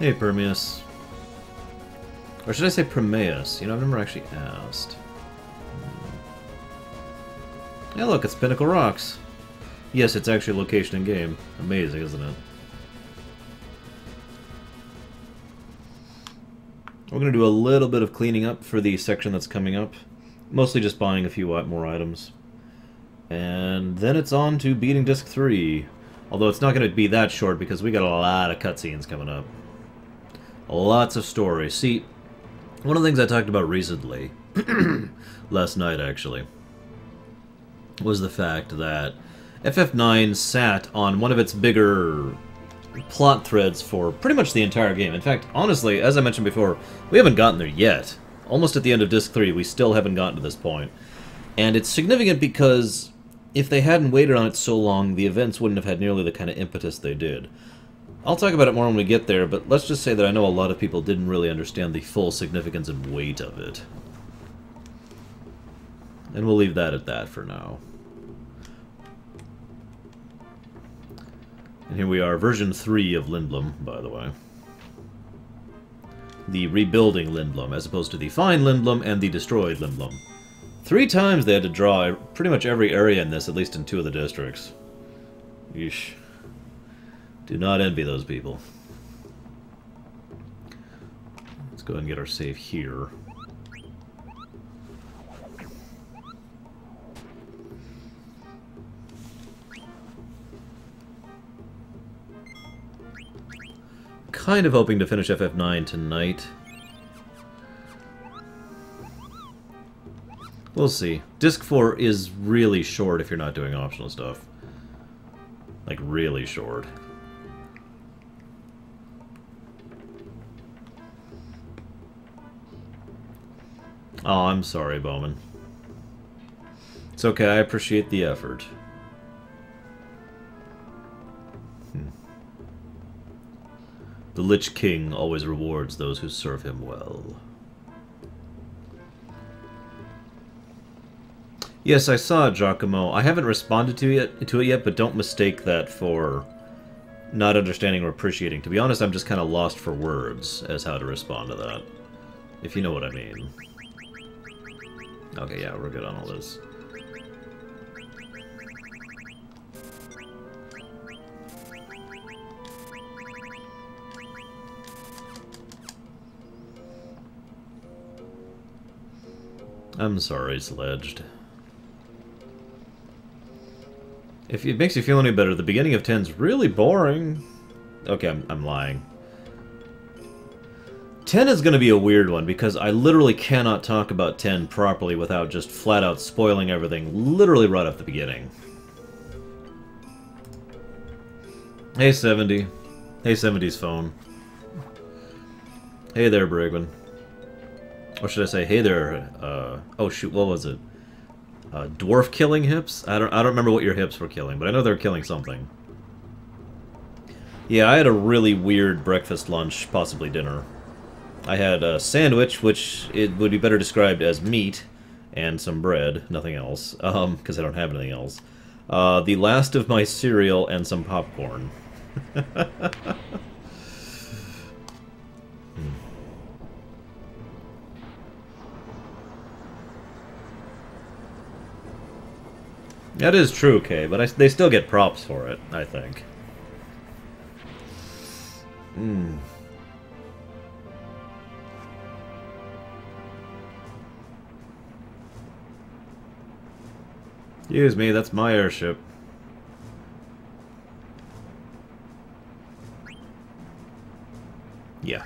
Hey, Permeus. Or should I say Promeus? You know, I've never actually asked. Hey, look, it's Pinnacle Rocks. Yes, it's actually a location in game. Amazing, isn't it? We're going to do a little bit of cleaning up for the section that's coming up. Mostly just buying a few more items. And then it's on to beating Disc 3. Although it's not going to be that short because we got a lot of cutscenes coming up. Lots of story. See, one of the things I talked about recently, last night actually, was the fact that FF9 sat on one of its bigger plot threads for pretty much the entire game. In fact, honestly, as I mentioned before, we haven't gotten there yet. Almost at the end of Disc 3, we still haven't gotten to this point. And it's significant because if they hadn't waited on it so long, the events wouldn't have had nearly the kind of impetus they did. I'll talk about it more when we get there, but let's just say that I know a lot of people didn't really understand the full significance and weight of it. And we'll leave that at that for now. And here we are, version 3 of Lindblom, by the way. The rebuilding Lindblom, as opposed to the fine Lindblom and the destroyed Lindblom. 3 times they had to draw pretty much every area in this, at least in 2 of the districts. Yeesh. Do not envy those people. Let's go ahead and get our save here. Kind of hoping to finish FF9 tonight. We'll see. Disc 4 is really short if you're not doing optional stuff. Like, really short. Oh, I'm sorry, Bowman. It's okay, I appreciate the effort. The Lich King always rewards those who serve him well. Yes, I saw it, Giacomo. I haven't responded to it yet, but don't mistake that for not understanding or appreciating. To be honest, I'm just kind of lost for words as how to respond to that. If you know what I mean. Okay, yeah, we're good on all this. I'm sorry, Sledged. If it makes you feel any better, the beginning of 10's really boring. Okay, I'm lying. 10 is going to be a weird one, because I literally cannot talk about 10 properly without just flat out spoiling everything, literally right off the beginning. Hey, 70. Hey, 70's phone. Hey there, Brigman. Or should I say, hey there, oh shoot, what was it? Dwarf killing hips? I don't remember what your hips were killing, but I know they were killing something. Yeah, I had a really weird breakfast, lunch, possibly dinner. I had a sandwich, which it would be better described as meat, and some bread, nothing else, because I don't have anything else. The last of my cereal and some popcorn. That is true, Kay, but they still get props for it, I think. Excuse me, that's my airship. Yeah.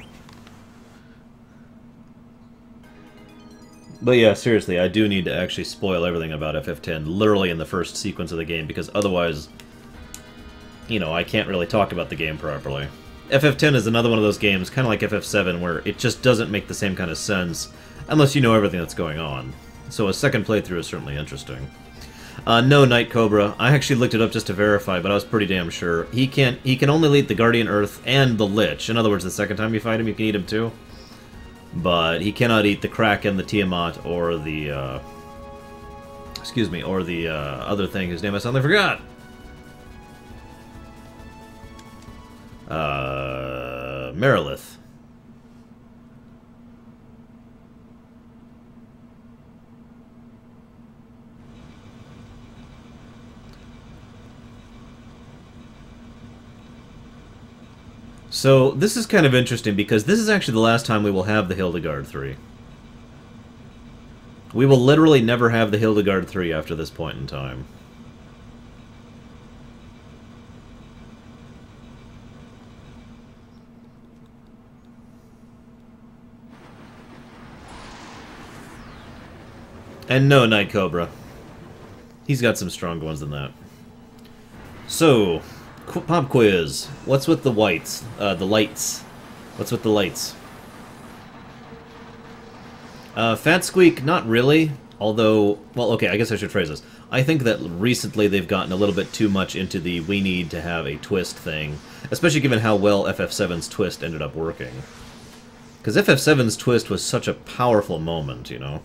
But yeah, seriously, I do need to actually spoil everything about FF10 literally in the first sequence of the game, because otherwise, you know, I can't really talk about the game properly. FF10 is another one of those games, kind of like FF7, where it just doesn't make the same kind of sense unless you know everything that's going on. So a second playthrough is certainly interesting. No, Night Cobra. I actually looked it up just to verify, but I was pretty damn sure. He can only lead the Guardian Earth and the Lich. In other words, the second time you fight him, you can eat him too. But he cannot eat the Kraken, the Tiamat, or the, excuse me, or the, other thing whose name I suddenly forgot! Merilith. So, this is kind of interesting, because this is actually the last time we will have the Hildegard 3. We will literally never have the Hildegard 3 after this point in time. And no, Night Cobra. He's got some stronger ones than that. So, pop quiz. What's with the whites? The lights. What's with the lights? Fat Squeak, not really. Although, well, okay, I guess I should phrase this. I think that recently they've gotten a little bit too much into the we need to have a twist thing. Especially given how well FF7's twist ended up working. Because FF7's twist was such a powerful moment, you know?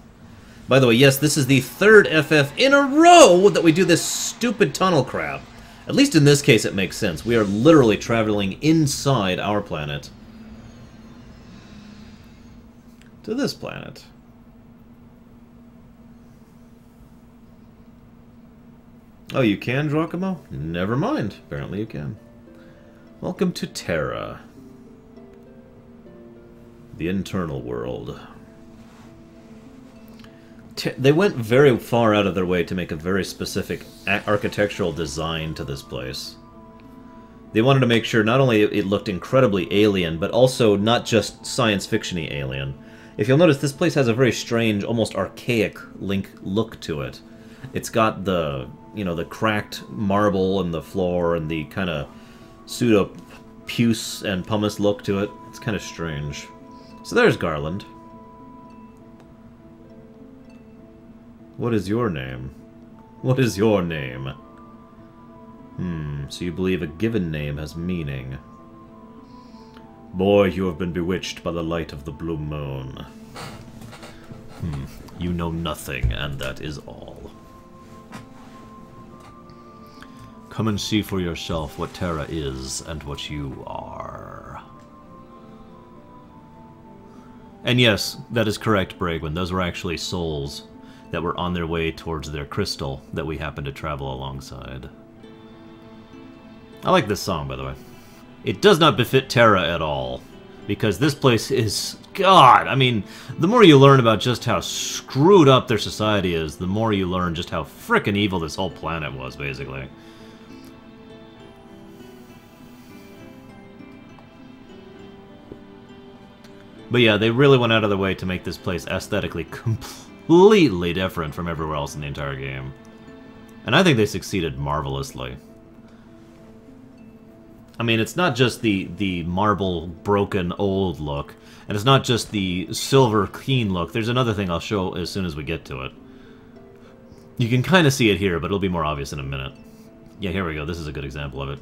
By the way, yes, this is the third FF in a row that we do this stupid tunnel crap. At least in this case it makes sense. We are literally traveling inside our planet to this planet. Oh, you can, Giacomo? Never mind. Apparently you can. Welcome to Terra. The internal world. They went very far out of their way to make a very specific architectural design to this place. They wanted to make sure not only it looked incredibly alien, but also not just science fiction-y alien. If you'll notice, this place has a very strange, almost archaic look to it. It's got the, you know, the cracked marble in the floor and the kind of pseudo-puce and pumice look to it. It's kind of strange. So there's Garland. What is your name? What is your name? So you believe a given name has meaning. Boy, you have been bewitched by the light of the blue moon. You know nothing, and that is all. Come and see for yourself what Terra is, and what you are. And yes, that is correct, Bragwin. Those were actually souls that were on their way towards their crystal that we happened to travel alongside. I like this song, by the way. It does not befit Terra at all, because this place is... God! I mean, the more you learn about just how screwed up their society is, the more you learn just how frickin' evil this whole planet was, basically. But yeah, they really went out of their way to make this place aesthetically completely different from everywhere else in the entire game. And I think they succeeded marvelously. I mean, it's not just the marble, broken, old look, and it's not just the silver, clean look. There's another thing I'll show as soon as we get to it. You can kind of see it here, but it'll be more obvious in a minute. Yeah, here we go. This is a good example of it.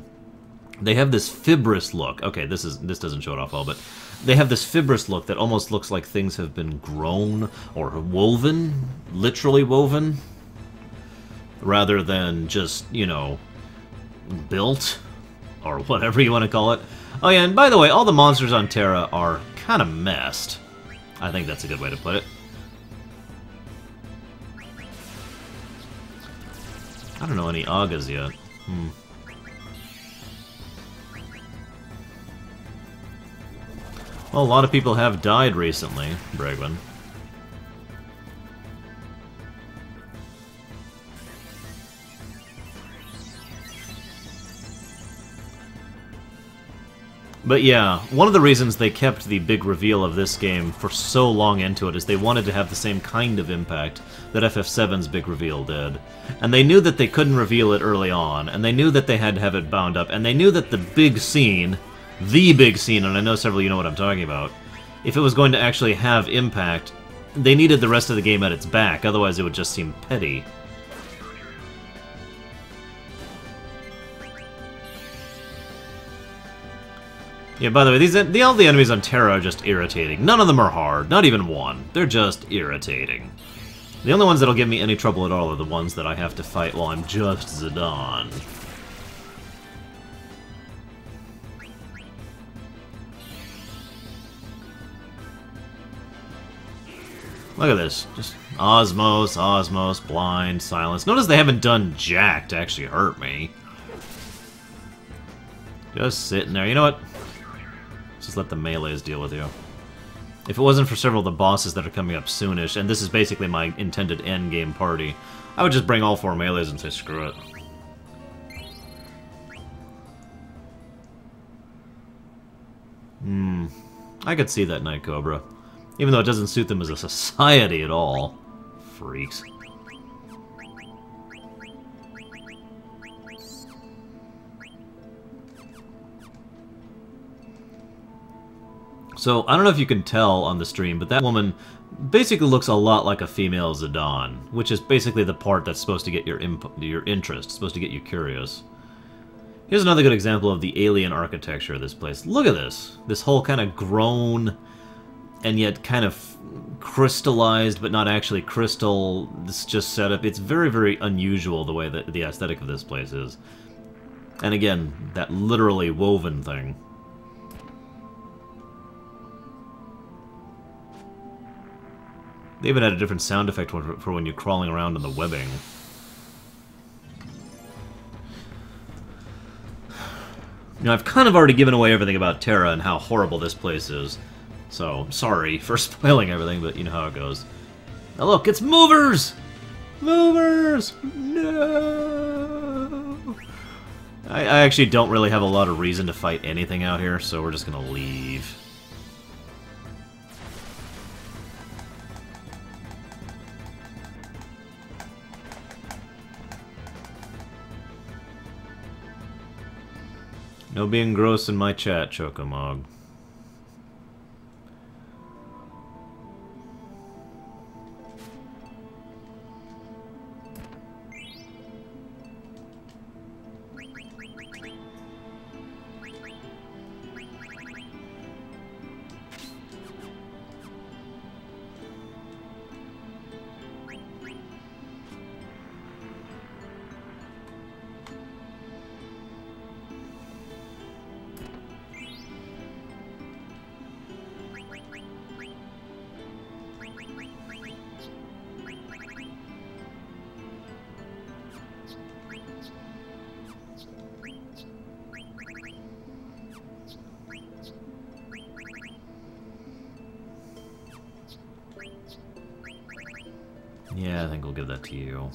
They have this fibrous look. Okay, this doesn't show it off well, but they have this fibrous look that almost looks like things have been grown or woven, literally woven, rather than just, you know, built, or whatever you want to call it. Oh yeah, and by the way, all the monsters on Terra are kind of messed. I think that's a good way to put it. I don't know any Agas yet. Well, a lot of people have died recently, Bragwin. But yeah, one of the reasons they kept the big reveal of this game for so long into it is they wanted to have the same kind of impact that FF7's big reveal did. And they knew that they couldn't reveal it early on, and they knew that they had to have it bound up, and they knew that the big scene, and I know several of you know what I'm talking about, if it was going to actually have impact, they needed the rest of the game at its back, otherwise it would just seem petty. Yeah, by the way, all the enemies on Terra are just irritating. None of them are hard, not even one. They're just irritating. The only ones that'll give me any trouble at all are the ones that I have to fight while I'm just Zidane. Look at this. Just Osmos, Osmos, blind, silence. Notice they haven't done jack to actually hurt me. Just sitting there. You know what? Just let the melees deal with you. If it wasn't for several of the bosses that are coming up soonish, and this is basically my intended endgame party, I would just bring all 4 melees and say screw it. I could see that, Night Cobra. Even though it doesn't suit them as a society at all. Freaks. So, I don't know if you can tell on the stream, but that woman basically looks a lot like a female Zidane, which is basically the part that's supposed to get your interest, supposed to get you curious. Here's another good example of the alien architecture of this place. Look at this. This whole kind of grown and yet kind of crystallized, but not actually crystal. This just set up. It's very, very unusual the way that the aesthetic of this place is. And again, that literally woven thing. They even had a different sound effect for when you're crawling around in the webbing. You know, I've kind of already given away everything about Terra and how horrible this place is. So, sorry for spoiling everything, but you know how it goes. Now look, it's movers! Movers! No! I actually don't really have a lot of reason to fight anything out here, so we're just gonna leave. No being gross in my chat, Chocomog. Yeah, I think we'll give that to you.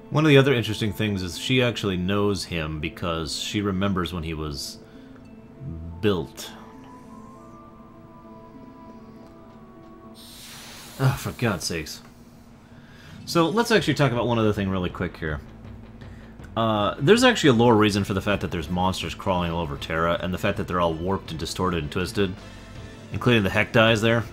One of the other interesting things is she actually knows him because she remembers when he was built. Oh, for God's sakes. So, let's actually talk about one other thing really quick here. There's actually a lore reason for the fact that there's monsters crawling all over Terra, and the fact that they're all warped and distorted and twisted, including the Hecdies there.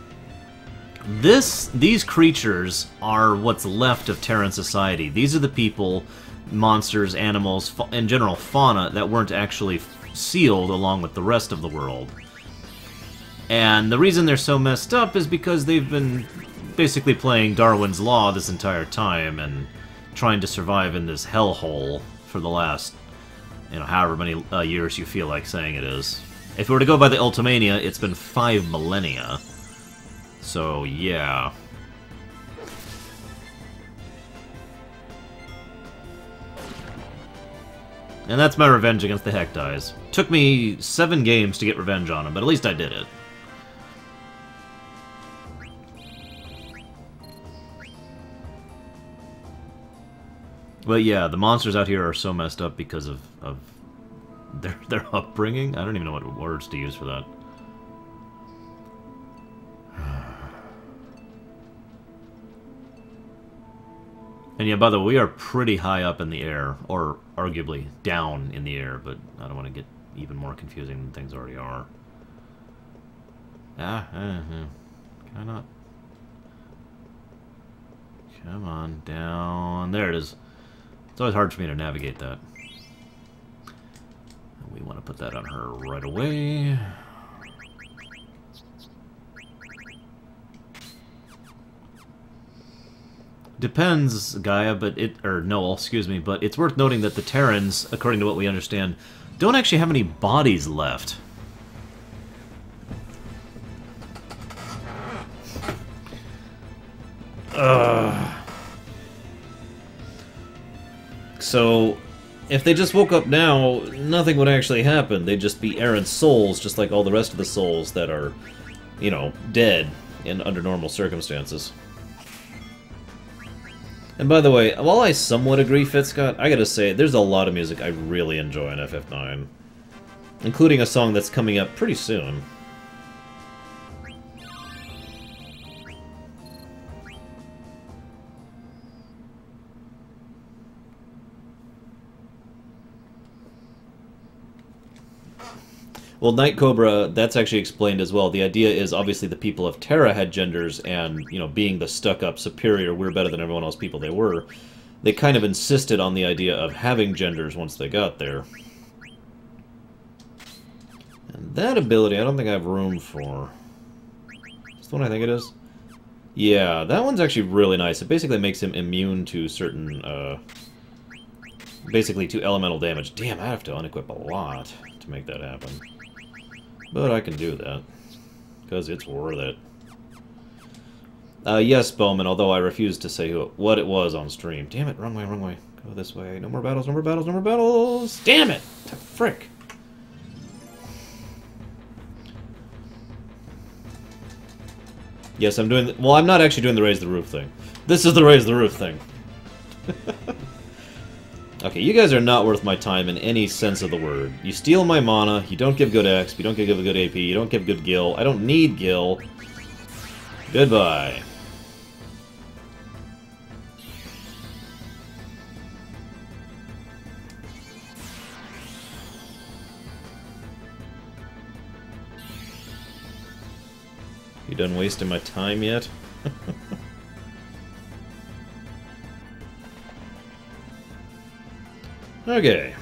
These creatures are what's left of Terran society. These are the people, monsters, animals, in general fauna, that weren't actually sealed along with the rest of the world. And the reason they're so messed up is because they've been basically playing Darwin's Law this entire time and trying to survive in this hellhole for the last, you know, however many years you feel like saying it is. If we were to go by the Ultimania, it's been 5 millennia. So, yeah. And that's my revenge against the Hecdies. Took me 7 games to get revenge on them, but at least I did it. But yeah, the monsters out here are so messed up because of their upbringing. I don't even know what words to use for that. And yeah, by the way, we are pretty high up in the air, or arguably down in the air, but I don't want to get even more confusing than things already are. Can I not? Come on, down. There it is. It's always hard for me to navigate that. We want to put that on her right away. Depends, Gaia, but or Noel, excuse me, but it's worth noting that the Terrans, according to what we understand, don't actually have any bodies left. So, if they just woke up now, nothing would actually happen. They'd just be errant souls, just like all the rest of the souls that are, you know, dead under normal circumstances. And by the way, while I somewhat agree, Fitscott, I gotta say, there's a lot of music I really enjoy in FF9. Including a song that's coming up pretty soon. Well, Night Cobra, that's actually explained as well. The idea is, obviously, the people of Terra had genders, and, you know, being the stuck-up, superior, we're better than everyone else people they were, they kind of insisted on the idea of having genders once they got there. And that ability, I don't think I have room for. Is the one I think it is? Yeah, that one's actually really nice. It basically makes him immune to certain, basically to elemental damage. Damn, I have to unequip a lot to make that happen. But I can do that, because it's worth it. Yes, Bowman, although I refuse to say what it was on stream. Damn it, wrong way, wrong way. Go this way. No more battles, no more battles, no more battles! Damn it! The frick! Yes, I'm doing... Well, I'm not actually doing the raise the roof thing. This is the raise the roof thing. Okay, you guys are not worth my time in any sense of the word. You steal my mana, you don't give good XP, you don't give good AP, you don't give good gil. I don't need gil. Goodbye. You done wasting my time yet? Okay.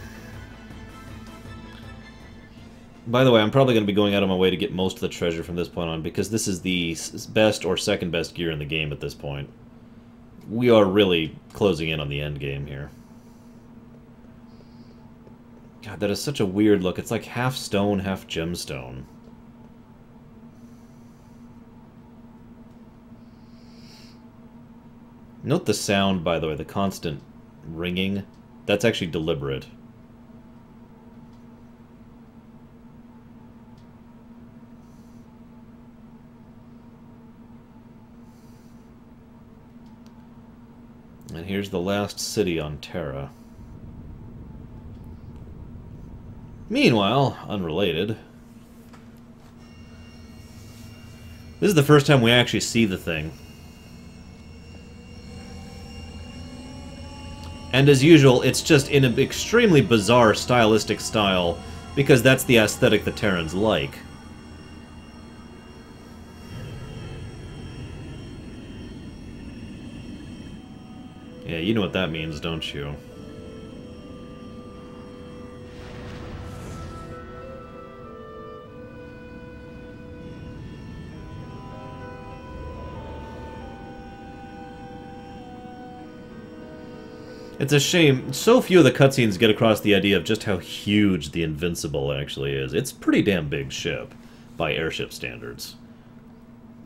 By the way, I'm probably going to be going out of my way to get most of the treasure from this point on, because this is the best or second best gear in the game at this point. We are really closing in on the end game here. God, that is such a weird look. It's like half stone, half gemstone. Note the sound, by the way, the constant ringing. That's actually deliberate. And here's the last city on Terra. Meanwhile, unrelated, this is the first time we actually see the thing. And as usual, it's just in an extremely bizarre stylistic style, because that's the aesthetic the Terrans like. Yeah, you know what that means, don't you? It's a shame. So few of the cutscenes get across the idea of just how huge the Invincible actually is. It's a pretty damn big ship, by airship standards.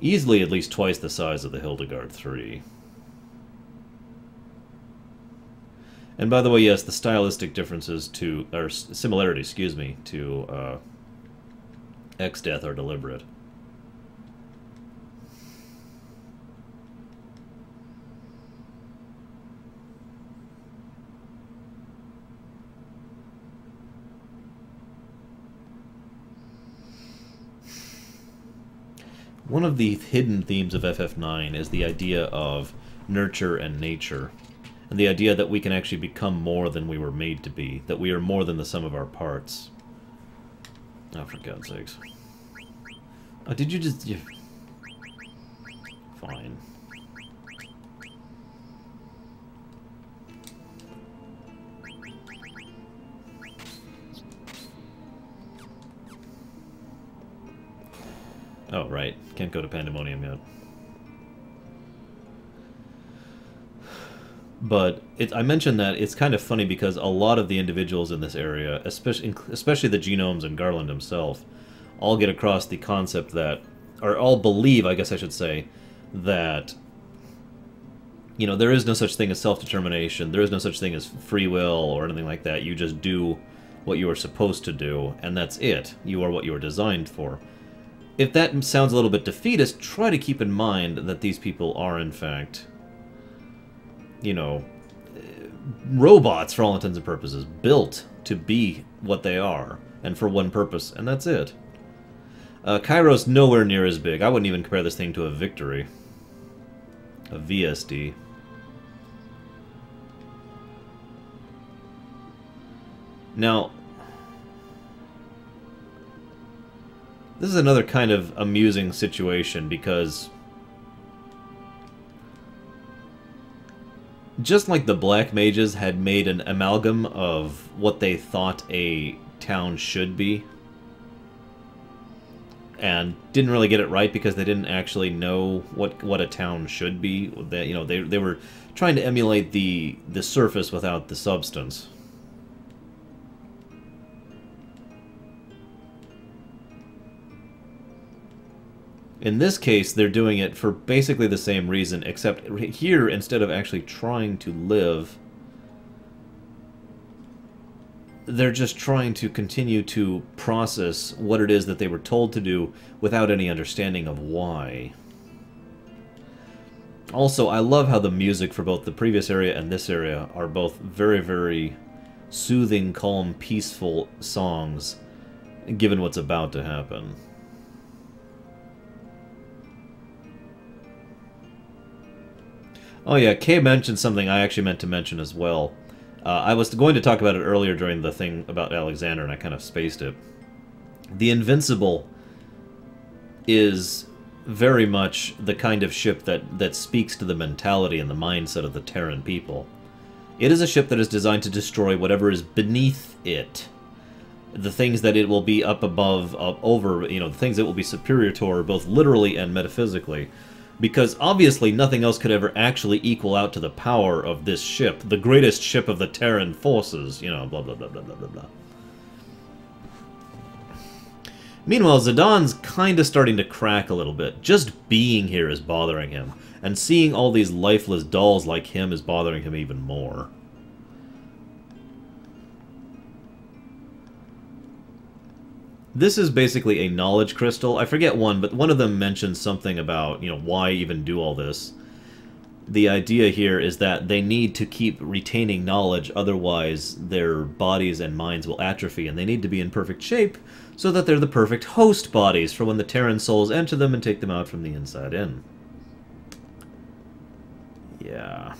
Easily at least twice the size of the Hildegard 3. And by the way, yes, the stylistic differences to, or similarities, excuse me, to X-Death are deliberate. One of the hidden themes of FF9 is the idea of nurture and nature, and the idea that we can actually become more than we were made to be, that we are more than the sum of our parts. Oh, for God's sakes. Oh, did you just... Fine. Oh, right. Can't go to Pandemonium yet. But I mentioned that it's kind of funny because a lot of the individuals in this area, especially the genomes and Garland himself, all get across the concept that, or all believe, I guess I should say, that, you know, there is no such thing as self-determination, there is no such thing as free will or anything like that. You just do what you are supposed to do, and that's it. You are what you are designed for. If that sounds a little bit defeatist, try to keep in mind that these people are, in fact, you know, robots for all intents and purposes, built to be what they are, and for one purpose, and that's it. Cairo's nowhere near as big. I wouldn't even compare this thing to a Victory. A VSD. Now, this is another kind of amusing situation because just like the Black Mages had made an amalgam of what they thought a town should be, and didn't really get it right because they didn't actually know what a town should be. They were trying to emulate the surface without the substance. In this case, they're doing it for basically the same reason, except here, instead of actually trying to live, they're just trying to continue to process what it is that they were told to do without any understanding of why. Also, I love how the music for both the previous area and this area are both very, very soothing, calm, peaceful songs, given what's about to happen. Oh yeah, Kay mentioned something I actually meant to mention as well. I was going to talk about it earlier during the thing about Alexander, and I kind of spaced it. The Invincible is very much the kind of ship that speaks to the mentality and the mindset of the Terran people. It is a ship that is designed to destroy whatever is beneath it. The things that it will be up above, up over, you know, the things that will be superior to her, both literally and metaphysically. Because obviously nothing else could ever actually equal out to the power of this ship, the greatest ship of the Terran forces, you know, blah blah blah blah blah blah blah. Meanwhile, Zidane kind of starting to crack a little bit. Just being here is bothering him, and seeing all these lifeless dolls like him is bothering him even more. This is basically a knowledge crystal. I forget one, but one of them mentions something about, you know, why even do all this. The idea here is that they need to keep retaining knowledge, otherwise their bodies and minds will atrophy, and they need to be in perfect shape so that they're the perfect host bodies for when the Terran souls enter them and take them out from the inside in. Yeah.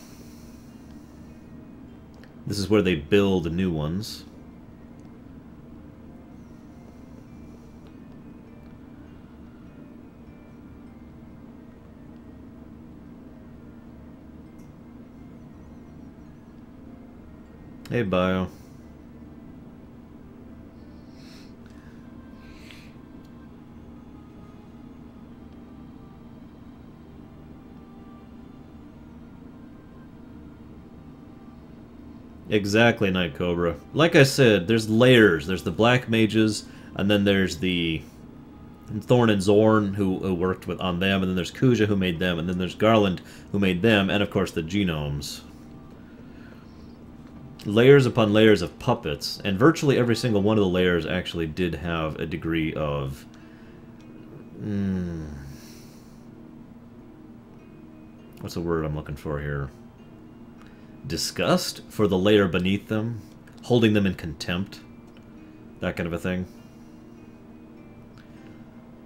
This is where they build new ones. Hey, Bio. Exactly, Night Cobra. Like I said, there's layers. There's the Black Mages, and then there's the Thorn and Zorn who worked on them, and then there's Kuja who made them, and then there's Garland who made them, and of course the genomes. Layers upon layers of puppets, and virtually every single one of the layers actually did have a degree of... what's the word I'm looking for here? Disgust for the layer beneath them, holding them in contempt, that kind of a thing.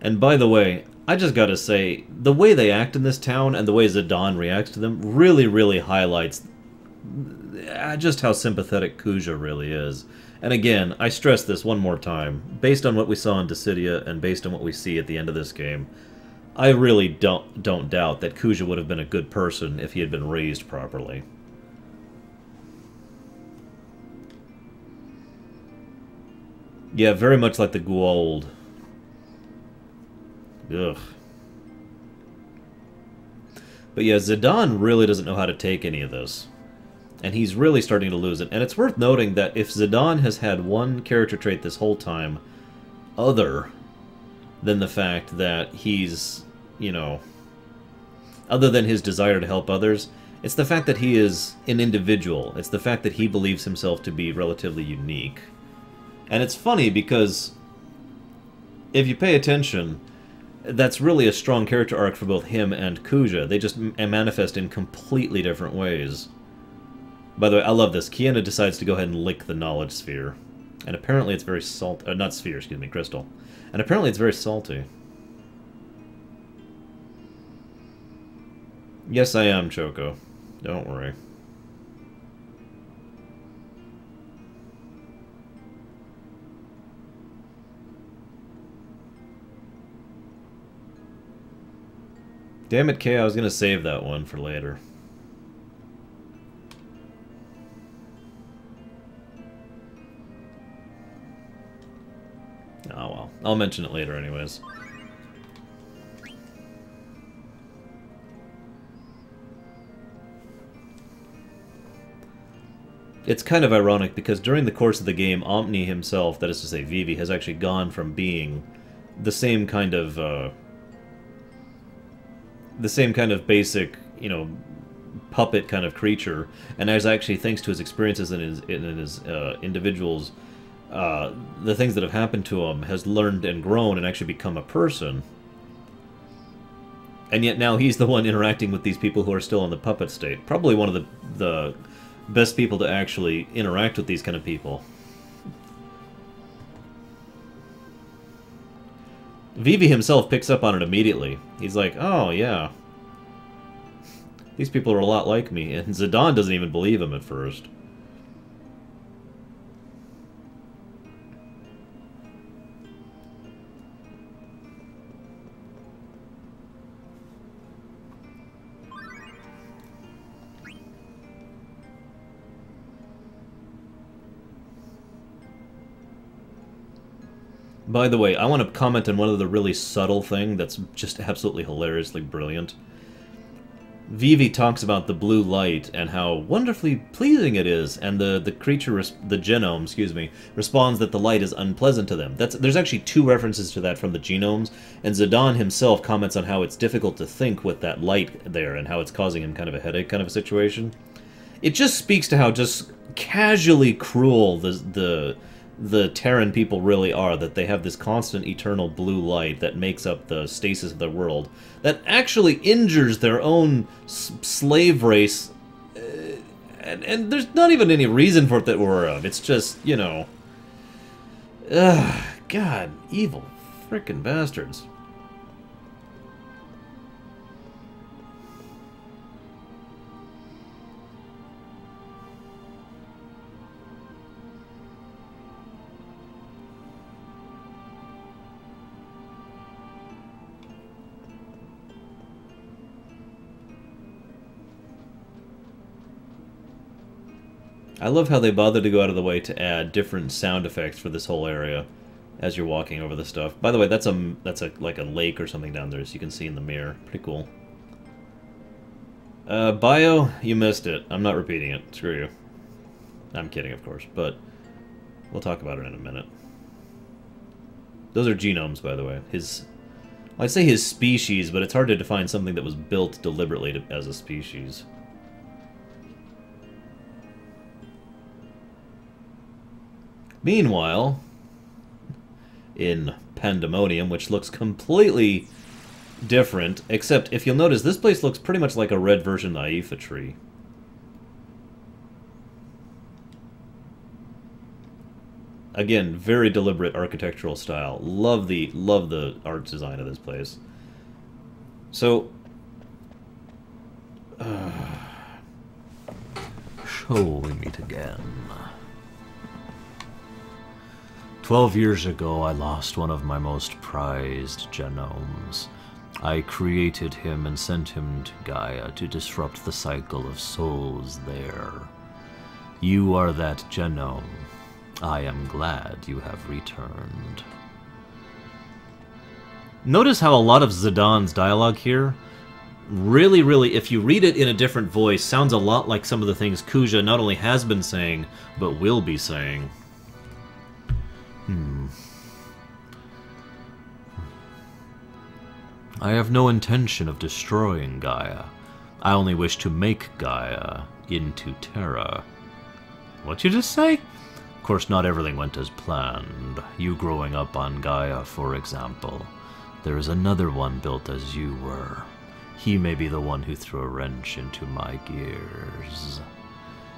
And by the way, I just gotta say, the way they act in this town and the way Zidane reacts to them really, really highlights just how sympathetic Kuja really is. And again, I stress this one more time, based on what we saw in Dissidia and based on what we see at the end of this game, I really don't doubt that Kuja would have been a good person if he had been raised properly. Yeah, very much like the Goa'uld. Ugh. But yeah, Zidane really doesn't know how to take any of this. And he's really starting to lose it. And it's worth noting that if Zidane has had one character trait this whole time, other than the fact that he's, you know, other than his desire to help others, it's the fact that he is an individual. It's the fact that he believes himself to be relatively unique. And it's funny because if you pay attention, that's really a strong character arc for both him and Kuja. They just manifest in completely different ways. By the way, I love this. Kiana decides to go ahead and lick the knowledge sphere. And apparently it's very salty. Not sphere, excuse me, crystal. And apparently it's very salty. Yes, I am, Choco. Don't worry. Damn it, Kay, I was going to save that one for later. Oh well, I'll mention it later anyways. It's kind of ironic because during the course of the game, Omni himself, that is to say Vivi, has actually gone from being the same kind of basic, you know, puppet kind of creature, and as actually, thanks to his experiences in his individuals, the things that have happened to him, has learned and grown and actually become a person. And yet now he's the one interacting with these people who are still in the puppet state. Probably one of the best people to actually interact with these kind of people. Vivi himself picks up on it immediately. He's like, oh yeah, these people are a lot like me, and Zidane doesn't even believe him at first. By the way, I want to comment on one of the really subtle thing that's just absolutely hilariously brilliant. Vivi talks about the blue light and how wonderfully pleasing it is, and the creature, the genome, excuse me, responds that the light is unpleasant to them. There's actually two references to that from the genomes, and Zidane himself comments on how it's difficult to think with that light there, and how it's causing him kind of a headache kind of a situation. It just speaks to how just casually cruel the Terran people really are, that they have this constant eternal blue light that makes up the stasis of their world, that actually injures their own slave race, and there's not even any reason for it that we're of. It's just, you know, God, evil frickin' bastards. I love how they bothered to go out of the way to add different sound effects for this whole area as you're walking over the stuff. By the way, that's like a lake or something down there, as you can see in the mirror. Pretty cool. Bio, you missed it. I'm not repeating it. Screw you. I'm kidding, of course, but we'll talk about it in a minute. Those are genomes, by the way. I'd say his species, but it's hard to define something that was built deliberately as a species. Meanwhile, in Pandemonium, which looks completely different, except if you'll notice, this place looks pretty much like a red version of the Aifa tree. Again, very deliberate architectural style. Love the art design of this place. So, shall we meet again? 12 years ago, I lost one of my most prized genomes. I created him and sent him to Gaia to disrupt the cycle of souls there. You are that genome. I am glad you have returned. Notice how a lot of Zidane's dialogue here really, really, if you read it in a different voice, sounds a lot like some of the things Kuja not only has been saying, but will be saying. I have no intention of destroying Gaia. I only wish to make Gaia into Terra. What'd you just say? Of course, not everything went as planned. You growing up on Gaia, for example. There is another one built as you were. He may be the one who threw a wrench into my gears.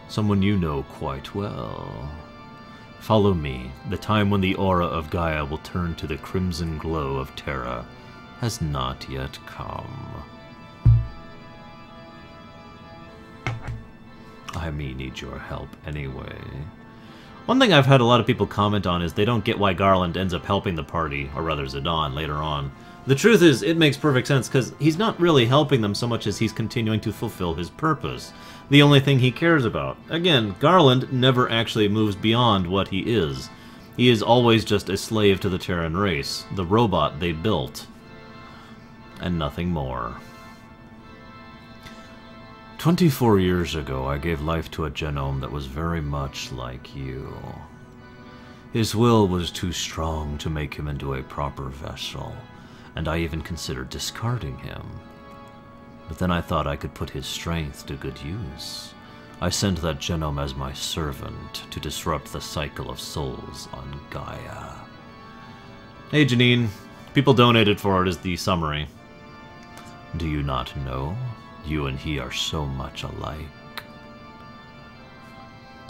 Someone you know quite well. Follow me. The time when the aura of Gaia will turn to the crimson glow of Terra has not yet come. I may need your help anyway. One thing I've had a lot of people comment on is they don't get why Garland ends up helping the party, or rather Zidane, later on. The truth is, it makes perfect sense, because he's not really helping them so much as he's continuing to fulfill his purpose. The only thing he cares about. Again, Garland never actually moves beyond what he is. He is always just a slave to the Terran race, the robot they built. And nothing more. 24 years ago, I gave life to a genome that was very much like you. His will was too strong to make him into a proper vessel, and I even considered discarding him. But then I thought I could put his strength to good use. I sent that genome as my servant to disrupt the cycle of souls on Gaia. Hey Janine, people donated for it as the summary. Do you not know? You and he are so much alike.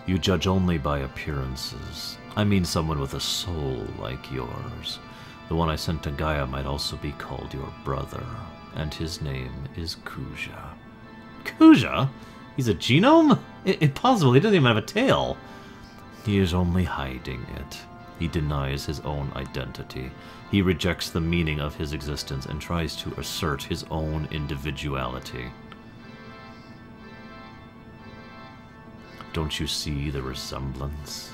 You judge only by appearances. I mean someone with a soul like yours. The one I sent to Gaia might also be called your brother, and his name is Kuja. Kuja? He's a genome? Impossible, he doesn't even have a tail. He is only hiding it. He denies his own identity. He rejects the meaning of his existence and tries to assert his own individuality. Don't you see the resemblance?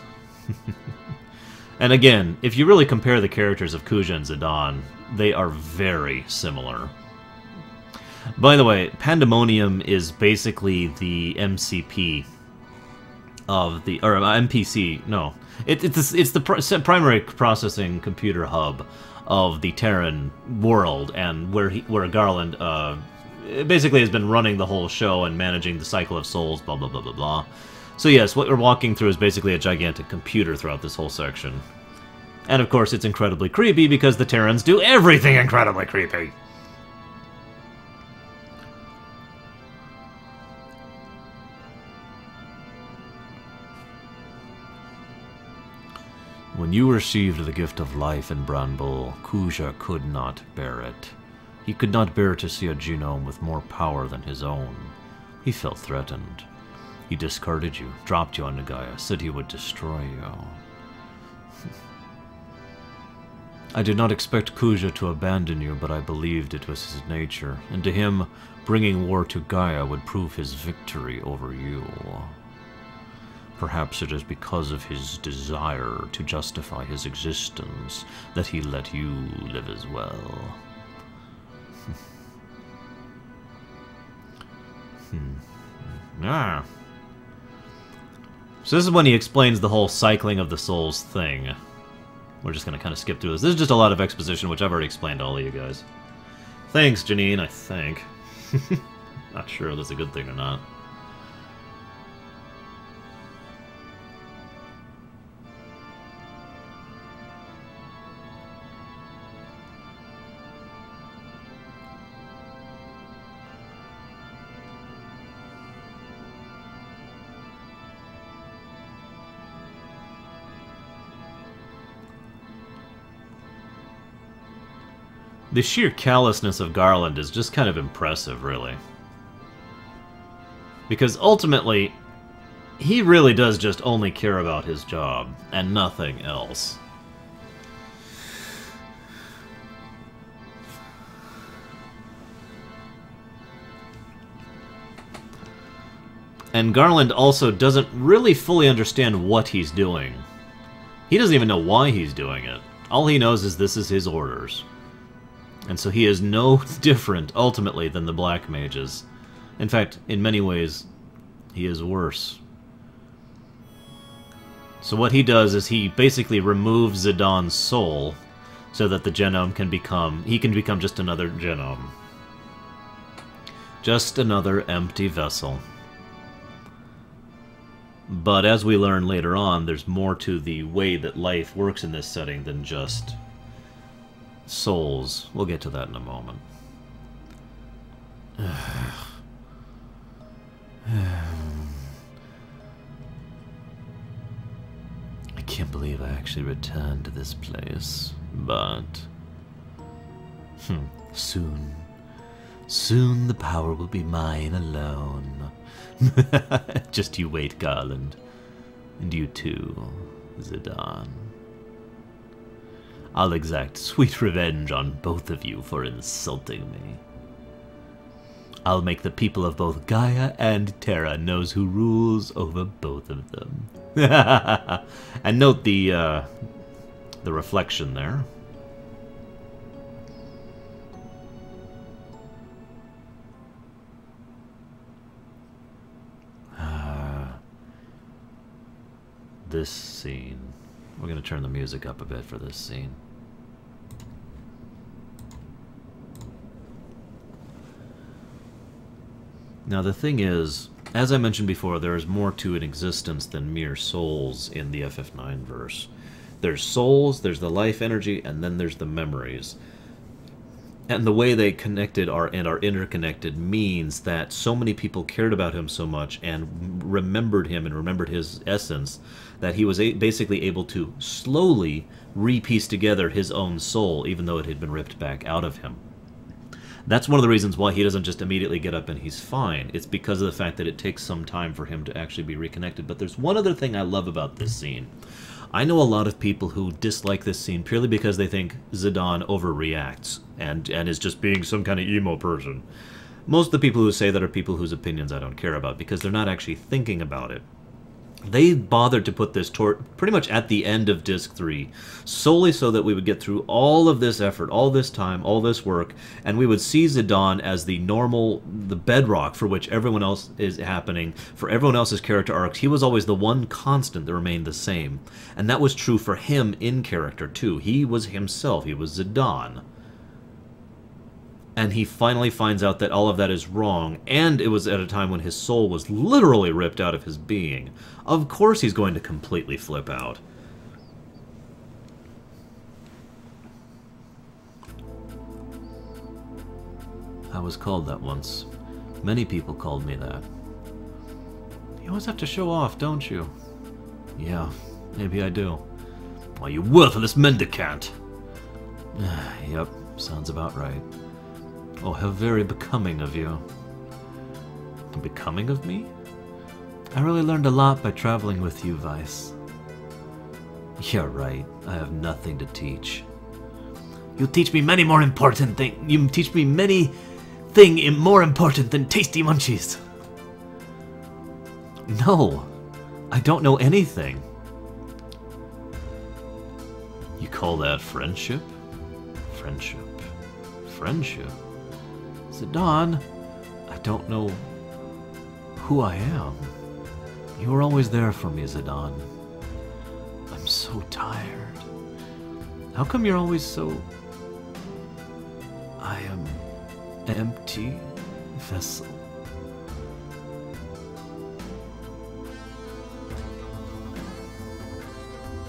And again, if you really compare the characters of Kuja and Zidane, they are very similar. By the way, Pandemonium is basically the MCP of the... or MPC, no. It's the primary processing computer hub of the Terran world, and where Garland basically has been running the whole show and managing the cycle of souls, blah blah blah blah blah. So yes, what we're walking through is basically a gigantic computer throughout this whole section. And of course it's incredibly creepy because the Terrans do everything incredibly creepy. When you received the gift of life in Branbull, Kuja could not bear it. He could not bear to see a genome with more power than his own. He felt threatened. He discarded you, dropped you onto Gaia, said he would destroy you. I did not expect Kuja to abandon you, but I believed it was his nature, and to him, bringing war to Gaia would prove his victory over you. Perhaps it is because of his desire to justify his existence that he let you live as well. Ah. So this is when he explains the whole cycling of the souls thing. We're just going to kind of skip through this. This is just a lot of exposition, which I've already explained to all of you guys. Thanks, Janine, I think. Not sure if that's a good thing or not. The sheer callousness of Garland is just kind of impressive, really. Because ultimately, he really does just only care about his job, and nothing else. And Garland also doesn't really fully understand what he's doing. He doesn't even know why he's doing it. All he knows is this is his orders. And so he is no different, ultimately, than the Black Mages. In fact, in many ways, he is worse. So what he does is he basically removes Zidon's soul so that the genome can become... he can become just another genome. Just another empty vessel. But as we learn later on, there's more to the way that life works in this setting than just souls. We'll get to that in a moment. I can't believe I actually returned to this place, but... soon. Soon the power will be mine alone. Just you wait, Garland. And you too, Zidane. I'll exact sweet revenge on both of you for insulting me. I'll make the people of both Gaia and Terra knows who rules over both of them. And note the reflection there. This scene. We're going to turn the music up a bit for this scene. Now the thing is, as I mentioned before, there is more to an existence than mere souls in the FF9 verse. There's souls, there's the life energy, and then there's the memories. And the way they connected are interconnected means that so many people cared about him so much and remembered him and remembered his essence that he was basically able to slowly re-piece together his own soul, even though it had been ripped back out of him. That's one of the reasons why he doesn't just immediately get up and he's fine. It's because of the fact that it takes some time for him to actually be reconnected. But there's one other thing I love about this scene. I know a lot of people who dislike this scene purely because they think Zidane overreacts and is just being some kind of emo person. Most of the people who say that are people whose opinions I don't care about because they're not actually thinking about it. They bothered to put this pretty much at the end of Disc 3, solely so that we would get through all of this effort, all this time, all this work, and we would see Zidane as the bedrock for which everyone else is happening, for everyone else's character arcs. He was always the one constant that remained the same. And that was true for him in character, too. He was himself. He was Zidane. And he finally finds out that all of that is wrong, and it was at a time when his soul was literally ripped out of his being. Of course he's going to completely flip out. I was called that once. Many people called me that. You always have to show off, don't you? Yeah, maybe I do. Why, you worthless mendicant! Yep, sounds about right. Oh, how very becoming of you. Becoming of me? I really learned a lot by traveling with you, Vice. You're right. I have nothing to teach. You teach me many more important things. You teach me many things more important than tasty munchies. No, I don't know anything. You call that friendship? Friendship. Friendship? Zidane, I don't know who I am. You were always there for me, Zidane. I'm so tired. How come you're always so... I am empty vessel.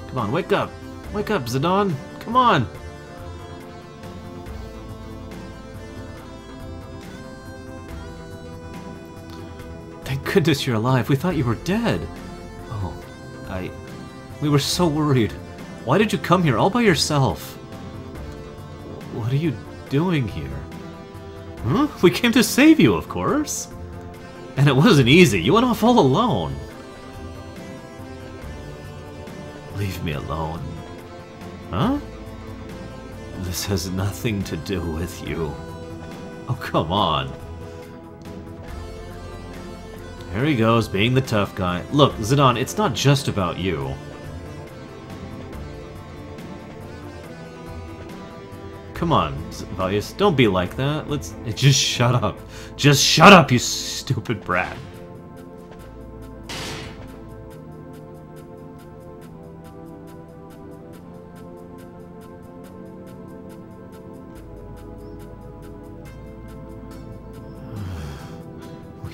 Come on, wake up! Wake up, Zidane! Come on! Thank goodness you're alive. We thought you were dead. Oh, we were so worried. Why did you come here all by yourself? What are you doing here? Huh? We came to save you, of course. And it wasn't easy. You went off all alone. Leave me alone. Huh? This has nothing to do with you. Oh, come on. Here he goes, being the tough guy. Look, Zidane, it's not just about you. Come on, Valius, don't be like that. Just shut up. Just shut up, you stupid brat.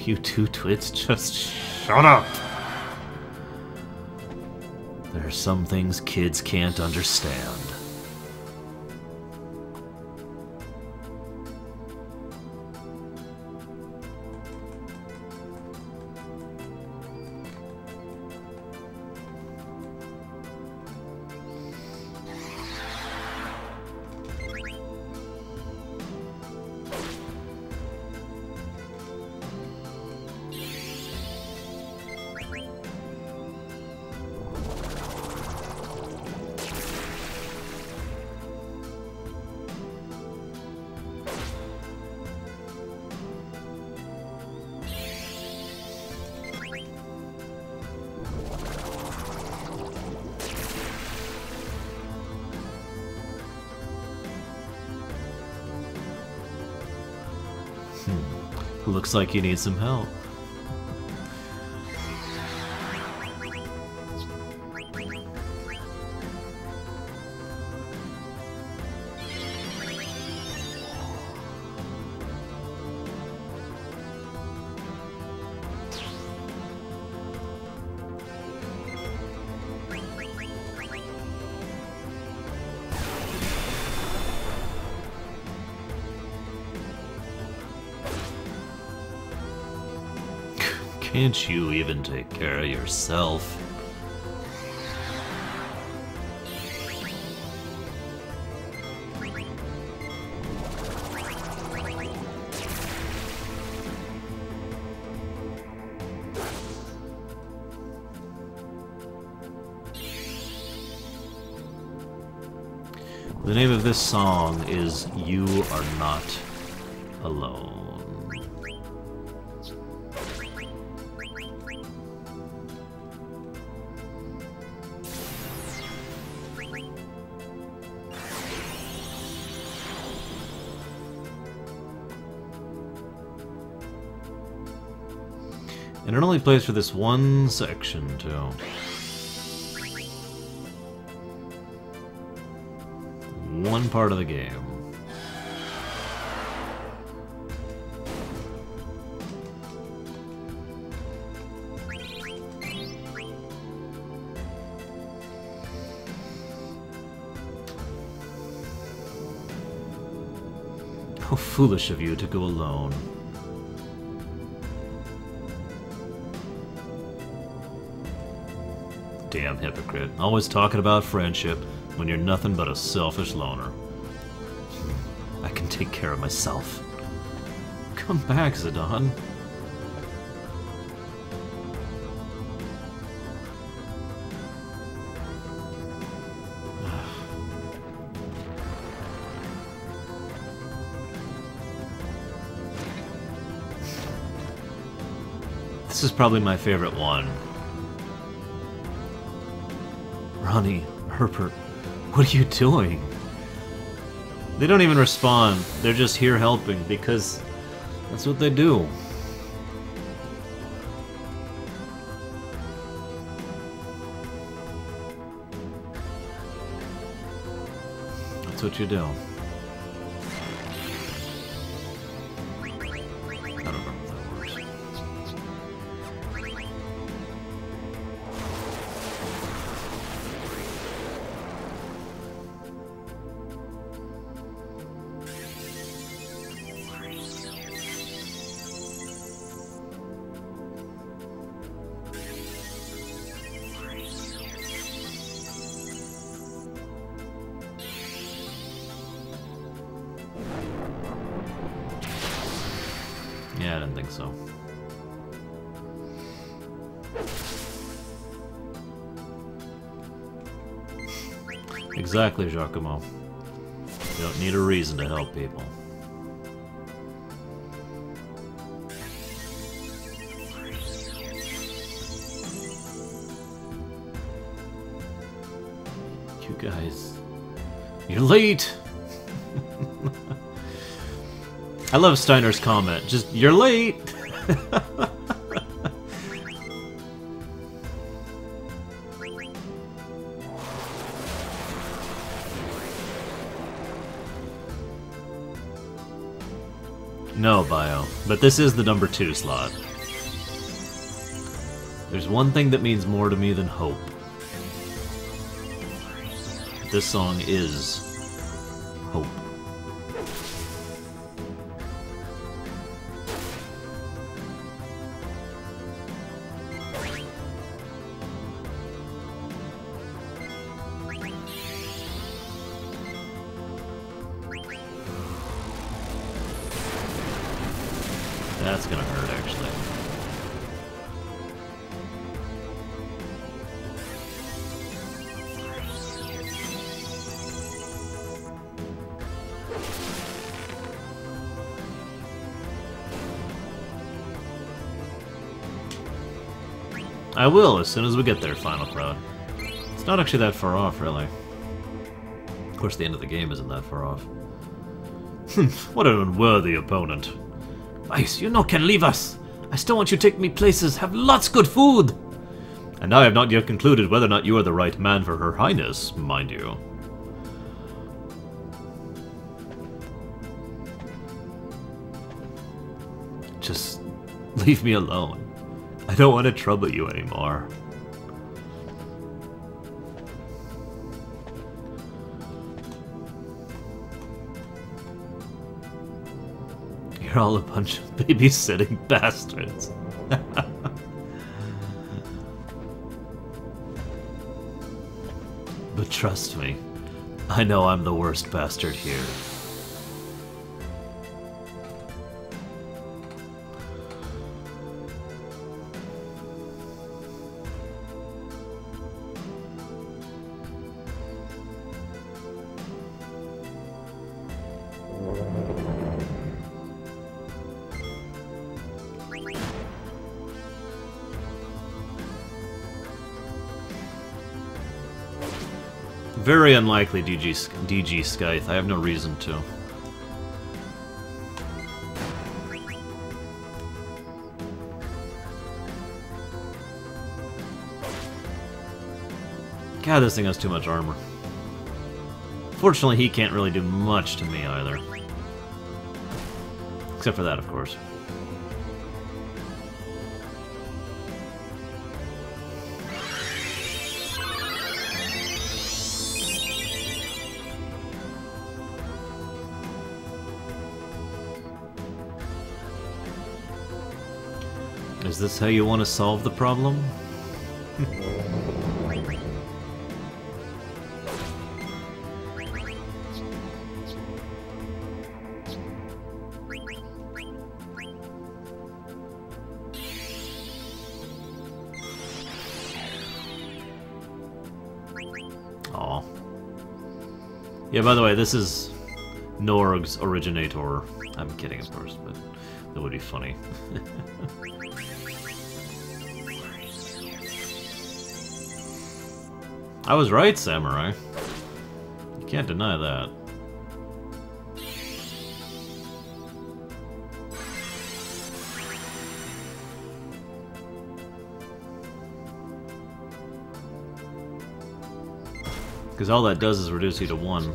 You two twits, just shut up. There are some things kids can't understand. Looks like you need some help. Can't you even take care of yourself? The name of this song is You Are Not Alone. And it only plays for this one section, too. One part of the game. How foolish of you to go alone. Damn hypocrite. Always talking about friendship when you're nothing but a selfish loner. I can take care of myself. Come back, Zidane. This is probably my favorite one. Ronnie, Herbert, what are you doing? They don't even respond. They're just here helping because that's what they do. That's what you do. I don't know if that works. Yeah, I didn't think so. Exactly, Giacomo. You don't need a reason to help people. You guys... You're late! I love Steiner's comment. Just, you're late! No, Bio. But this is the number 2 slot. There's one thing that means more to me than hope. This song is hope. That's gonna hurt, actually. I will, as soon as we get there, Final Crowd. It's not actually that far off, really. Of course, the end of the game isn't that far off. What an unworthy opponent. Ice, you no can leave us. I still want you to take me places, have lots good food. And I have not yet concluded whether or not you are the right man for Her Highness, mind you. Just leave me alone. I don't want to trouble you anymore. You're all a bunch of babysitting bastards. But trust me, I know I'm the worst bastard here. Very unlikely DG Scythe. I have no reason to. God, this thing has too much armor. Fortunately, he can't really do much to me either. Except for that, of course. Is this how you want to solve the problem? Aw. Yeah, by the way, this is Norg's originator. I'm kidding, of course, but that would be funny. I was right, Samurai. You can't deny that. Because all that does is reduce you to 1.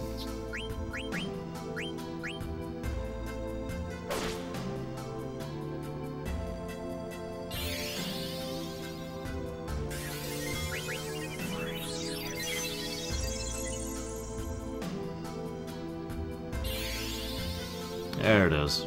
There it is.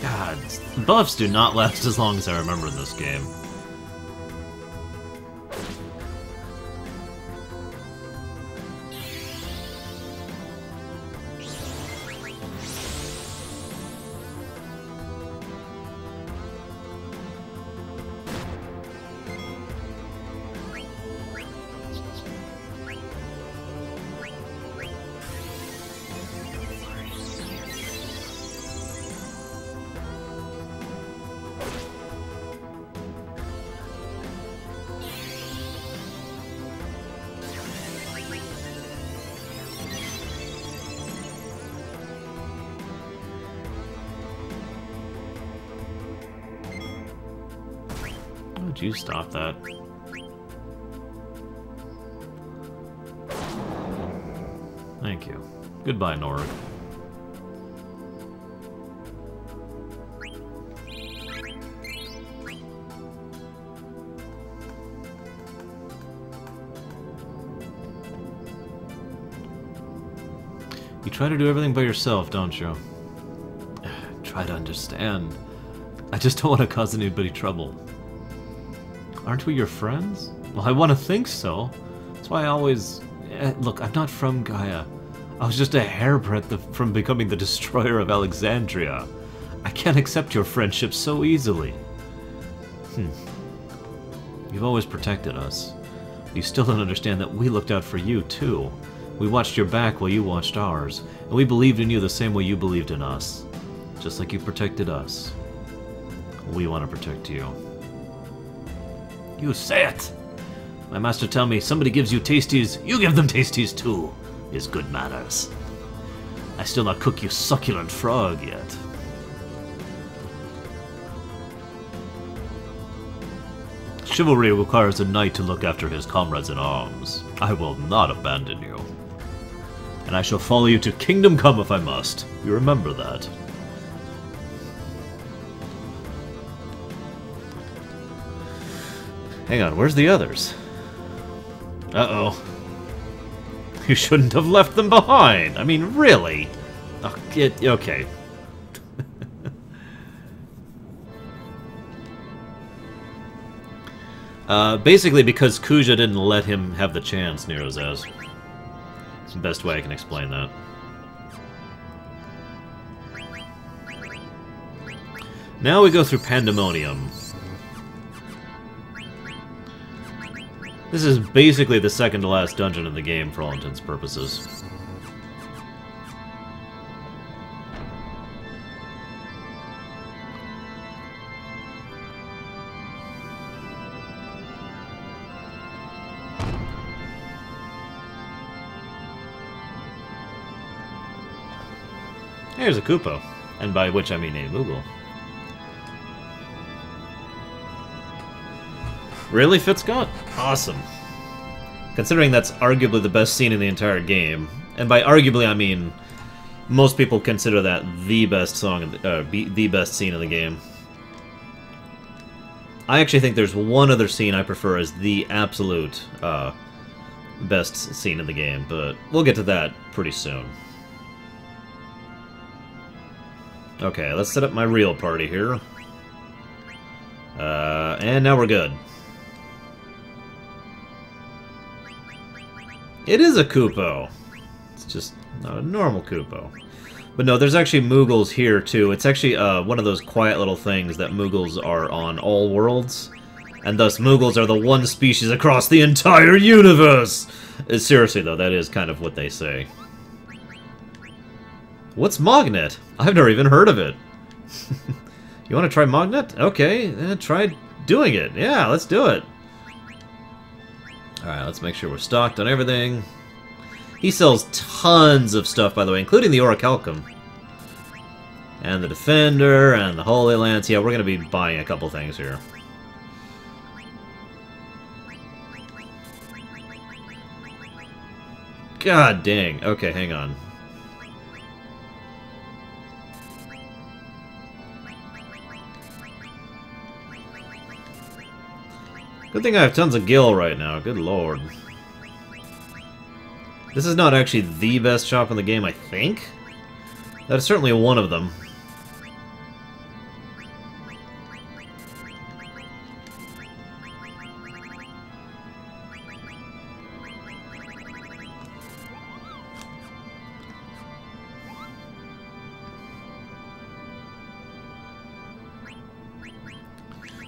God, buffs do not last as long as I remember in this game. Would you stop that? Thank you. Goodbye, Nora. You try to do everything by yourself, don't you? Try to understand. I just don't want to cause anybody trouble. Aren't we your friends? Well, I want to think so. That's why I always... Look, I'm not from Gaia. I was just a hairbreadth from becoming the destroyer of Alexandria. I can't accept your friendship so easily. You've always protected us. You still don't understand that we looked out for you, too. We watched your back while you watched ours, and we believed in you the same way you believed in us. Just like you protected us. We want to protect you. You say it! My master tell me, somebody gives you tasties, you give them tasties too, is good manners. I still not cook you succulent frog yet. Chivalry requires a knight to look after his comrades in arms. I will not abandon you. And I shall follow you to Kingdom Come if I must. You remember that. Hang on, where's the others? Uh-oh. You shouldn't have left them behind! I mean, really? Oh, okay. Basically because Kuja didn't let him have the chance, Nero says. It's the best way I can explain that. Now we go through Pandemonium. This is basically the second to last dungeon in the game for all intents and purposes. Here's a Koopa, and by which I mean a Moogle. Really, Fitzcott? Awesome. Considering that's arguably the best scene in the entire game, and by arguably I mean most people consider that the best song, the best scene in the game. I actually think there's one other scene I prefer as the absolute best scene in the game, but we'll get to that pretty soon. Okay, let's set up my real party here. And now we're good. It is a Koopo. It's just not a normal Koopo. But no, there's actually Moogles here, too. It's actually one of those quiet little things that Moogles are on all worlds. And thus, Moogles are the one species across the entire universe! Seriously, though, that is kind of what they say. What's Mognet? I've never even heard of it. You want to try Mognet? Okay, try doing it. Yeah, let's do it. Alright, let's make sure we're stocked on everything. He sells tons of stuff, by the way, including the Orichalcum. And the Defender, and the Holy Lance. Yeah, we're going to be buying a couple things here. God dang. Okay, hang on. Good thing I have tons of gil right now, good lord. This is not actually the best shop in the game, I think? That is certainly one of them.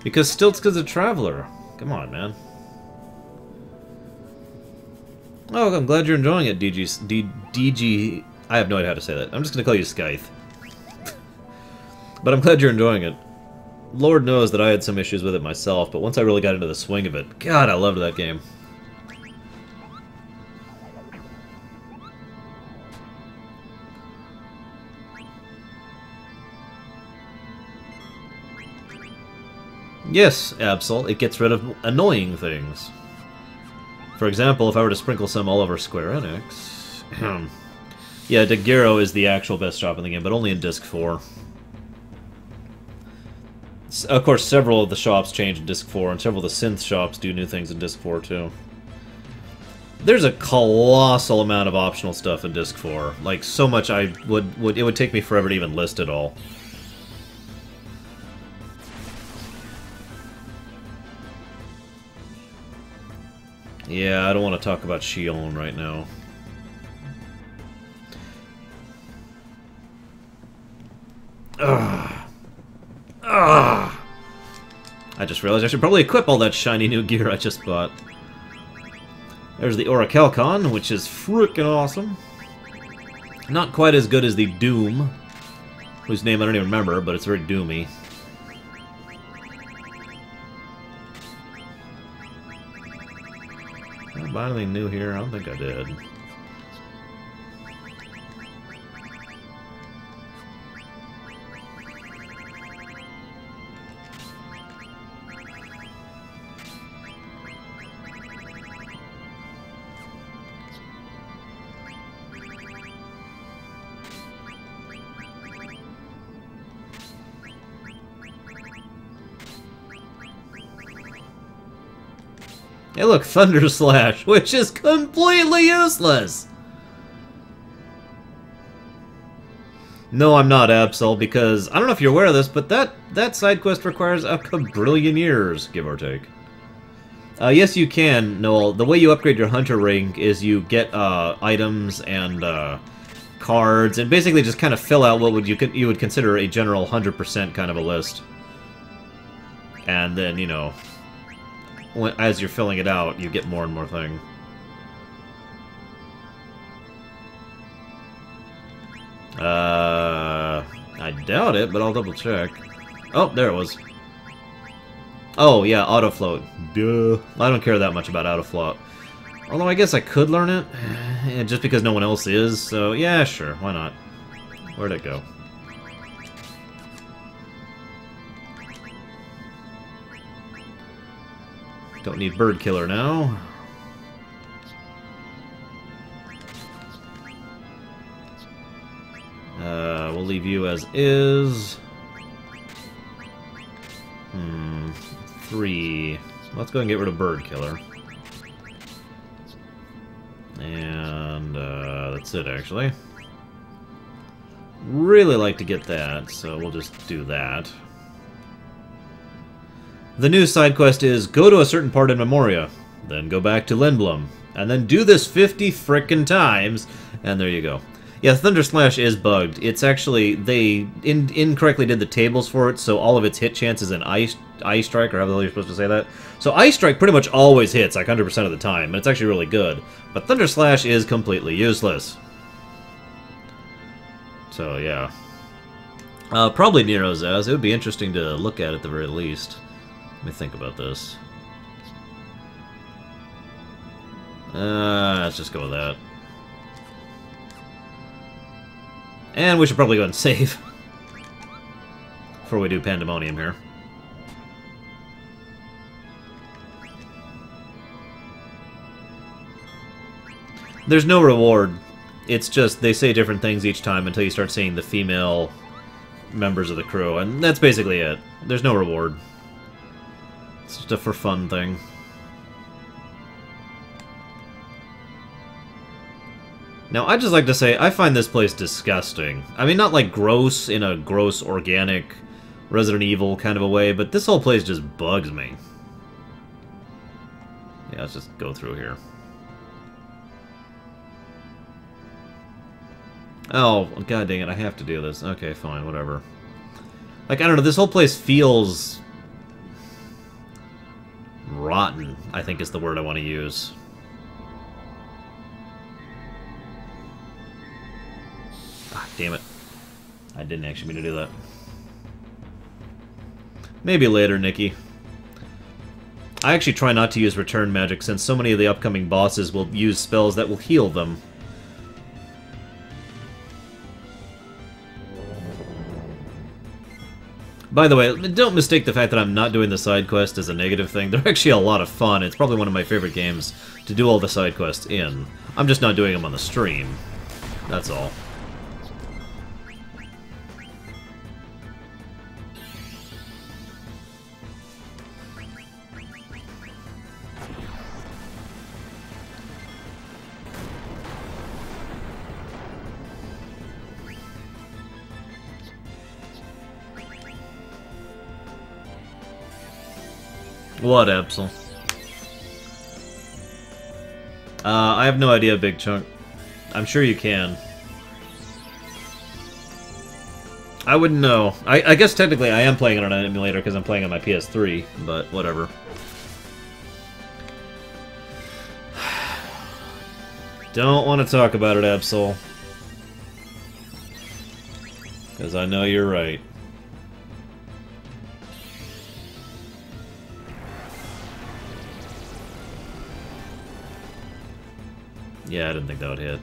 Because Stiltzka's a traveler. Come on, man. Oh, I'm glad you're enjoying it, DG... I have no idea how to say that. I'm just going to call you Scythe. But I'm glad you're enjoying it. Lord knows that I had some issues with it myself, but once I really got into the swing of it, God, I loved that game. Yes, Absol, it gets rid of annoying things. For example, if I were to sprinkle some all over Square Enix... yeah, Dagero is the actual best shop in the game, but only in Disc 4. Of course, several of the shops change in Disc 4, and several of the synth shops do new things in Disc 4, too. There's a colossal amount of optional stuff in Disc 4. Like, so much it would take me forever to even list it all. Yeah, I don't want to talk about Xion right now. Ugh. Ugh. I just realized I should probably equip all that shiny new gear I just bought. There's the Orichalcon, which is frickin' awesome. Not quite as good as the Doom, whose name I don't even remember, but it's very doomy. Did I buy anything new here? I don't think I did. Hey look, Thunder Slash, which is completely useless! No, I'm not, Absol, because I don't know if you're aware of this, but that side quest requires a quadrillion years, give or take. Yes, you can, Noel. The way you upgrade your Hunter ring is you get items and cards, and basically just kind of fill out what you would consider a general 100% kind of a list. And then, you know, as you're filling it out, you get more and more things. I doubt it, but I'll double check. Oh, there it was. Oh, yeah, Autofloat. Duh. I don't care that much about Autofloat. Although I guess I could learn it, just because no one else is, so yeah, sure, why not? Where'd it go? Don't need Bird Killer now. We'll leave you as is. 3. Let's go and get rid of Bird Killer. And that's it, actually. Really like to get that, so we'll just do that. The new side quest is go to a certain part in Memoria, then go back to Lindblum, and then do this 50 frickin' times, and there you go. Yeah, Thunder Slash is bugged. It's actually, they incorrectly did the tables for it, so all of its hit chance is an Ice Strike, or however the hell you're supposed to say that. So Ice Strike pretty much always hits, like 100% of the time, and it's actually really good. But Thunder Slash is completely useless. So, yeah. Probably Nero's Zaz. It would be interesting to look at the very least. Let me think about this. Let's just go with that. And we should probably go and save before we do Pandemonium here. There's no reward. It's just they say different things each time until you start seeing the female members of the crew, and that's basically it. There's no reward. It's just a for fun thing. Now, I'd just like to say, I find this place disgusting. I mean, not like gross in a gross, organic, Resident Evil kind of a way, but this whole place just bugs me. Yeah, let's just go through here. Oh, god dang it, I have to do this. Okay, fine, whatever. Like, I don't know, this whole place feels rotten, I think is the word I want to use. Ah, damn it. I didn't actually mean to do that. Maybe later, Nikki. I actually try not to use return magic since so many of the upcoming bosses will use spells that will heal them. By the way, don't mistake the fact that I'm not doing the side quest as a negative thing. They're actually a lot of fun. It's probably one of my favorite games to do all the side quests in. I'm just not doing them on the stream. That's all. What, Absol? I have no idea, Big Chunk. I'm sure you can. I wouldn't know. I guess technically I am playing it on an emulator because I'm playing on my PS3, but whatever. Don't want to talk about it, Absol. Because I know you're right. Yeah, I didn't think that would hit.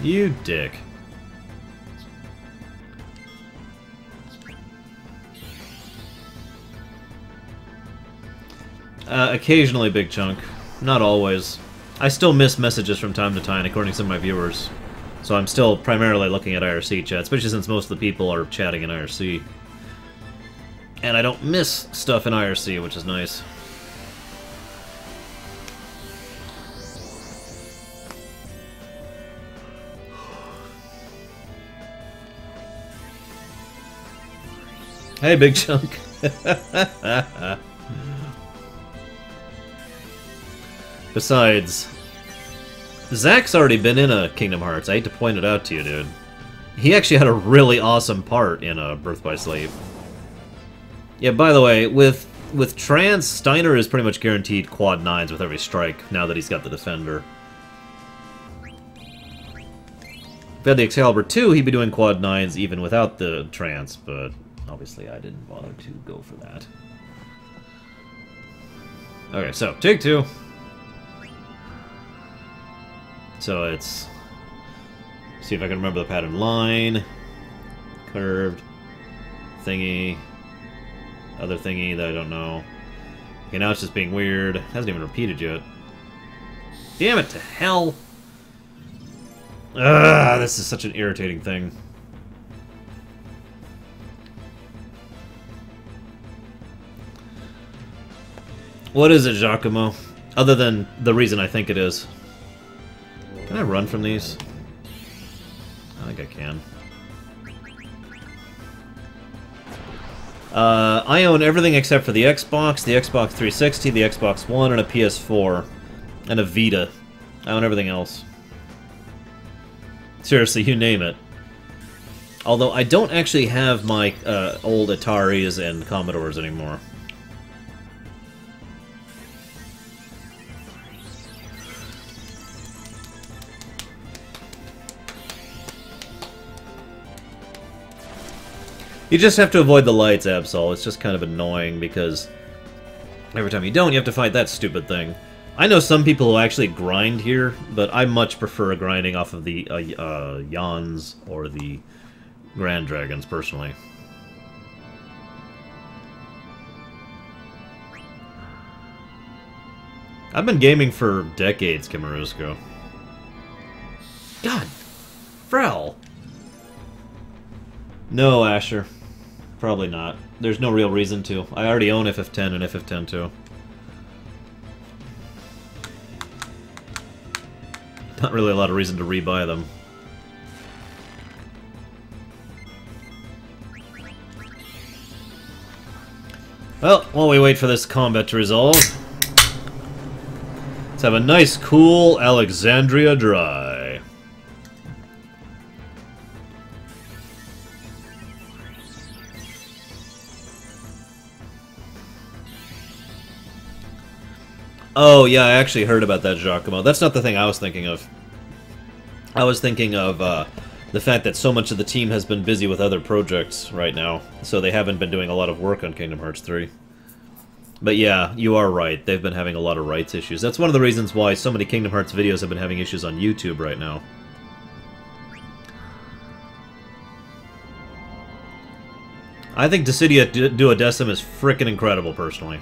You dick. Occasionally, Big Chunk. Not always. I still miss messages from time to time, according to some of my viewers. So I'm still primarily looking at IRC chat, especially since most of the people are chatting in IRC. And I don't miss stuff in IRC, which is nice. Hey, Big Chunk. Besides, Zach's already been in a Kingdom Hearts. I hate to point it out to you, dude. He actually had a really awesome part in Birth by Sleep. Yeah, by the way, with Trance, Steiner is pretty much guaranteed quad 9s with every strike, now that he's got the Defender. If he had the Excalibur 2, he'd be doing quad 9s even without the Trance, but obviously I didn't bother to go for that. Okay, so, take 2. So it's... see if I can remember the pattern. Line, curved, thingy... other thingy that I don't know. Okay, now it's just being weird. Hasn't even repeated yet. Damn it to hell! Ugh, this is such an irritating thing. What is it, Giacomo? Other than the reason I think it is. Can I run from these? I think I can. I own everything except for the Xbox 360, the Xbox One, and a PS4. And a Vita. I own everything else. Seriously, you name it. Although I don't actually have my old Ataris and Commodores anymore. You just have to avoid the lights, Absol. It's just kind of annoying because every time you don't, you have to fight that stupid thing. I know some people who actually grind here, but I much prefer grinding off of the Yawns or the Grand Dragons, personally. I've been gaming for decades, Kimarusko. God, Frel. No, Asher. Probably not. There's no real reason to. I already own FF10 and FF10 too. Not really a lot of reason to rebuy them. Well, while we wait for this combat to resolve, let's have a nice, cool Alexandria Dry. Oh, yeah, I actually heard about that, Giacomo. That's not the thing I was thinking of. I was thinking of the fact that so much of the team has been busy with other projects right now, so they haven't been doing a lot of work on Kingdom Hearts 3. But yeah, you are right. They've been having a lot of rights issues. That's one of the reasons why so many Kingdom Hearts videos have been having issues on YouTube right now. I think Dissidia Duodecim is frickin' incredible, personally.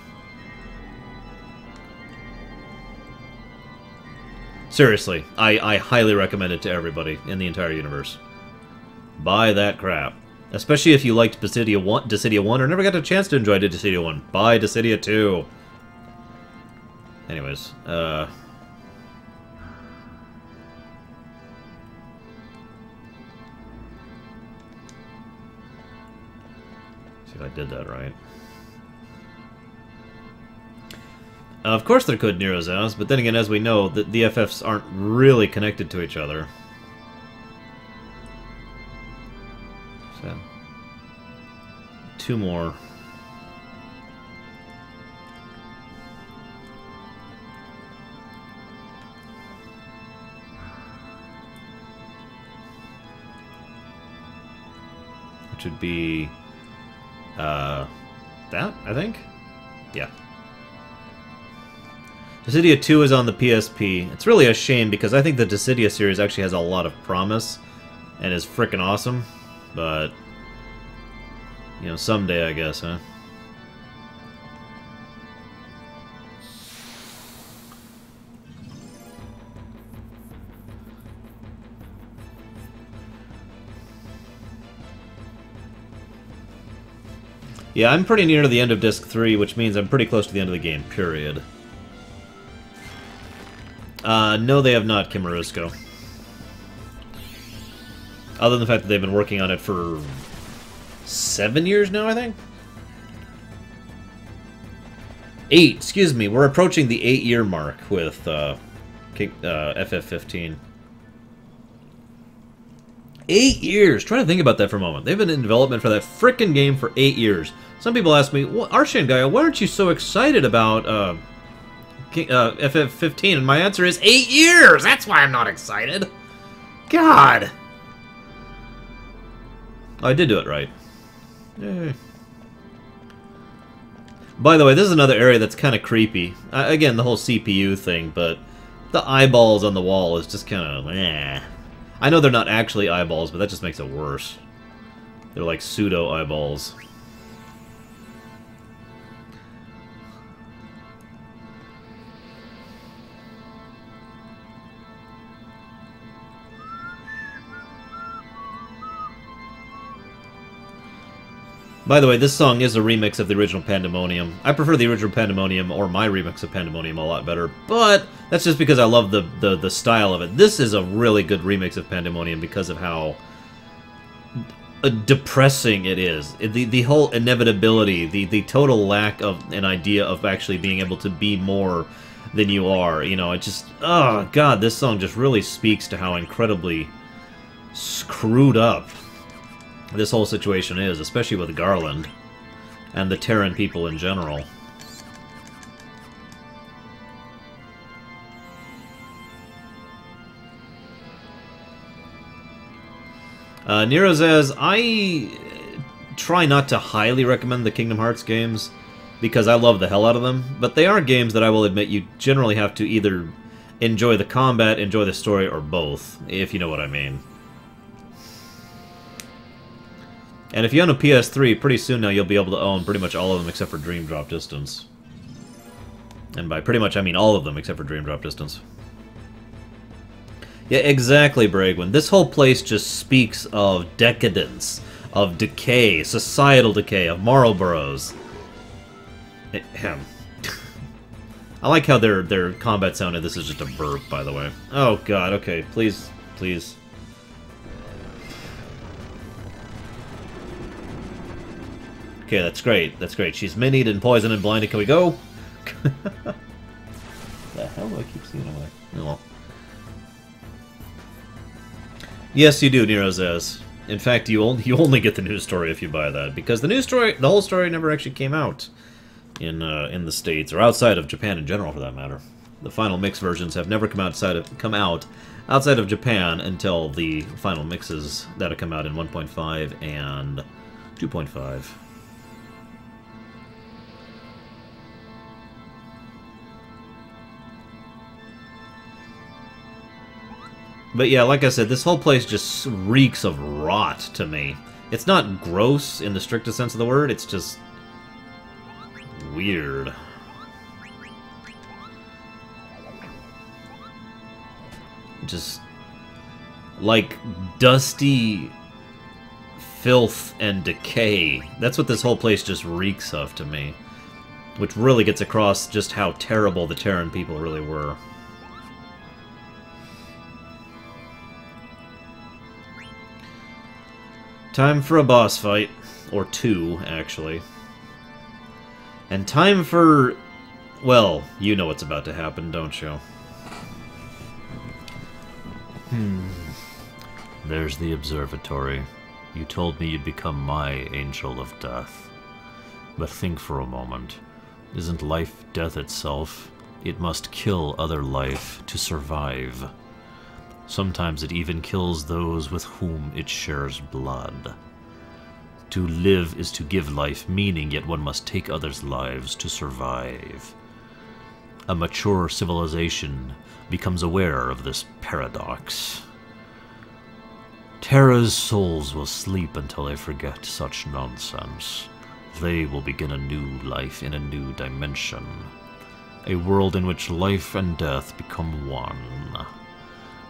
Seriously, I highly recommend it to everybody in the entire universe. Buy that crap. Especially if you liked Dissidia 1 or never got a chance to enjoy Dissidia 1. Buy Dissidia 2. Anyways, see if I did that right. Of course there could Nerozaus, but then again, as we know, the FFs aren't really connected to each other. So, 2 more. Which would be... that, I think? Yeah. Dissidia 2 is on the PSP. It's really a shame because I think the Dissidia series actually has a lot of promise and is frickin' awesome, but, you know, someday, I guess, huh? Yeah, I'm pretty near to the end of Disc 3, which means I'm pretty close to the end of the game, period. No, they have not, Kimarusko. Other than the fact that they've been working on it for 7 years now, I think? 8, excuse me. We're approaching the 8-year mark with FF15. 8 years! Try to think about that for a moment. They've been in development for that frickin' game for 8 years. Some people ask me, well, Arshan Gaia, why aren't you so excited about FF15? And my answer is 8 years! That's why I'm not excited! God! Oh, I did do it right. Yay. By the way, this is another area that's kind of creepy. Again, the whole CPU thing, but the eyeballs on the wall is just kind of, eh. I know they're not actually eyeballs, but that just makes it worse. They're like pseudo-eyeballs. By the way, this song is a remix of the original Pandemonium. I prefer the original Pandemonium, or my remix of Pandemonium, a lot better, but that's just because I love the style of it. This is a really good remix of Pandemonium because of how depressing it is. The whole inevitability, the total lack of an idea of actually being able to be more than you are. You know, it just, oh god, this song just really speaks to how incredibly screwed up this whole situation is, especially with Garland and the Terran people in general. Nero says, I try not to highly recommend the Kingdom Hearts games because I love the hell out of them, but they are games that I will admit you generally have to either enjoy the combat, enjoy the story, or both, if you know what I mean. And if you own a PS3, pretty soon now you'll be able to own pretty much all of them except for Dream Drop Distance. And by pretty much I mean all of them except for Dream Drop Distance. Yeah, exactly, Bragwin. This whole place just speaks of decadence, of decay, societal decay, of Marlboroughs. I like how their combat sounded. This is just a burp, by the way. Oh god, okay, please, please. Okay, that's great. That's great. She's minied and poisoned and blinded. Can we go? The hell do I keep seeing away? Oh well. Yes, you do, Nero says. In fact, you only get the news story if you buy that, because the news story, the whole story, never actually came out in the States or outside of Japan in general, for that matter. The final mix versions have never come out outside of Japan until the final mixes that have come out in 1.5 and 2.5. But yeah, like I said, this whole place just reeks of rot to me. It's not gross in the strictest sense of the word, it's just weird. Just like dusty filth and decay. That's what this whole place just reeks of to me. Which really gets across just how terrible the Terran people really were. Time for a boss fight. Or two, actually. And time for... well, you know what's about to happen, don't you? There's the observatory. You told me you'd become my angel of death. But think for a moment. Isn't life death itself? It must kill other life to survive. Sometimes it even kills those with whom it shares blood. To live is to give life meaning, yet one must take others' lives to survive. A mature civilization becomes aware of this paradox. Terra's souls will sleep until they forget such nonsense. They will begin a new life in a new dimension. A world in which life and death become one.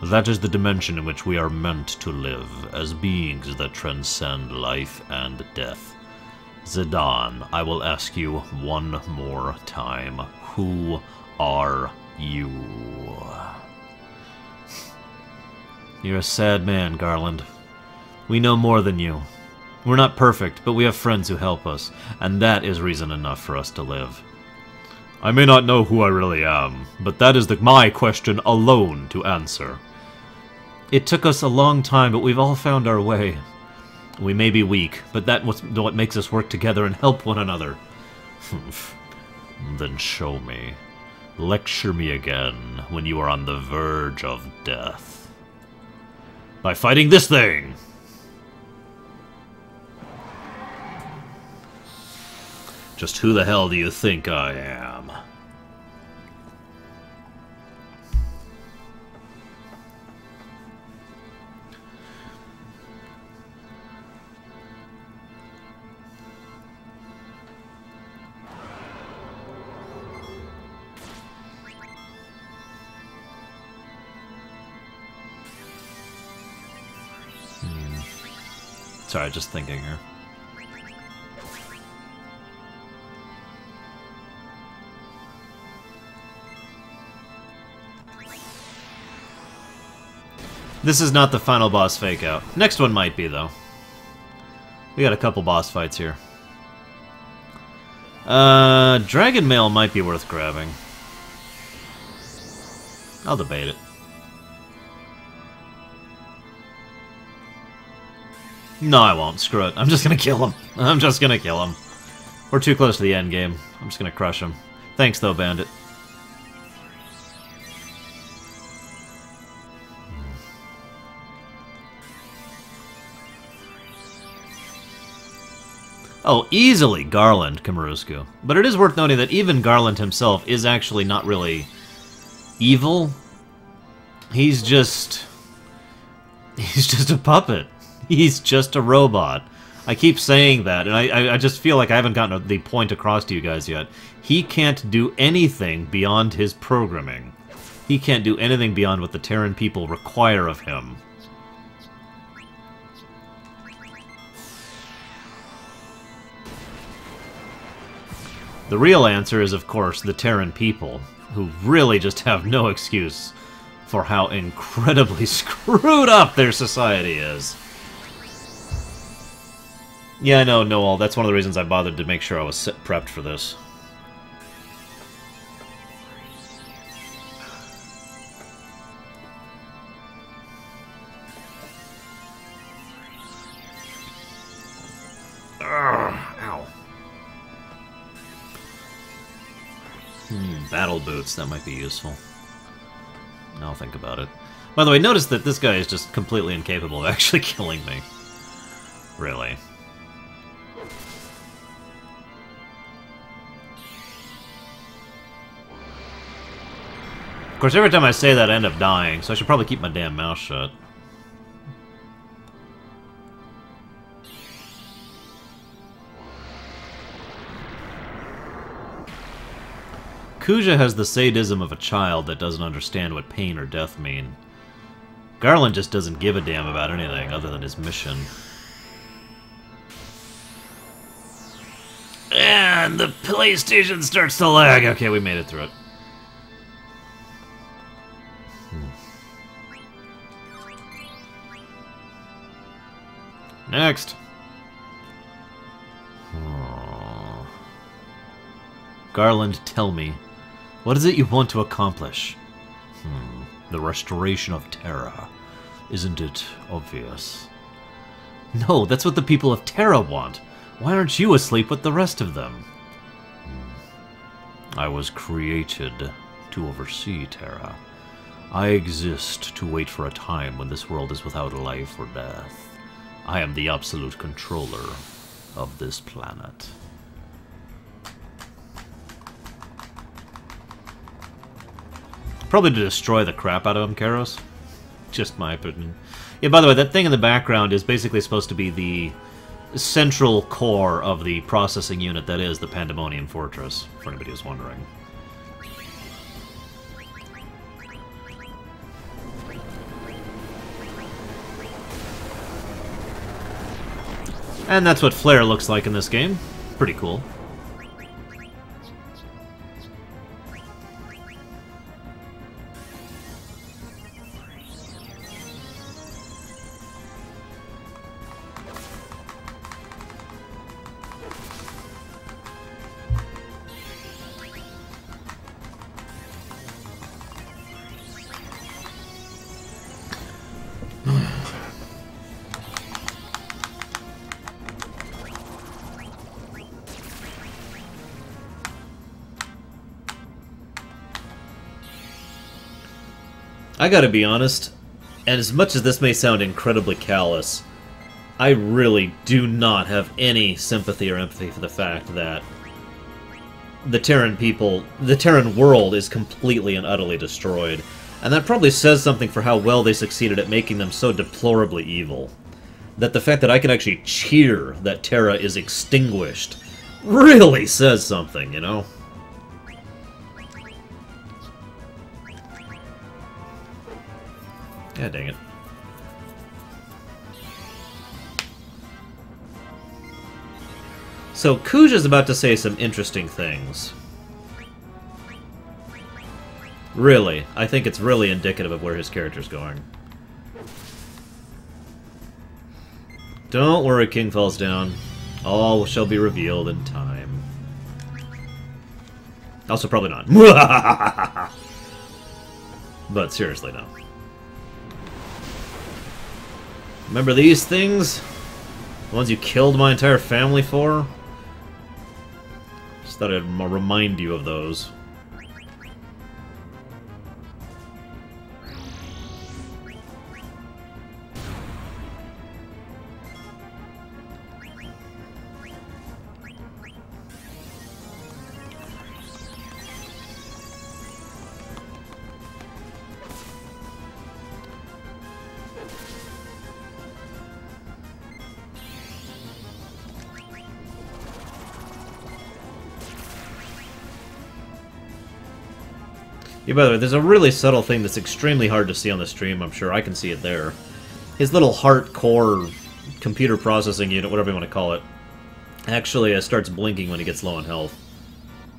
That is the dimension in which we are meant to live, as beings that transcend life and death. Zidane, I will ask you one more time. Who are you? You're a sad man, Garland. We know more than you. We're not perfect, but we have friends who help us, and that is reason enough for us to live. I may not know who I really am, but that is my question alone to answer. It took us a long time, but we've all found our way. We may be weak, but that's what makes us work together and help one another. Then show me. Lecture me again when you are on the verge of death. By fighting this thing! Just who the hell do you think I am? Sorry, just thinking here. This is not the final boss fake-out. Next one might be, though. We got a couple boss fights here. Dragon Mail might be worth grabbing. I'll debate it. No, I won't. Screw it. I'm just gonna kill him. I'm just gonna kill him. We're too close to the end game. I'm just gonna crush him. Thanks, though, Bandit. Oh, easily Garland, Kamarusku. But it is worth noting that even Garland himself is actually not really evil. He's just a puppet. He's just a robot. I keep saying that, and I just feel like I haven't gotten the point across to you guys yet. He can't do anything beyond his programming. He can't do anything beyond what the Terran people require of him. The real answer is, of course, the Terran people, who really just have no excuse for how incredibly screwed up their society is. Yeah, I know, Noel. That's one of the reasons I bothered to make sure I was prepped for this. Ow. Battle boots, that might be useful. I'll think about it. By the way, notice that this guy is just completely incapable of actually killing me. Really. Of course, every time I say that, I end up dying, so I should probably keep my damn mouth shut. Kuja has the sadism of a child that doesn't understand what pain or death mean. Garland just doesn't give a damn about anything other than his mission. And the PlayStation starts to lag. Okay, we made it through it. Next. Oh. Garland, tell me, what is it you want to accomplish? The restoration of Terra. Isn't it obvious? No, that's what the people of Terra want. Why aren't you asleep with the rest of them? I was created to oversee Terra. I exist to wait for a time when this world is without life or death. I am the absolute controller of this planet. Probably to destroy the crap out of him, Karos. Just my opinion. Yeah, by the way, that thing in the background is basically supposed to be the central core of the processing unit that is the Pandemonium Fortress, for anybody who's wondering. And that's what Flare looks like in this game. Pretty cool. I gotta be honest, and as much as this may sound incredibly callous, I really do not have any sympathy or empathy for the fact that the Terran people, the Terran world is completely and utterly destroyed. And that probably says something for how well they succeeded at making them so deplorably evil. That the fact that I can actually cheer that Terra is extinguished really says something, you know? Yeah, dang it. So, Kuja's about to say some interesting things. Really, I think it's really indicative of where his character's going. Don't worry, King falls down. All shall be revealed in time. Also, probably not. But seriously, no. Remember these things? The ones you killed my entire family for? Just thought I'd remind you of those. Yeah, by the way, there's a really subtle thing that's extremely hard to see on the stream, I'm sure. I can see it there. His little heart-core computer processing unit, whatever you want to call it, actually starts blinking when he gets low on health.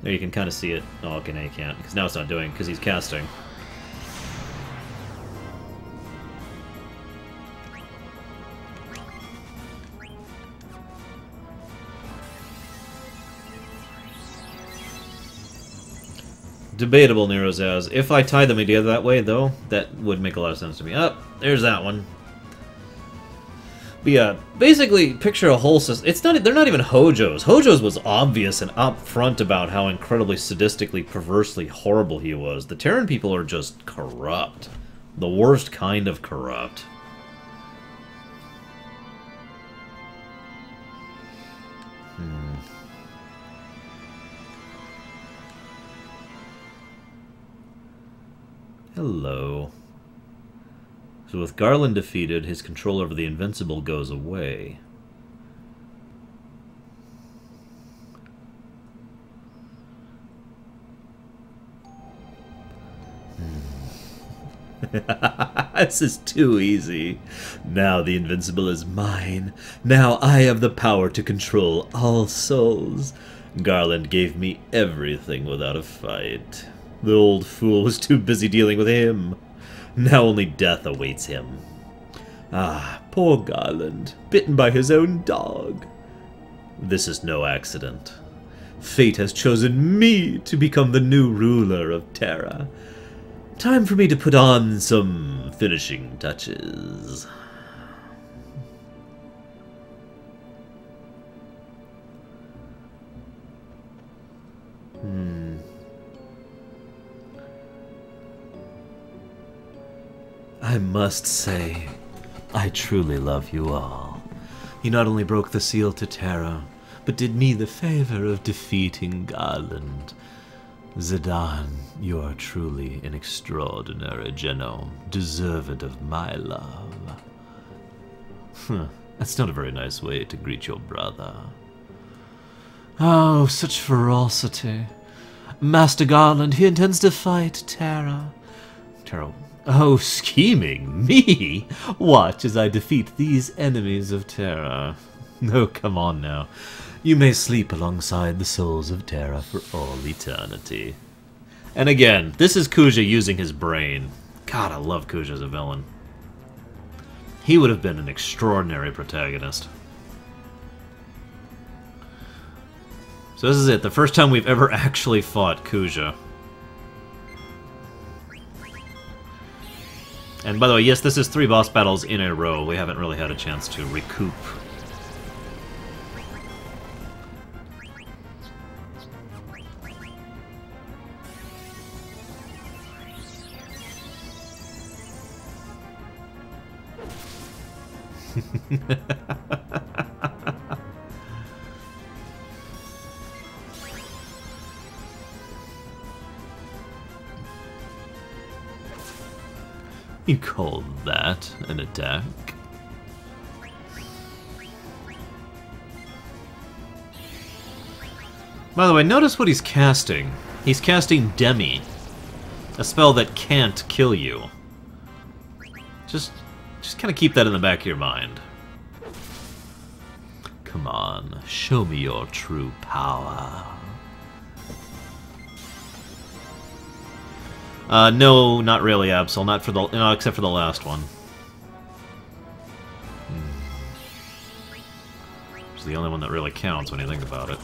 There you can kind of see it. Oh, okay, now you can't, because now it's not doing, because he's casting. Debatable, Nerozaz. If I tie them together that way, though, that would make a lot of sense to me. Oh, there's that one. But yeah, basically, picture a whole system. It's not. They're not even Hojo's. Hojo's was obvious and upfront about how incredibly sadistically, perversely horrible he was. The Terran people are just corrupt. The worst kind of corrupt. Hello. So with Garland defeated, his control over the Invincible goes away. This is too easy. Now the invincible is mine. Now I have the power to control all souls. Garland gave me everything without a fight. The old fool was too busy dealing with him. Now only death awaits him. Ah, poor Garland, bitten by his own dog. This is no accident. Fate has chosen me to become the new ruler of Terra. Time for me to put on some finishing touches. I must say, I truly love you all. You not only broke the seal to Terra, but did me the favor of defeating Garland. Zidane, you are truly an extraordinary genome, deserved of my love. That's not a very nice way to greet your brother. Oh, such ferocity. Master Garland, he intends to fight Terra. Terra. Oh, scheming me? Watch as I defeat these enemies of Terra. Oh, come on now. You may sleep alongside the souls of Terra for all eternity. And again, this is Kuja using his brain. God, I love Kuja as a villain. He would have been an extraordinary protagonist. So this is it, the first time we've ever actually fought Kuja. And by the way, yes, this is 3 boss battles in a row. We haven't really had a chance to recoup. You call that an attack? By the way, notice what he's casting. He's casting Demi, a spell that can't kill you. Just kind of keep that in the back of your mind. Come on, show me your true power. No, not really, Absol. Not for the, no, except for the last one. It's the only one that really counts when you think about it.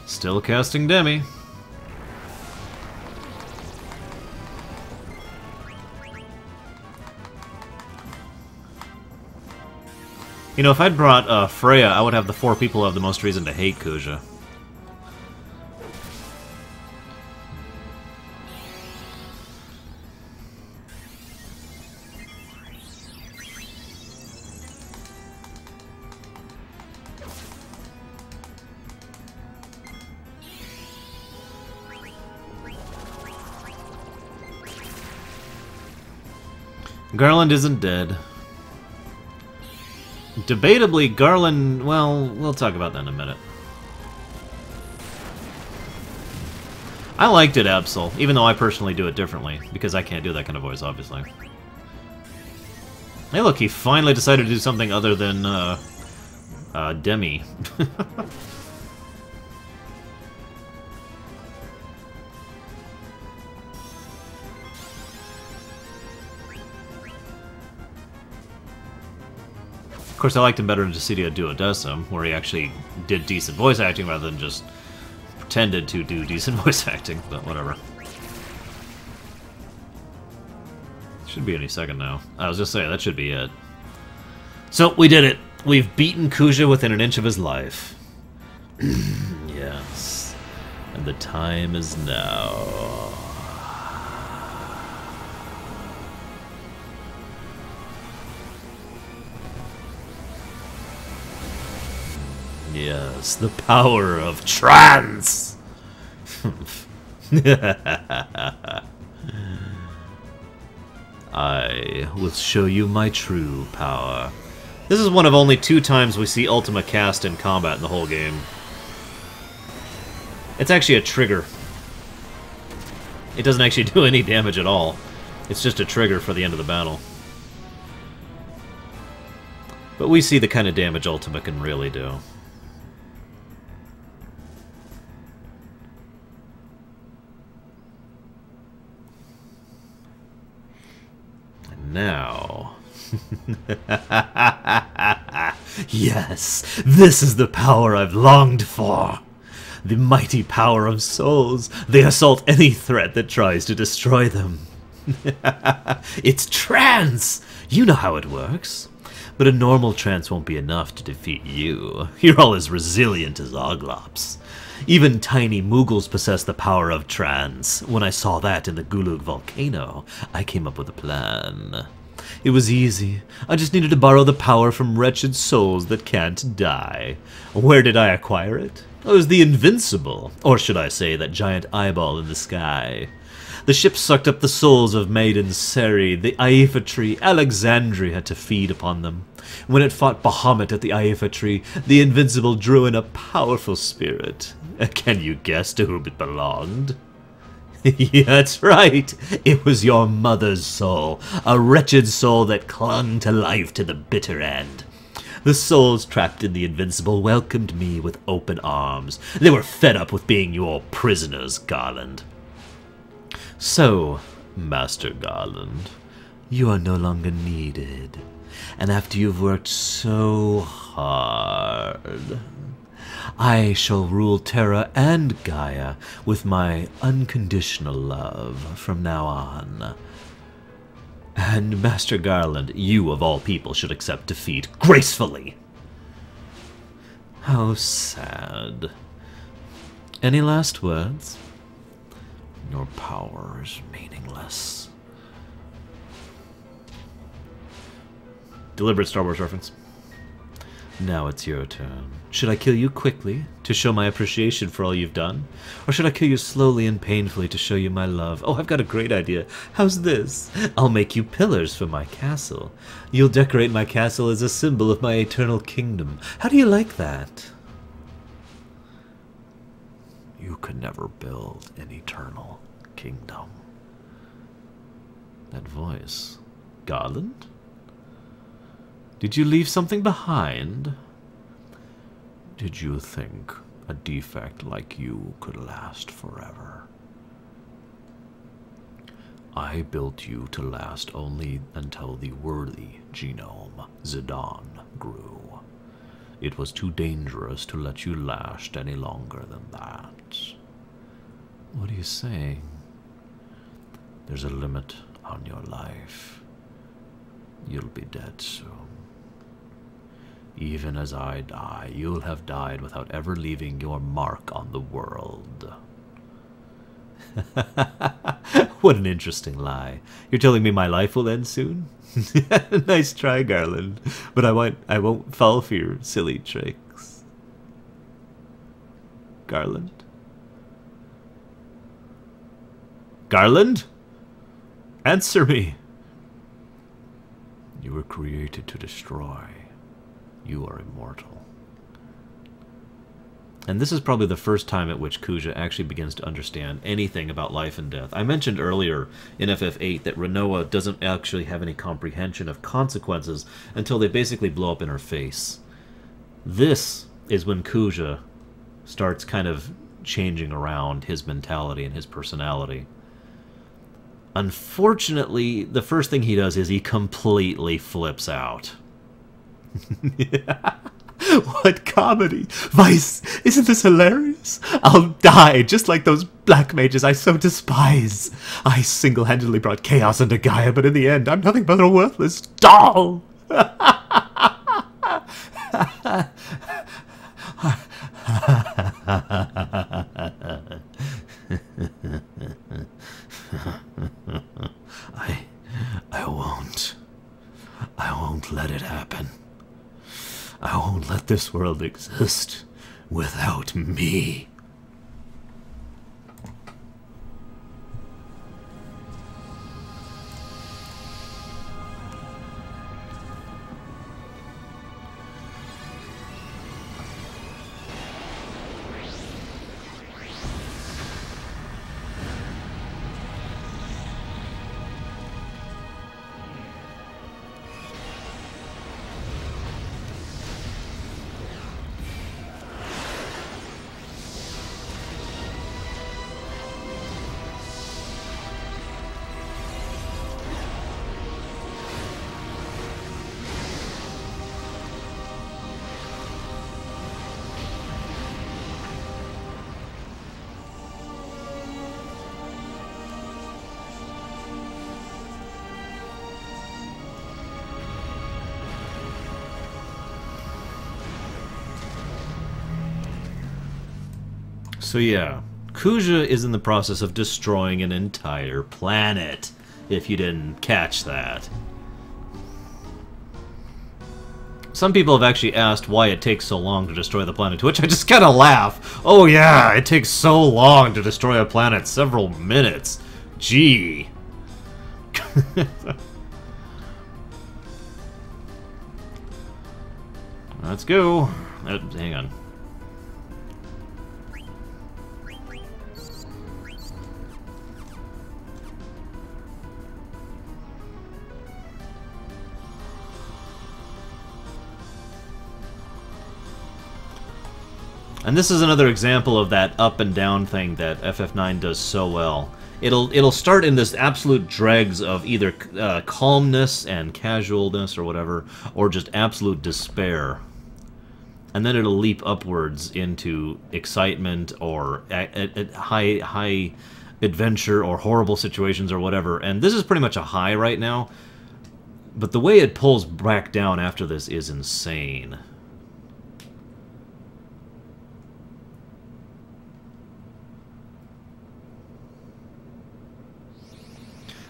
Still casting Demi. You know, if I'd brought Freya, I would have the 4 people who have the most reason to hate Kuja. Garland isn't dead. Debatably, Garland... well, we'll talk about that in a minute. I liked it, Absol, even though I personally do it differently, because I can't do that kind of voice, obviously. Hey look, he finally decided to do something other than, Demi. Of course, I liked him better in Dissidia Duodecim, where he actually did decent voice acting rather than just pretended to do decent voice acting, but whatever. Should be any second now. I was just saying, that should be it. So, we did it! We've beaten Kuja within an inch of his life. Yes. And the time is now. Yes, the power of trance! I will show you my true power. This is one of only 2 times we see Ultima cast in combat in the whole game. It's actually a trigger. It doesn't actually do any damage at all. It's just a trigger for the end of the battle. But we see the kind of damage Ultima can really do. And now... Yes, this is the power I've longed for. The mighty power of souls. They assault any threat that tries to destroy them. It's trance! You know how it works. But a normal trance won't be enough to defeat you. You're all as resilient as Oglops. Even tiny Moogles possess the power of trance. When I saw that in the Gulug volcano, I came up with a plan. It was easy. I just needed to borrow the power from wretched souls that can't die. Where did I acquire it? It was the Invincible, or should I say that giant eyeball in the sky. The ship sucked up the souls of Maiden Seri, the Aifa tree. Alexandria had to feed upon them. When it fought Bahamut at the Aifa tree, the Invincible drew in a powerful spirit. Can you guess to whom it belonged? Yeah, that's right. It was your mother's soul, a wretched soul that clung to life to the bitter end. The souls trapped in the Invincible welcomed me with open arms. They were fed up with being your prisoners, Garland. So, Master Garland, you are no longer needed. And after you've worked so hard, I shall rule Terra and Gaia with my unconditional love from now on. And Master Garland, you of all people should accept defeat gracefully. How sad. Any last words? Your power is meaningless. Deliberate Star Wars reference. Now it's your turn. Should I kill you quickly, to show my appreciation for all you've done? Or should I kill you slowly and painfully to show you my love? Oh, I've got a great idea. How's this? I'll make you pillars for my castle. You'll decorate my castle as a symbol of my eternal kingdom. How do you like that? You could never build an eternal kingdom. That voice. Garland? Did you leave something behind? Did you think a defect like you could last forever? I built you to last only until the worthy genome, Zidane, grew. It was too dangerous to let you last any longer than that. What are you saying? There's a limit on your life. You'll be dead soon. Even as I die, you'll have died without ever leaving your mark on the world. What an interesting lie. You're telling me my life will end soon? Nice try, Garland. But I won't fall for your silly tricks. Garland? Garland? Answer me! You were created to destroy. You are immortal. And this is probably the first time at which Kuja actually begins to understand anything about life and death. I mentioned earlier in FF8 that Rinoa doesn't actually have any comprehension of consequences until they basically blow up in her face. This is when Kuja starts kind of changing around his mentality and his personality. Unfortunately, the first thing he does is he completely flips out. What comedy! Vice, isn't this hilarious? I'll die just like those black mages I so despise. I single-handedly brought chaos into Gaia, but in the end, I'm nothing but a worthless doll! I won't let it happen. I won't let this world exist without me. So yeah, Kuja is in the process of destroying an entire planet, if you didn't catch that. Some people have actually asked why it takes so long to destroy the planet, to which I just kind of laugh. Oh yeah, it takes so long to destroy a planet, several minutes. Gee. Let's go. Hang on. And this is another example of that up and down thing that FF9 does so well. It'll start in this absolute dregs of either calmness and casualness or whatever, or just absolute despair. And then it'll leap upwards into excitement or high adventure or horrible situations or whatever. And this is pretty much a high right now. But the way it pulls back down after this is insane.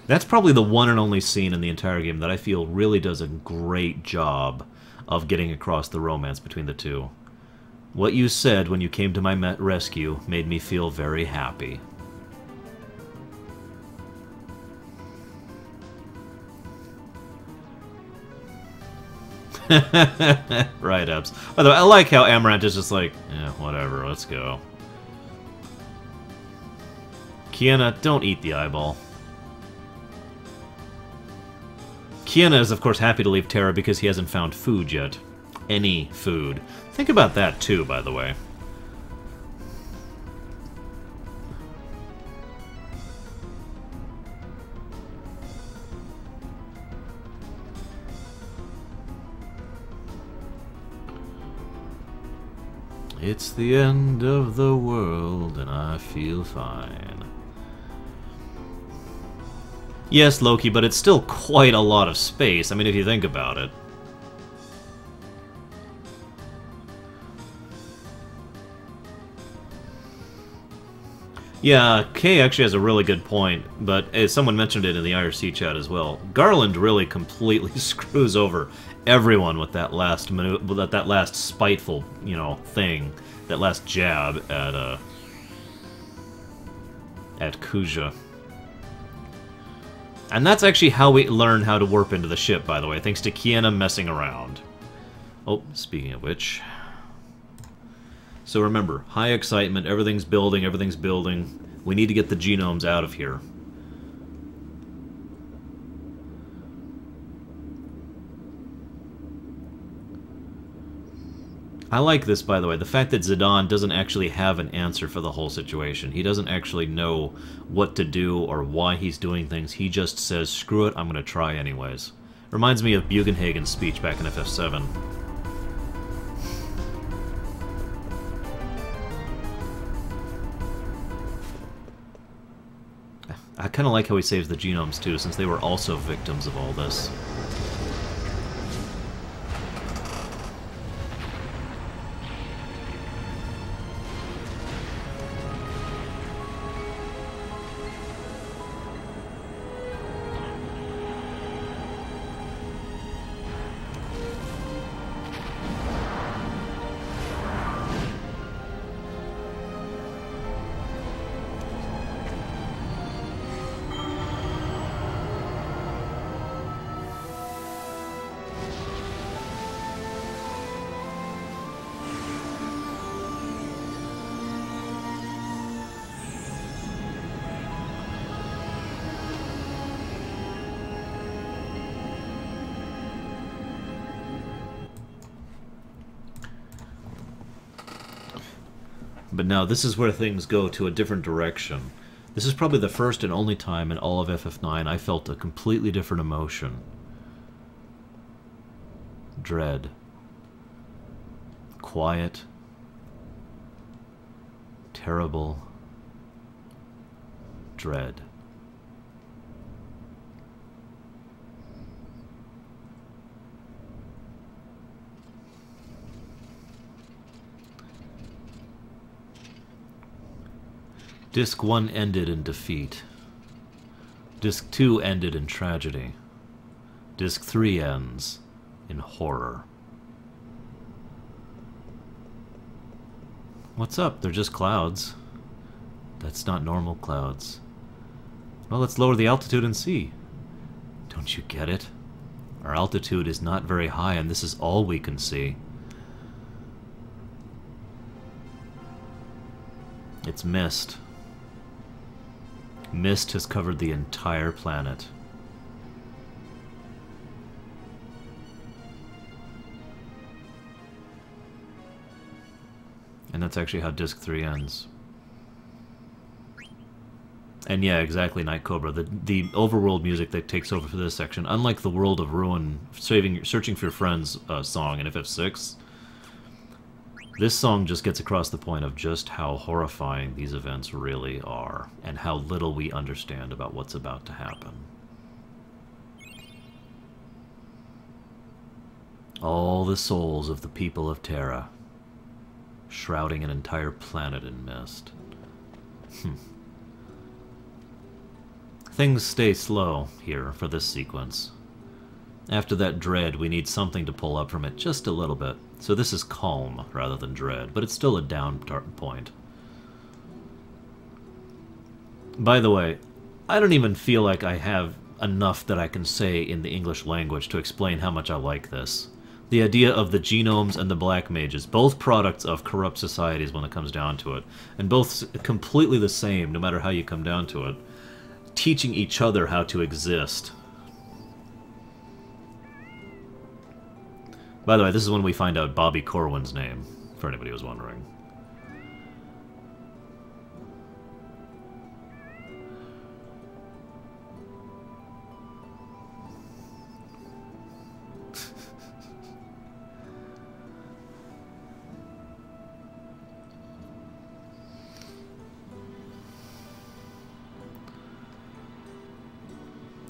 That's probably the one and only scene in the entire game that I feel really does a great job of getting across the romance between the two. What you said when you came to my rescue made me feel very happy. Right, Ebbs. By the way, I like how Amaranth is just like, yeah, whatever, let's go. Kiana, don't eat the eyeball. Kiana is, of course, happy to leave Terra because he hasn't found food yet. Any food. Think about that, too, by the way. It's the end of the world, and I feel fine. Yes, Loki, but it's still quite a lot of space. I mean, if you think about it. Yeah, Kay actually has a really good point, but as someone mentioned it in the IRC chat as well, Garland really completely screws over everyone with that last that last spiteful, you know, thing, that last jab at Kuja. And that's actually how we learn how to warp into the ship, by the way, thanks to Kiana messing around. Oh, speaking of which. So remember, high excitement, everything's building, everything's building. We need to get the genomes out of here. I like this, by the way, the fact that Zidane doesn't actually have an answer for the whole situation. He doesn't actually know what to do or why he's doing things. He just says, screw it, I'm going to try anyways. Reminds me of Bugenhagen's speech back in FF7. I kind of like how he saves the genomes, too, since they were also victims of all this. But now, this is where things go to a different direction. This is probably the first and only time in all of FF9 I felt a completely different emotion. Dread. Quiet. Terrible. Dread. Disc 1 ended in defeat. Disc 2 ended in tragedy. Disc 3 ends in horror. What's up? They're just clouds. That's not normal clouds. Well, let's lower the altitude and see. Don't you get it? Our altitude is not very high, and this is all we can see. It's mist. Mist has covered the entire planet. And that's actually how Disc 3 ends. And yeah, exactly, Night Cobra. The overworld music that takes over for this section, unlike the World of Ruin, Searching for Your Friends song in FF6, this song just gets across the point of just how horrifying these events really are, and how little we understand about what's about to happen. All the souls of the people of Terra, shrouding an entire planet in mist. Things stay slow here for this sequence. After that dread, we need something to pull up from it just a little bit. So this is calm rather than dread, but it's still a down point. By the way, I don't even feel like I have enough that I can say in the English language to explain how much I like this. The idea of the genomes and the black mages, both products of corrupt societies when it comes down to it, and both completely the same no matter how you come down to it, teaching each other how to exist. By the way, this is when we find out Bobby Corwin's name, for anybody who's wondering.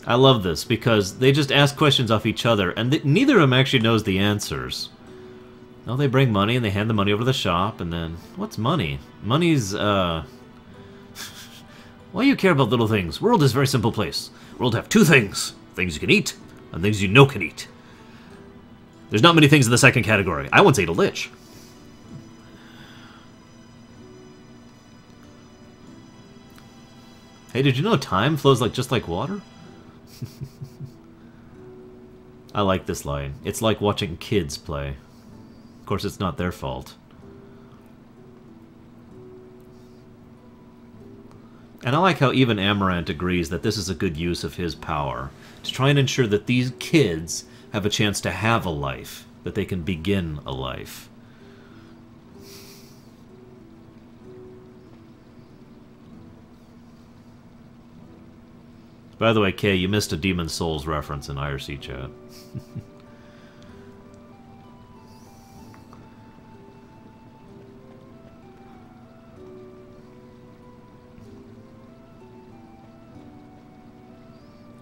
I love this, because they just ask questions off each other, and neither of them actually knows the answers. No, they bring money, and they hand the money over to the shop, and then... What's money? Money's, Why do you care about little things? World is a very simple place. World have two things. Things you can eat, and things you know can eat. There's not many things in the second category. I once ate a lich. Hey, did you know time flows just like water? I like this line. It's like watching kids play. Of course, it's not their fault. And I like how even Amarant agrees that this is a good use of his power, to try and ensure that these kids have a chance to have a life, that they can begin a life. By the way, Kay, you missed a Demon Souls reference in IRC chat.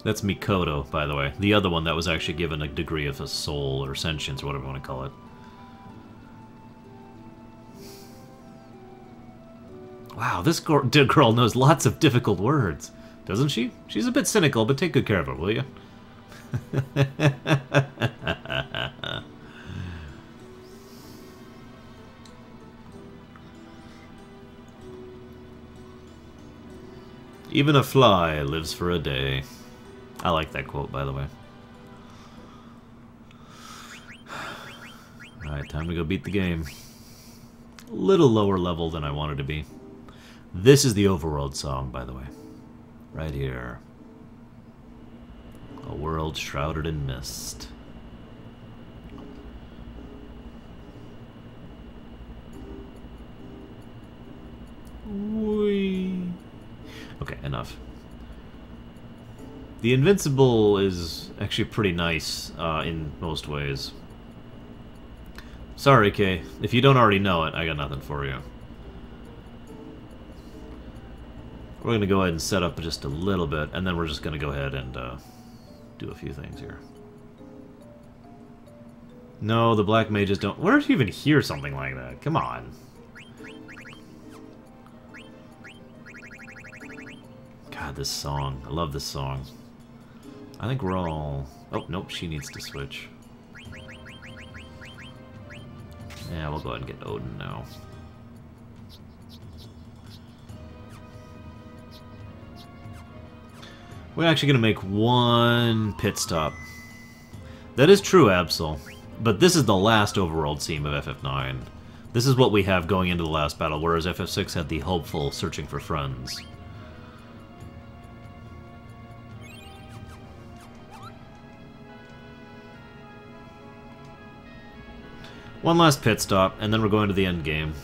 That's Mikoto, by the way. The other one that was actually given a degree of a soul or sentience or whatever you want to call it. Wow, this girl knows lots of difficult words. Doesn't she? She's a bit cynical, but take good care of her, will you? Even a fly lives for a day. I like that quote, by the way. Alright, time to go beat the game. A little lower level than I wanted to be. This is the overworld song, by the way. Right here. A world shrouded in mist. Whee. Okay, enough. The Invincible is actually pretty nice in most ways. Sorry, Kay. If you don't already know it, I got nothing for you. We're going to go ahead and set up just a little bit, and then we're just going to go ahead and do a few things here. No, the black mages don't... Where did you even hear something like that? Come on. God, this song. I love this song. I think we're all... Oh, nope, she needs to switch. Yeah, we'll go ahead and get Odin now. We're actually going to make one pit stop. That is true, Absol. But this is the last overworld theme of FF9. This is what we have going into the last battle, whereas FF6 had the hopeful searching for friends. One last pit stop, and then we're going to the end game.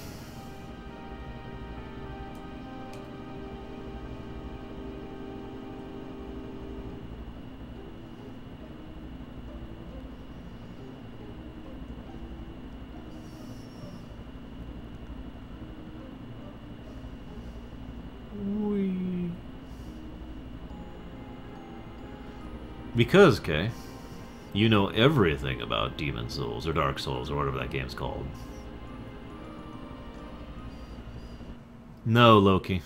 Because, Kay, you know everything about Demon Souls, or Dark Souls, or whatever that game's called. No, Loki.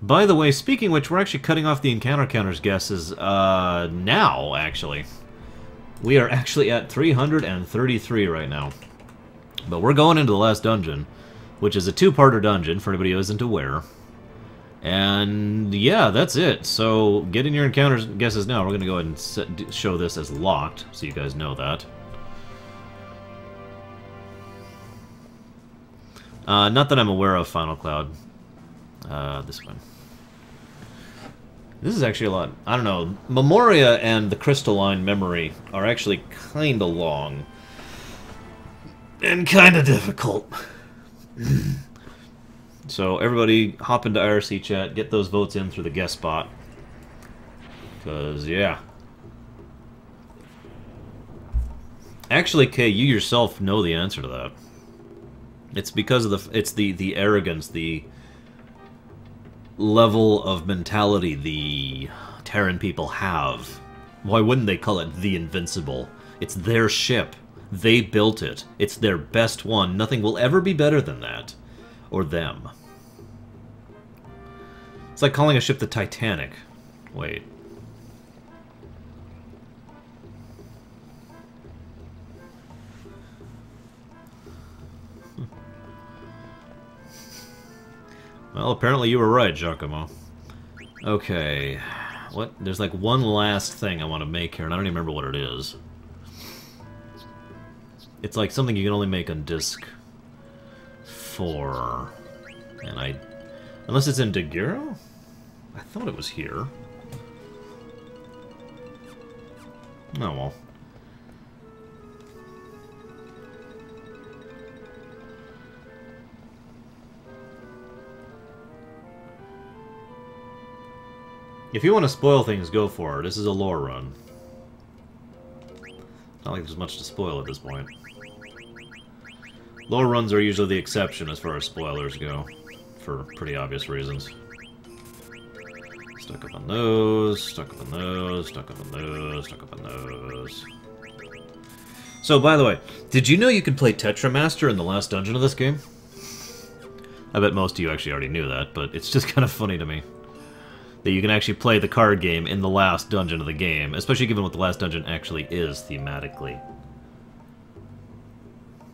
By the way, speaking of which, we're actually cutting off the encounter counters guesses, now, actually. We are actually at 333 right now. But we're going into the last dungeon, which is a two-parter dungeon, for anybody who isn't aware. And yeah, that's it. So get in your encounters guesses now. We're going to go ahead and show this as locked, so you guys know that. Not that I'm aware of, Final Cloud. This one. This is actually a lot. I don't know. Memoria and the Crystalline Memory are actually kind of long. And kind of difficult. So everybody hop into IRC chat, get those votes in through the guest bot. Because, yeah. Actually, Kay, you yourself know the answer to that. It's because of the arrogance, the level of mentality the Terran people have. Why wouldn't they call it the Invincible? It's their ship. They built it. It's their best one. Nothing will ever be better than that. Or them. It's like calling a ship the Titanic. Wait. Well, apparently you were right, Giacomo. Okay. What? There's like one last thing I want to make here, and I don't even remember what it is. It's like something you can only make on disc 4. And unless it's in Dagiro? I thought it was here. Oh well. If you want to spoil things, go for it. This is a lore run. Not like there's much to spoil at this point. Lore runs are usually the exception as far as spoilers go, for pretty obvious reasons. Stuck up on those, stuck up on those, stuck up on those, stuck up on those. So, by the way, did you know you could play Tetramaster in the last dungeon of this game? I bet most of you actually already knew that, but it's just kind of funny to me. That you can actually play the card game in the last dungeon of the game, especially given what the last dungeon actually is thematically.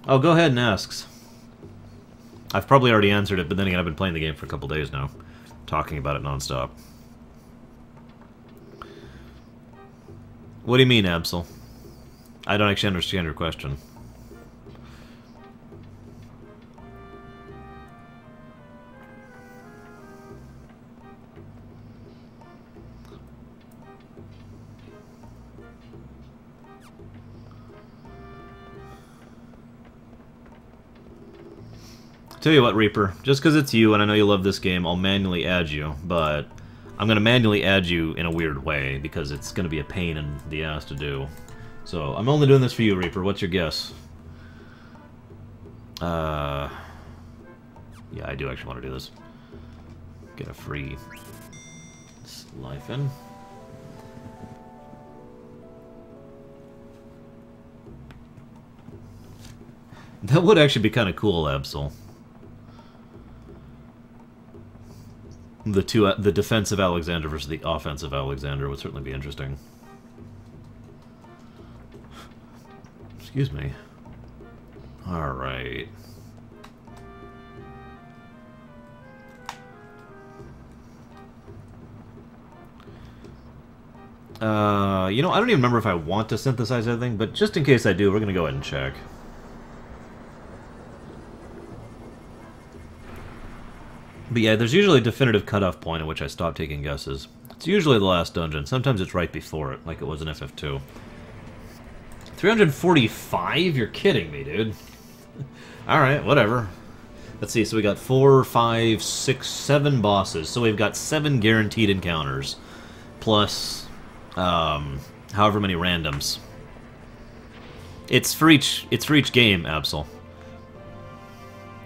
Oh, go ahead and ask. I've probably already answered it, but then again, I've been playing the game for a couple days now, talking about it nonstop. What do you mean, Absol? I don't actually understand your question. Tell you what, Reaper, just because it's you and I know you love this game, I'll manually add you, but I'm going to manually add you in a weird way because it's going to be a pain in the ass to do. So, I'm only doing this for you, Reaper. What's your guess? Yeah, I do actually want to do this. Get a free life in. That would actually be kind of cool, Absol. The defensive Alexander versus the offensive Alexander would certainly be interesting. Excuse me. Alright. You know, I don't even remember if I want to synthesize anything, but just in case I do, we're going to go ahead and check. But yeah, there's usually a definitive cutoff point at which I stop taking guesses. It's usually the last dungeon. Sometimes it's right before it, like it was in FF2. 345? You're kidding me, dude. Alright, whatever. Let's see, so we got 4, 5, 6, 7 bosses. So we've got 7 guaranteed encounters. Plus, however many randoms. It's for each game, Absol.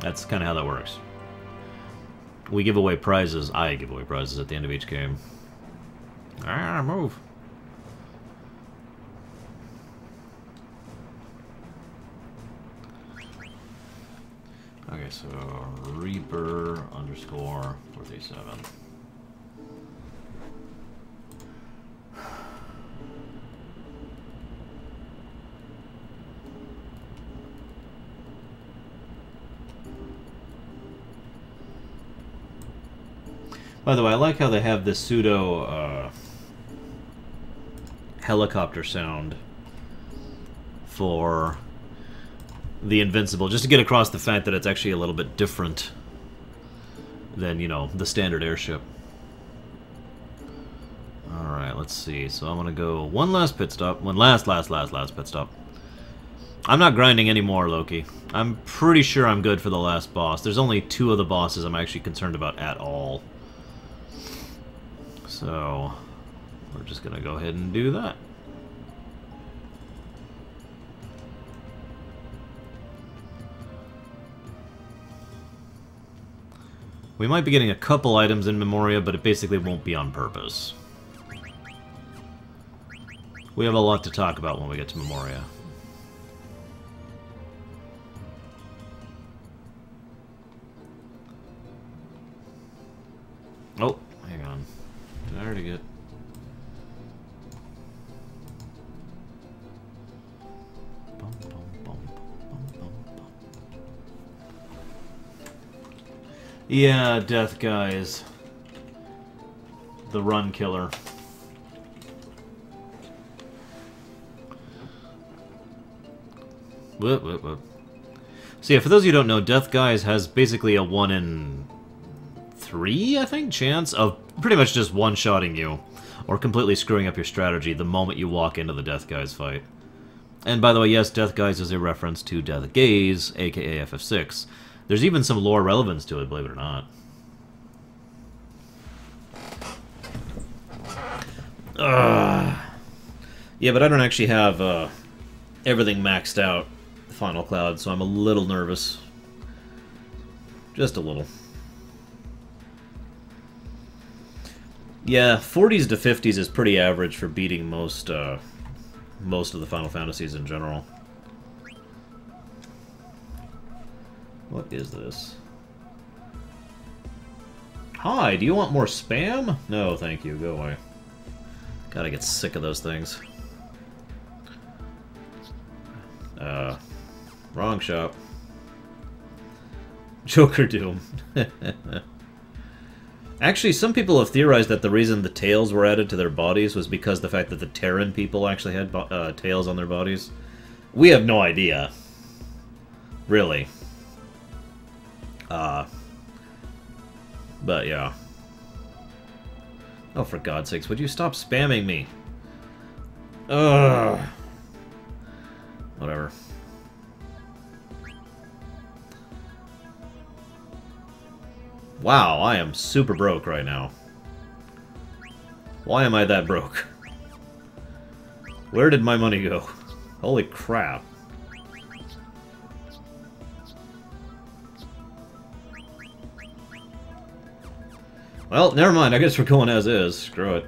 That's kind of how that works. We give away prizes. I give away prizes at the end of each game. Ah, move. Okay, so Reaper underscore 437. By the way, I like how they have this pseudo helicopter sound for the Invincible, just to get across the fact that it's actually a little bit different than, you know, the standard airship. Alright, let's see. So I'm gonna go one last pit stop. One last pit stop. I'm not grinding anymore, Loki. I'm pretty sure I'm good for the last boss. There's only 2 of the bosses I'm actually concerned about at all. So, we're just gonna go ahead and do that. We might be getting a couple items in Memoria, but it basically won't be on purpose. We have a lot to talk about when we get to Memoria. Oh, hang on. Did I already get... Yeah, Death Guys. The run killer. Whoop, whoop, whoop. So yeah, for those of you who don't know, Death Guys has basically a 1 in 3, I think, chance of pretty much just one-shotting you, or completely screwing up your strategy the moment you walk into the Death Guys fight. And by the way, yes, Death Guys is a reference to Death Gaze, aka FF6. There's even some lore relevance to it, believe it or not. Yeah, but I don't actually have everything maxed out, Final Cloud, so I'm a little nervous. Just a little. Yeah, 40s to 50s is pretty average for beating most of the Final Fantasies in general. What is this? Hi, do you want more spam? No, thank you. Go away. Gotta get sick of those things. Wrong shop. Joker Doom. Actually, some people have theorized that the reason the tails were added to their bodies was because the fact that the Terran people actually had tails on their bodies. We have no idea. Really. But yeah. Oh, for God's sakes, would you stop spamming me? Ugh. Whatever. Wow, I am super broke right now. Why am I that broke? Where did my money go? Holy crap. Well, never mind. I guess we're going as is. Screw it.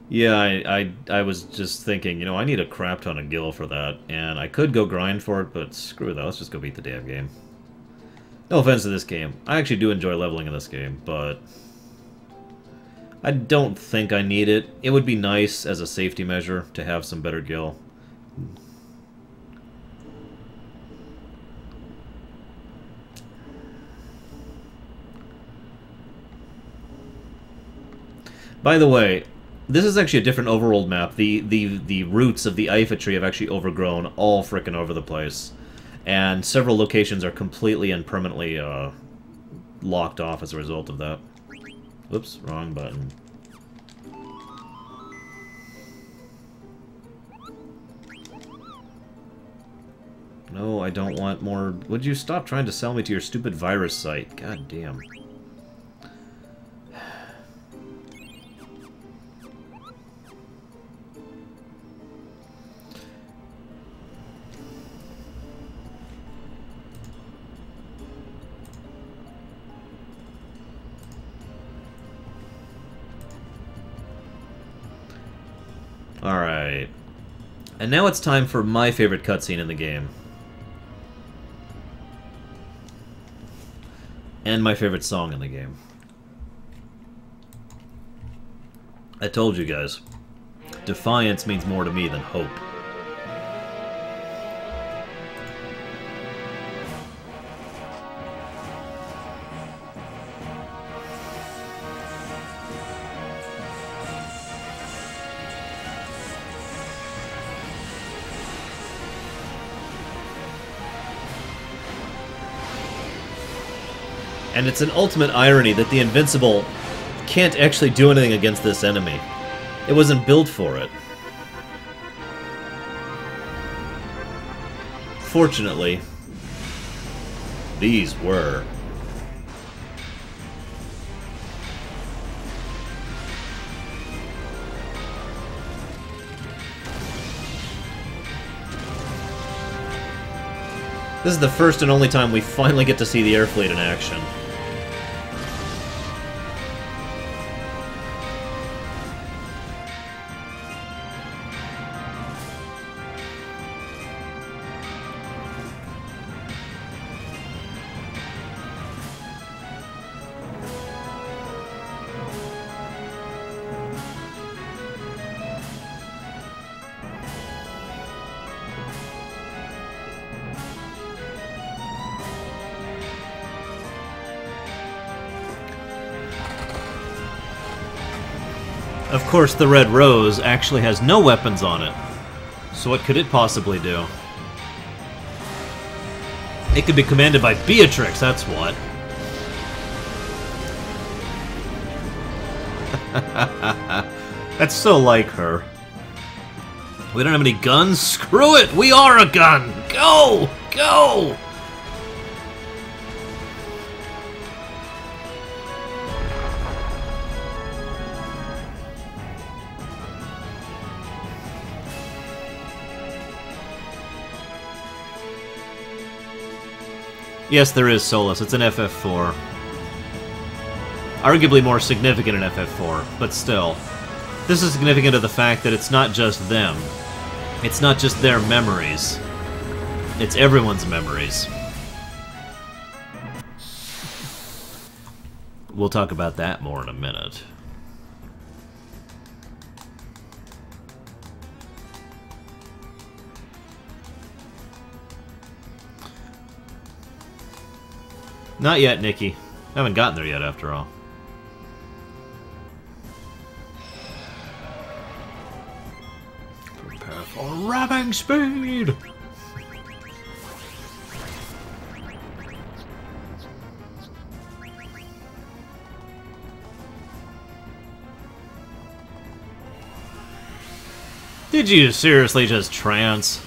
Yeah, I was just thinking, you know, I need a crap ton of gil for that, and I could go grind for it, but screw that, let's just go beat the damn game. No offense to this game. I actually do enjoy leveling in this game, but I don't think I need it. It would be nice as a safety measure to have some better gil. By the way, this is actually a different overworld map. The roots of the Ifa tree have actually overgrown all frickin' over the place. And several locations are completely and permanently locked off as a result of that. Whoops, wrong button. No, I don't want more... Would you stop trying to sell me to your stupid virus site? God damn. Alright. And now it's time for my favorite cutscene in the game. And my favorite song in the game. I told you guys, defiance means more to me than hope. And it's an ultimate irony that the Invincible can't actually do anything against this enemy. It wasn't built for it. Fortunately, these were. This is the first and only time we finally get to see the air fleet in action. Of course, the Red Rose actually has no weapons on it. So what could it possibly do? It could be commanded by Beatrix, that's what. That's so like her. We don't have any guns? Screw it! We are a gun! Go! Go! Yes, there is Solus. It's an FF4. Arguably more significant in FF4, but still. This is significant of the fact that it's not just them. It's not just their memories. It's everyone's memories. We'll talk about that more in a minute. Not yet, Nikki. Haven't gotten there yet, after all. Prepare for ramming speed! Did you seriously just trance?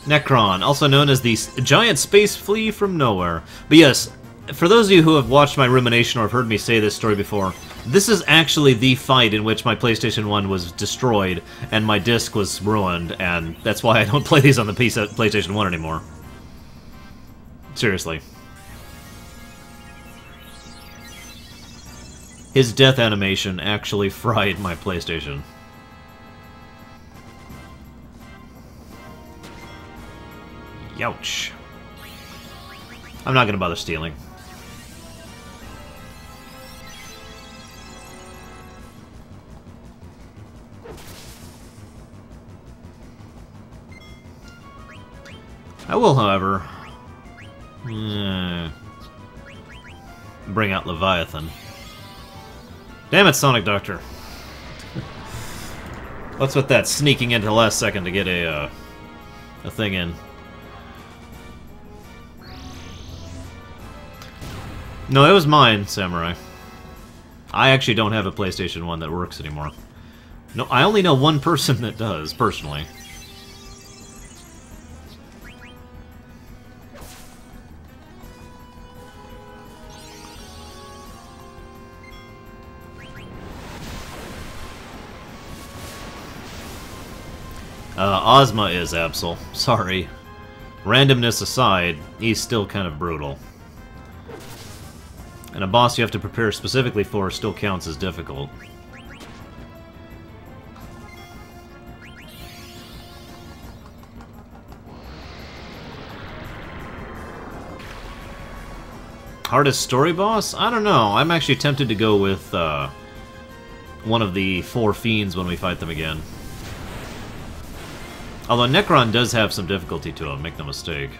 Necron, also known as the giant space flea from nowhere. But yes, for those of you who have watched my rumination or have heard me say this story before, this is actually the fight in which my PlayStation 1 was destroyed and my disc was ruined, and that's why I don't play these on the PlayStation 1 anymore. Seriously. His death animation actually fried my PlayStation. Youch. I'm not gonna bother stealing. I will, however, bring out Leviathan. Damn it, Sonic Doctor. What's with that sneaking into the last second to get a thing in? No, it was mine, Samurai. I actually don't have a PlayStation 1 that works anymore. No, I only know one person that does, personally. Ozma is Absol. Sorry. Randomness aside, he's still kind of brutal. And a boss you have to prepare specifically for still counts as difficult. Hardest story boss? I don't know. I'm actually tempted to go with one of the 4 fiends when we fight them again. Although Necron does have some difficulty to him, make no mistake.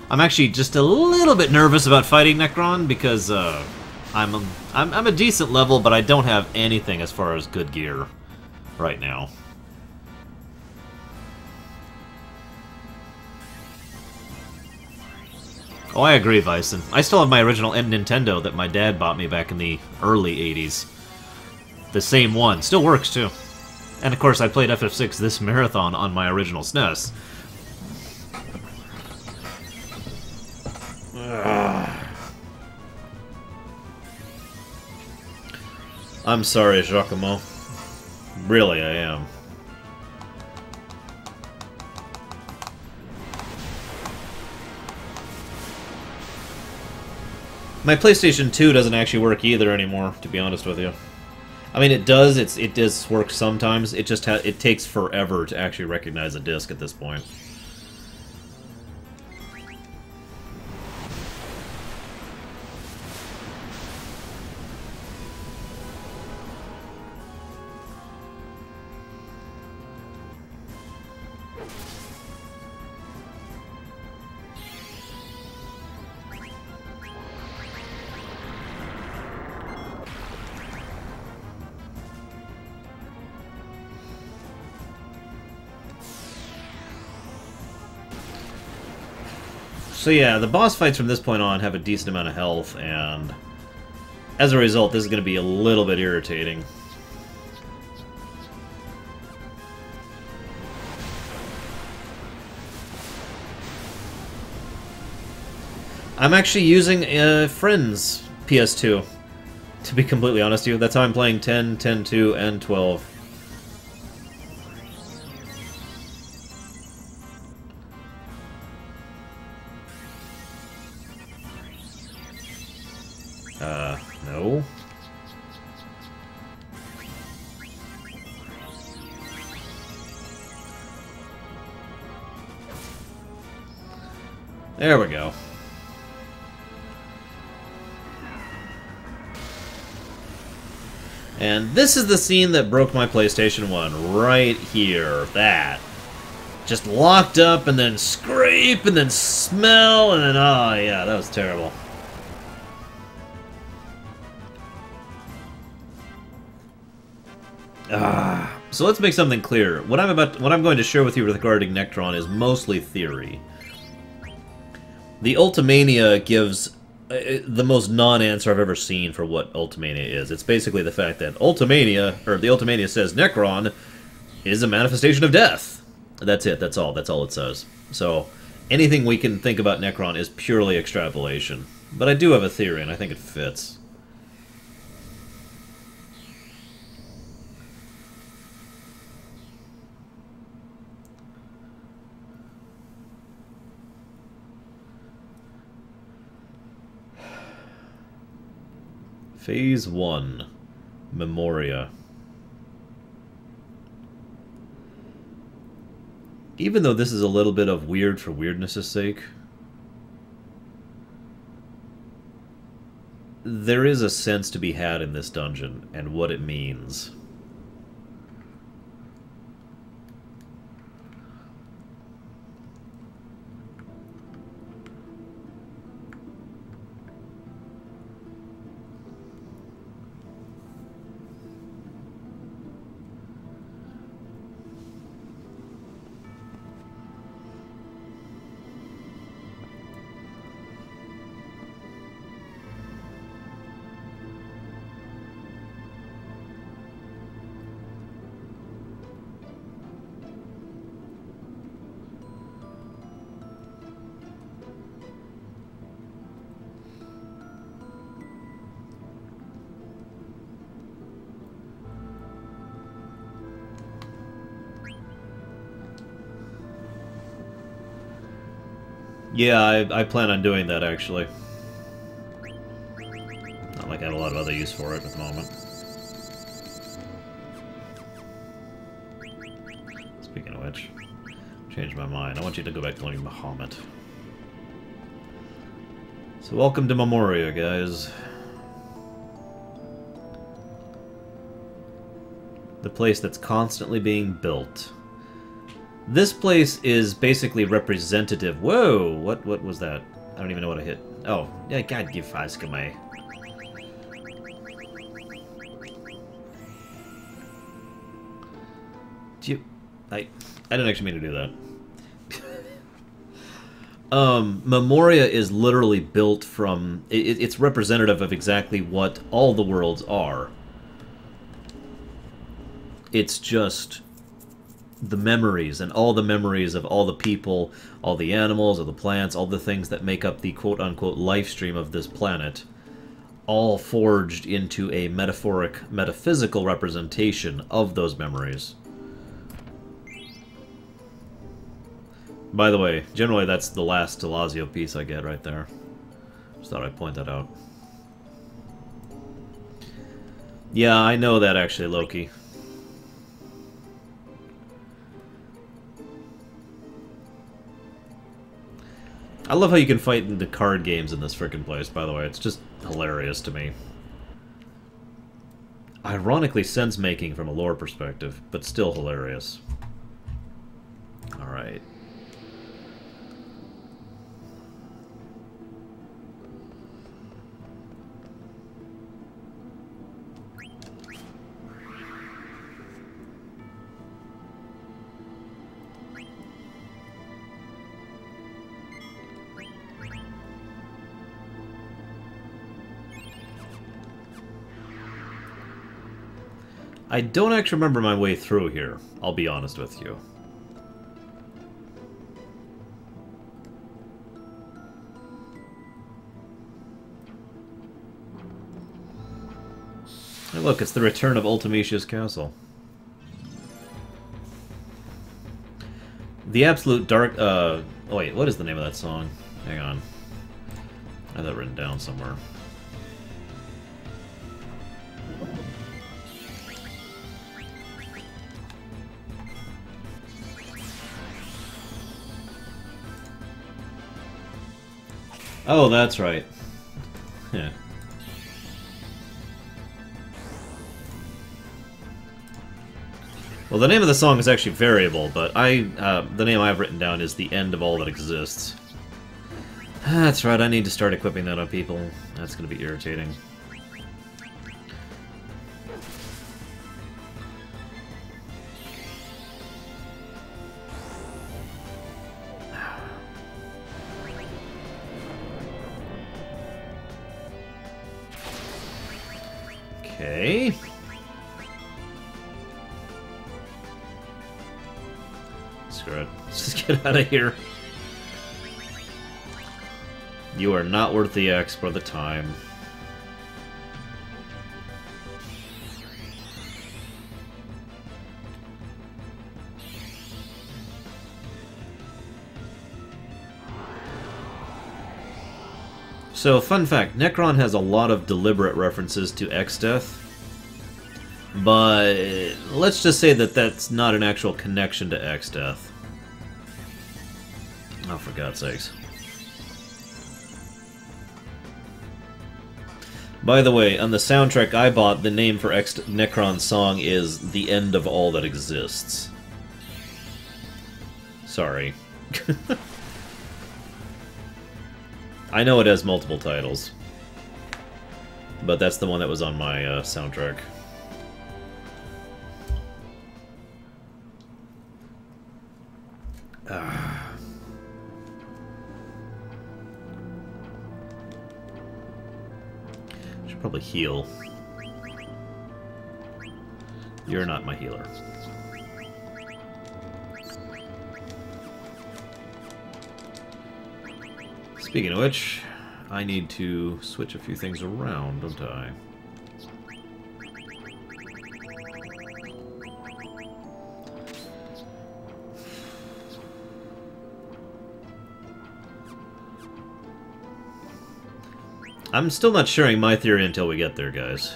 I'm actually just a little bit nervous about fighting Necron because I'm a decent level, but I don't have anything as far as good gear right now. Oh, I agree, Vicen. I still have my original Nintendo that my dad bought me back in the early 80s. The same one. Still works, too. And of course, I played FF6 this marathon on my original SNES. I'm sorry, Giacomo. Really, I am. My PlayStation 2 doesn't actually work either anymore, to be honest with you. I mean, it does. It does work sometimes. It just it takes forever to actually recognize a disc at this point. So yeah, the boss fights from this point on have a decent amount of health, and as a result, this is going to be a little bit irritating. I'm actually using a friend's PS2, to be completely honest with you. That's how I'm playing 10, 10-2, and 12. No. There we go. And this is the scene that broke my PlayStation 1, right here. That. Just locked up, and then scrape, and then smell, and then, oh yeah, that was terrible. So let's make something clear. What I'm going to share with you regarding Nectron is mostly theory. The Ultimania gives the most non-answer I've ever seen for what Ultimania is. It's basically the fact that the Ultimania says Necron is a manifestation of death. That's it. That's all it says. So anything we can think about Necron is purely extrapolation. But I do have a theory, and I think it fits. Phase 1. Memoria. Even though this is a little bit of weird for weirdness' sake, there is a sense to be had in this dungeon and what it means. Yeah, I plan on doing that, actually. Not like I have a lot of other use for it at the moment. Speaking of which, changed my mind. I want you to go back to learning Bahamut. So welcome to Memoria, guys. The place that's constantly being built. This place is basically representative. Whoa! What was that? I don't even know what I hit. Oh, yeah, God, give Faskame. Do you... I didn't actually mean to do that. Memoria is literally built from... It's representative of exactly what all the worlds are. It's just... the memories, and all the memories of all the people, all the animals, all the plants, all the things that make up the quote-unquote life stream of this planet, all forged into a metaphoric, metaphysical representation of those memories. By the way, generally that's the last Delazio piece I get right there. Just thought I'd point that out. Yeah, I know that actually, Loki. I love how you can fight in the card games in this frickin' place, by the way. It's just hilarious to me. Ironically sense-making from a lore perspective, but still hilarious. Alright. I don't actually remember my way through here, I'll be honest with you. Hey, look, it's the return of Ultimatia's castle. The absolute dark, oh wait, what is the name of that song? Hang on. I have that written down somewhere. Oh, that's right. Yeah. Well, the name of the song is actually variable, but the name I have written down is The End of All That Exists. That's right, I need to start equipping that on people. That's gonna be irritating. Okay. Screw it. Let's just get out of here. You are not worth the X or the time. So, fun fact, Necron has a lot of deliberate references to X-Death, but let's just say that that's not an actual connection to X-Death. Oh, for God's sakes. By the way, on the soundtrack I bought, the name for Necron's song is The End of All That Exists. Sorry. I know it has multiple titles, but that's the one that was on my soundtrack. Should probably heal. You're not my healer. Speaking of which, I need to switch a few things around, don't I? I'm still not sharing my theory until we get there, guys.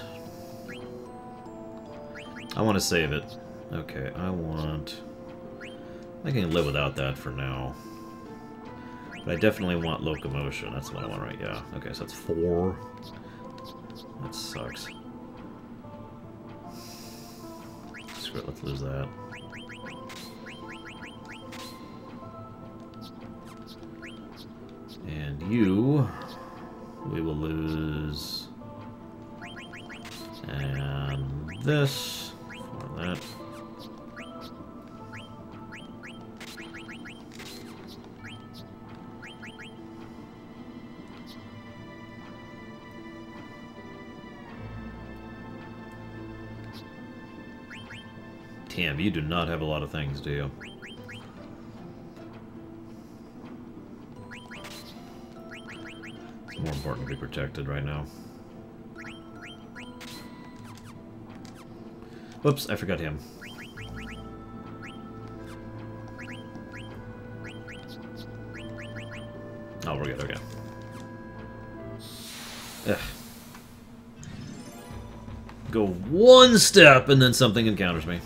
I want to save it. Okay, I can live without that for now. But I definitely want locomotion. That's what I want, right? Yeah. Okay, so that's 4. That sucks. Screw it, let's lose that. And you... we will lose... and this for that. Damn, you do not have a lot of things, do you? It's more important to be protected right now. Whoops, I forgot him. Oh, we're good, okay. Ugh. Go one step and then something encounters me.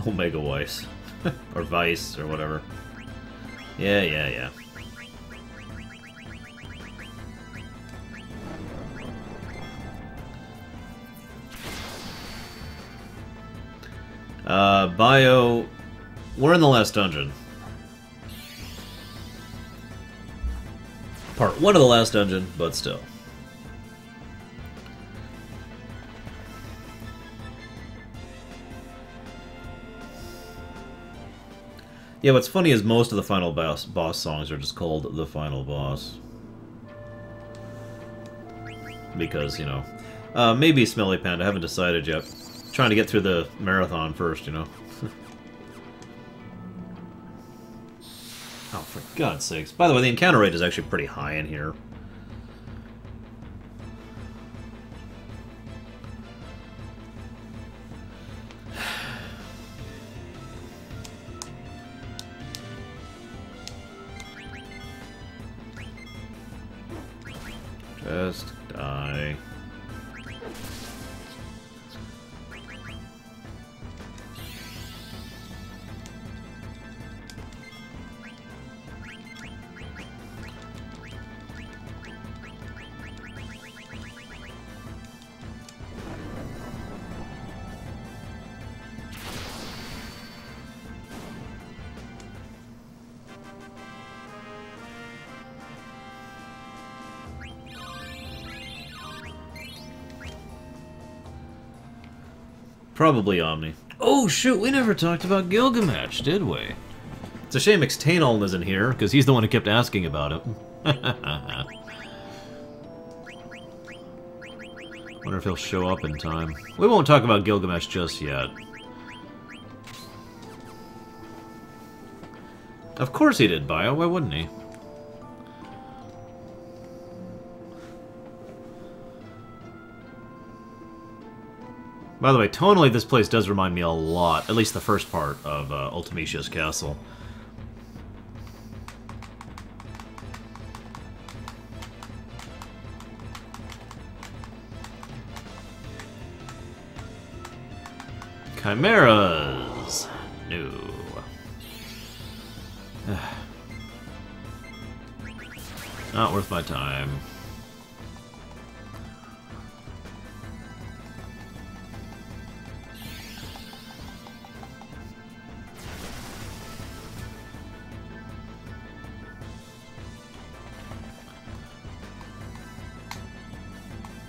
Omega Weiss. Or Vice, or whatever. Yeah. Bio... we're in the last dungeon. Part 1 of the last dungeon, but still. Yeah, what's funny is most of the final boss songs are just called The Final Boss. Because, you know... maybe Smelly Panda, I haven't decided yet. Trying to get through the marathon first, you know. Oh, for God's sakes. By the way, the encounter rate is actually pretty high in here. Just die. Probably Omni. Oh shoot, we never talked about Gilgamesh, did we? It's a shame Extanol isn't here, because he's the one who kept asking about it. Wonder if he'll show up in time. We won't talk about Gilgamesh just yet. Of course he did, Bio. Why wouldn't he? By the way, tonally, this place does remind me a lot, at least the first part, of Ultimatia's Castle. Chimeras! No. Not worth my time.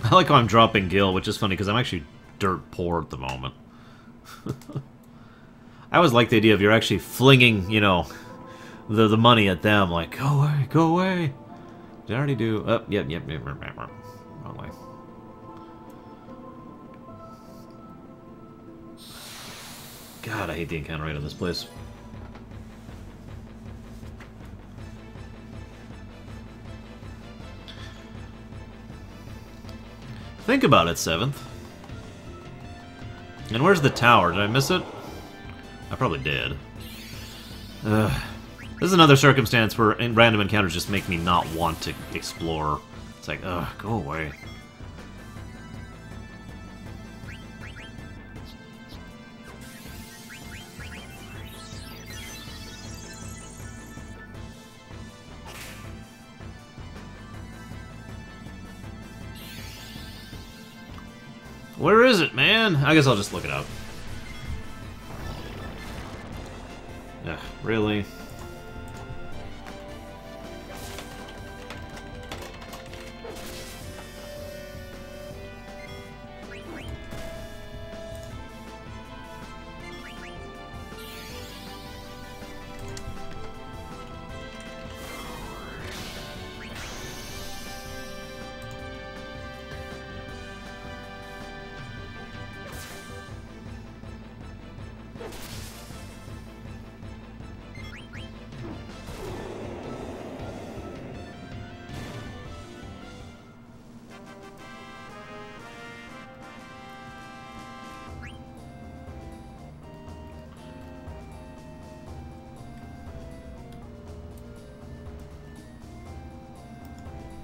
I like how I'm dropping Gil, which is funny because I'm actually dirt poor at the moment. I always like the idea of you're actually flinging, you know, the money at them, like, go away, go away. Did I already do? Oh, yep. Wrong way. God, I hate the encounter rate on this place. Think about it, 7th. And where's the tower? Did I miss it? I probably did. This is another circumstance where random encounters just make me not want to explore. It's like, ugh, go away. Where is it, man? I guess I'll just look it up. Ugh, really?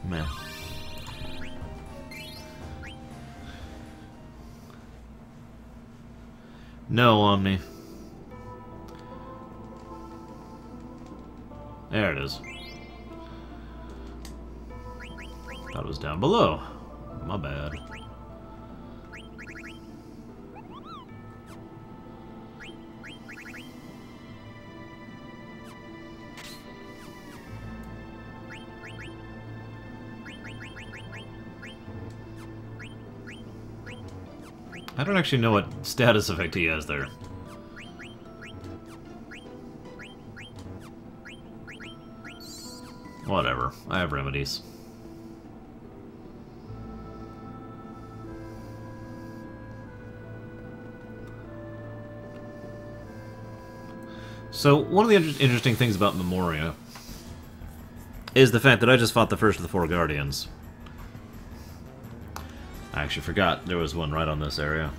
Man. No, Omni. There it is. Thought it was down below. My bad. I don't actually know what status effect he has there. Whatever. I have remedies. So, one of the interesting things about Memoria is the fact that I just fought the first of the 4 Guardians. I actually forgot there was one right on this area.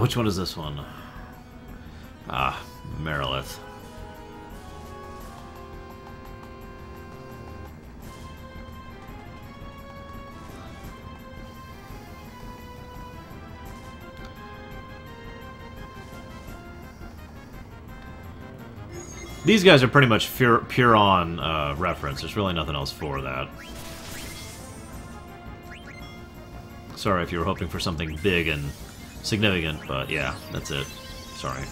Which one is this one? Ah, Merilith. These guys are pretty much pure on reference. There's really nothing else for that. Sorry if you were hoping for something big and significant, but yeah, that's it. Sorry.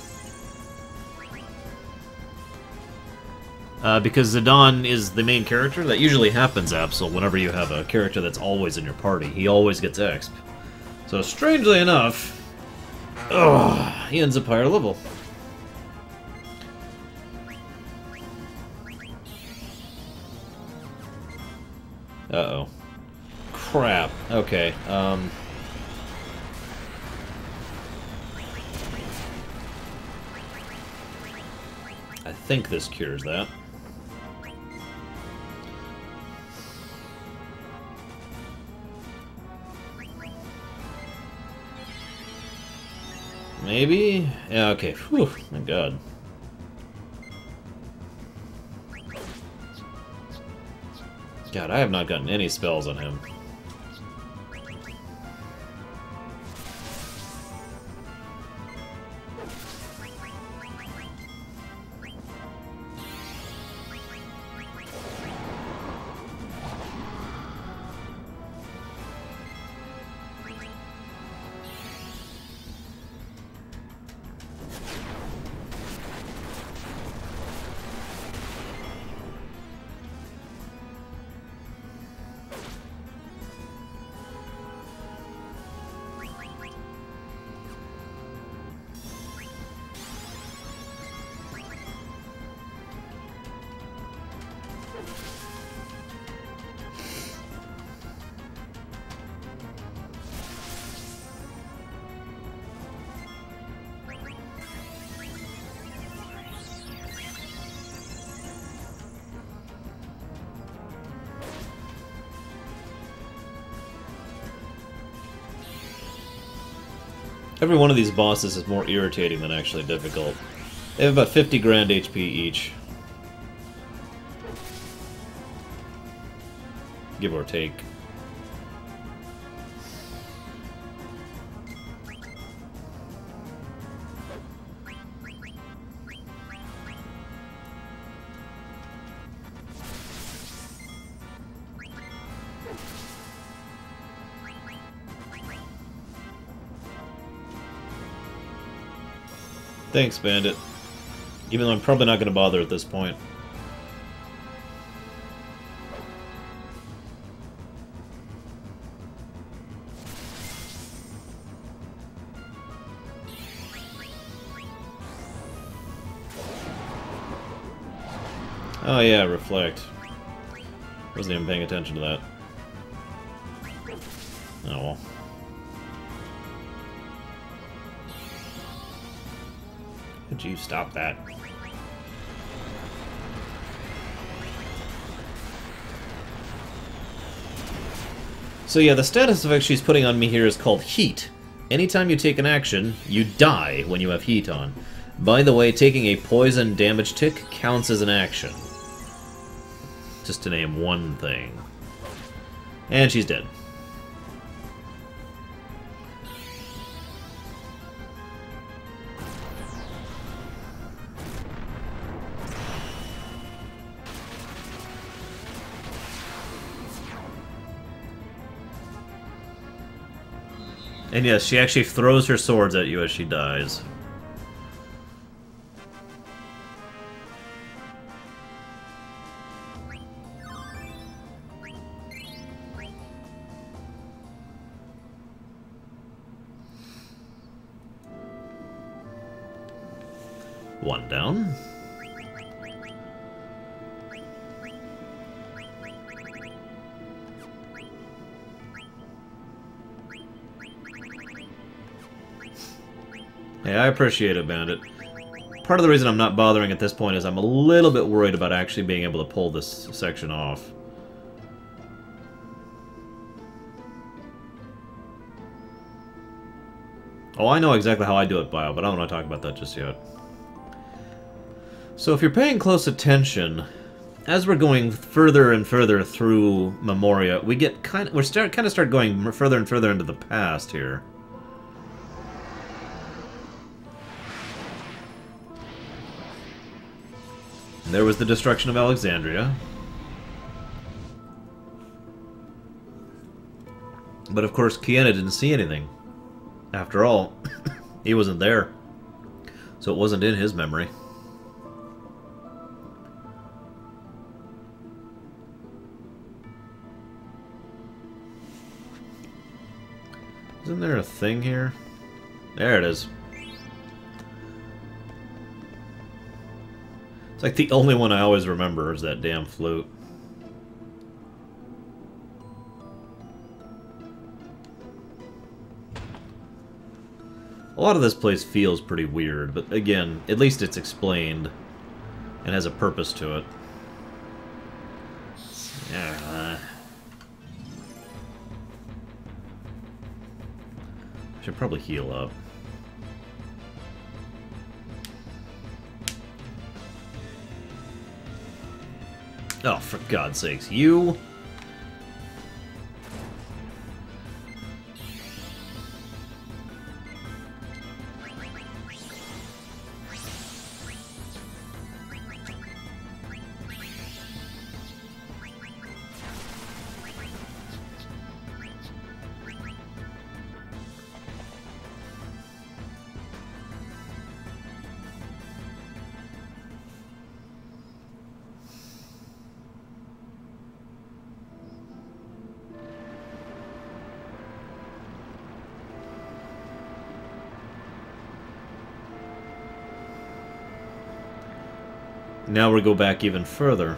Because Zidane is the main character, that usually happens, Absol, whenever you have a character that's always in your party. He always gets exp. So, strangely enough, he ends up higher level. Uh-oh. Crap. Okay, I think this cures that. Maybe? Yeah, okay. Whew, my god. God, I have not gotten any spells on him. Every one of these bosses is more irritating than actually difficult. They have about 50 grand HP each. Give or take. Thanks, Bandit. Even though I'm probably not going to bother at this point. Oh yeah, reflect. Wasn't even paying attention to that. Oh well. Could you stop that? So yeah, the status effect she's putting on me here is called Heat. Anytime you take an action, you die when you have Heat on. By the way, taking a poison damage tick counts as an action. Just to name one thing. And she's dead. And yes, she actually throws her swords at you as she dies. One down. Hey, I appreciate it, Bandit. Part of the reason I'm not bothering at this point is I'm a little bit worried about actually being able to pull this section off. Oh, I know exactly how I do it, Bio, but I don't want to talk about that just yet. So if you're paying close attention, as we're going further and further through Memoria, we get kind of start going further and further into the past here. There was the destruction of Alexandria. But of course, Kiena didn't see anything. After all, he wasn't there. So it wasn't in his memory. Isn't there a thing here? There it is. It's like the only one I always remember is that damn flute. A lot of this place feels pretty weird, but again, at least it's explained and has a purpose to it. I should probably heal up. Oh, for God's sakes, you! Now we go back even further.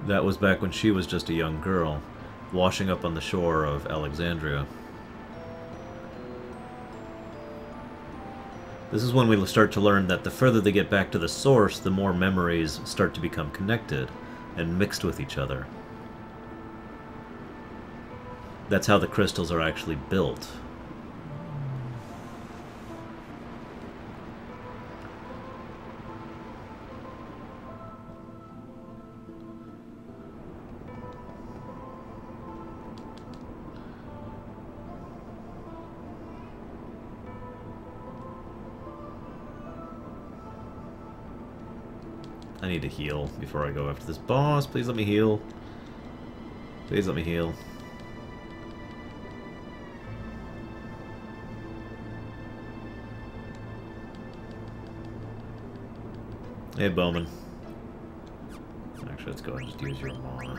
That was back when she was just a young girl, washing up on the shore of Alexandria. This is when we start to learn that the further they get back to the source, the more memories start to become connected and mixed with each other. That's how the crystals are actually built. I need to heal before I go after this boss. Please let me heal. Please let me heal. Hey, Bowman. Actually, let's go ahead and just use your mana.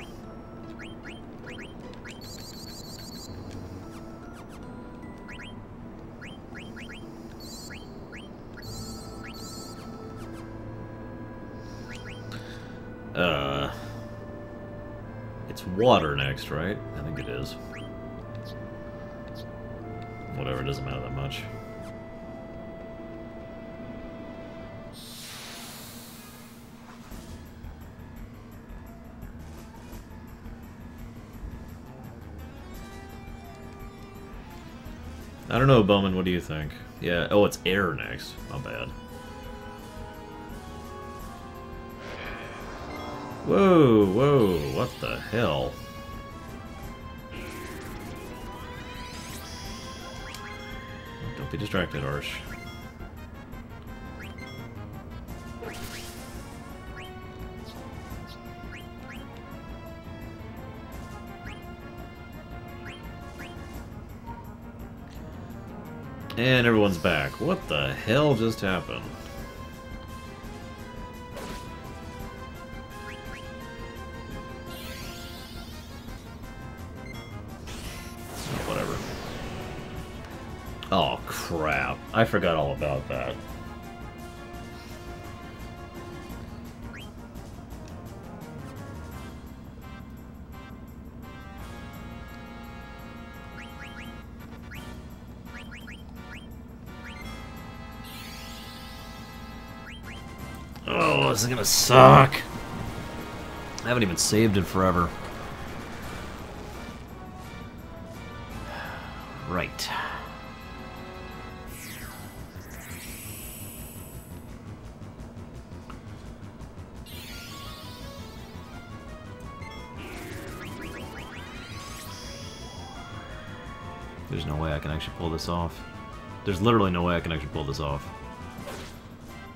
It's water next, right? I think it is. Whatever, it doesn't matter that much. I don't know, Bowman, what do you think? Yeah, oh, it's air next. Not bad. Whoa, whoa, what the hell? Don't be distracted, Arsh. And everyone's back. What the hell just happened? Oh, crap. I forgot all about that. Oh, this is gonna suck. I haven't even saved in forever. Right. There's no way I can actually pull this off. There's literally no way I can actually pull this off.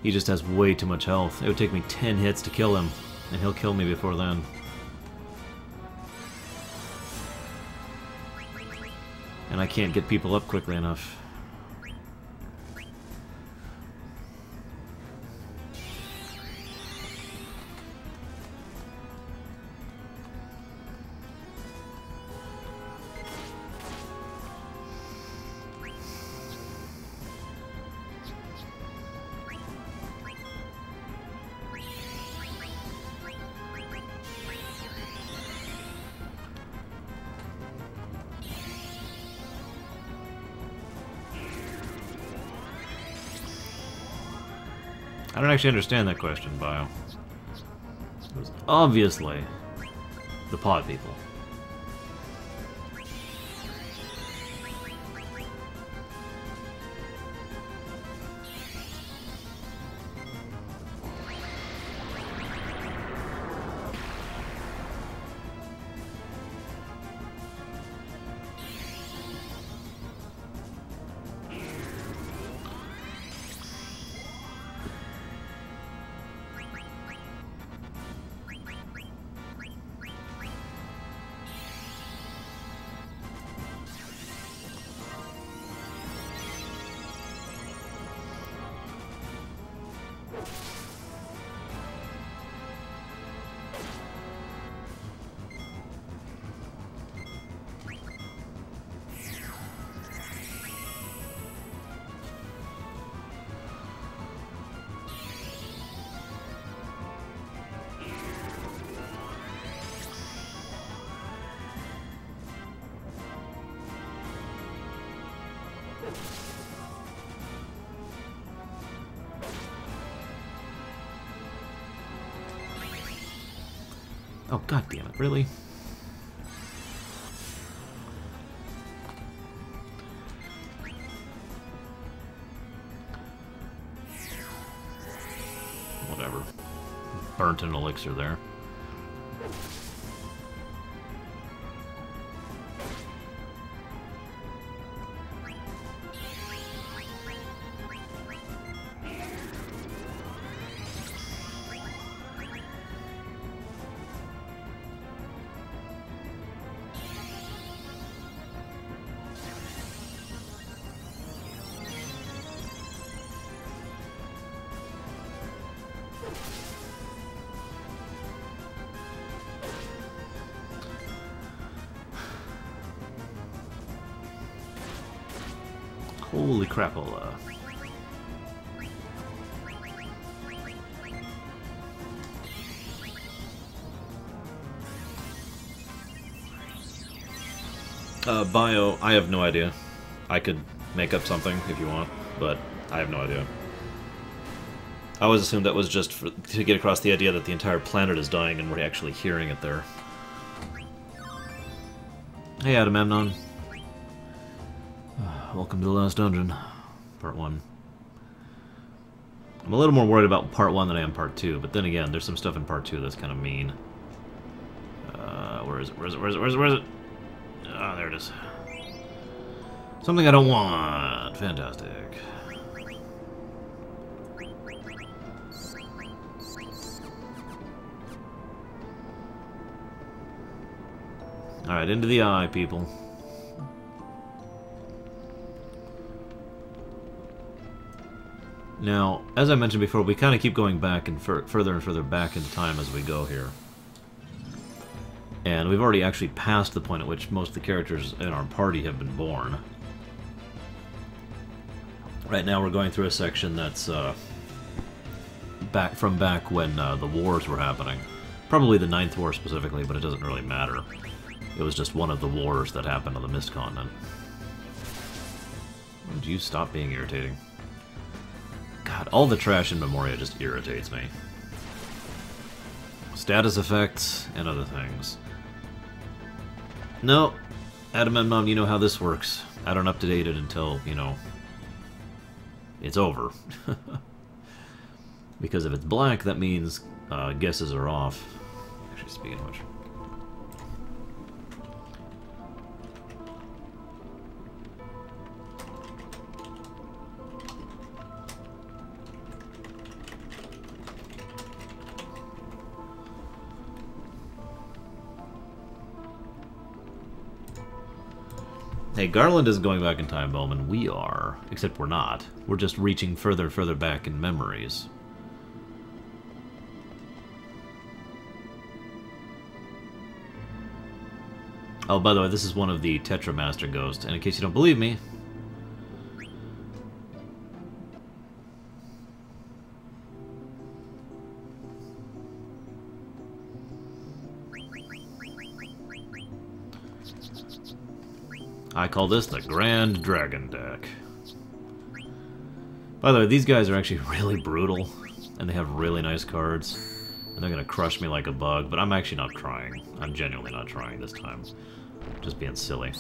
He just has way too much health. It would take me 10 hits to kill him, and he'll kill me before then. And I can't get people up quickly enough. I don't actually understand that question, Bio. was obviously the pod people. Oh, god damn it, really? Whatever. Burnt an elixir there. Holy crapola. Bio, I have no idea. I could make up something if you want, but I have no idea. I always assumed that was just to get across the idea that the entire planet is dying and we're actually hearing it there. Hey, Agamemnon. Welcome to the last dungeon. Part 1. I'm a little more worried about Part 1 than I am Part 2, but then again, there's some stuff in Part 2 that's kind of mean. Where is it? Where is it? Where is it? Where is it? Where is it? Ah, there it is. Something I don't want. Fantastic. Alright, into the eye, people. Now, as I mentioned before, we kind of keep going back and further and further back in time as we go here. And we've already actually passed the point at which most of the characters in our party have been born. Right now we're going through a section that's back when the wars were happening. Probably the 9th War specifically, but it doesn't really matter. It was just one of the wars that happened on the Mist Continent. Would you stop being irritating? God, all the trash in Memoria just irritates me. Status effects and other things. No, Agamemnon, you know how this works. I don't update it until, you know, it's over. Because if it's black, that means guesses are off. Actually, speaking of which. Hey, Garland is going back in time, Bowman. We are. Except we're not. We're just reaching further and further back in memories. Oh, by the way, this is one of the Tetramaster ghosts. And in case you don't believe me... I call this the Grand Dragon deck. By the way, these guys are actually really brutal, and they have really nice cards. And they're gonna crush me like a bug, but I'm actually not trying. I'm genuinely not trying this time. Just being silly.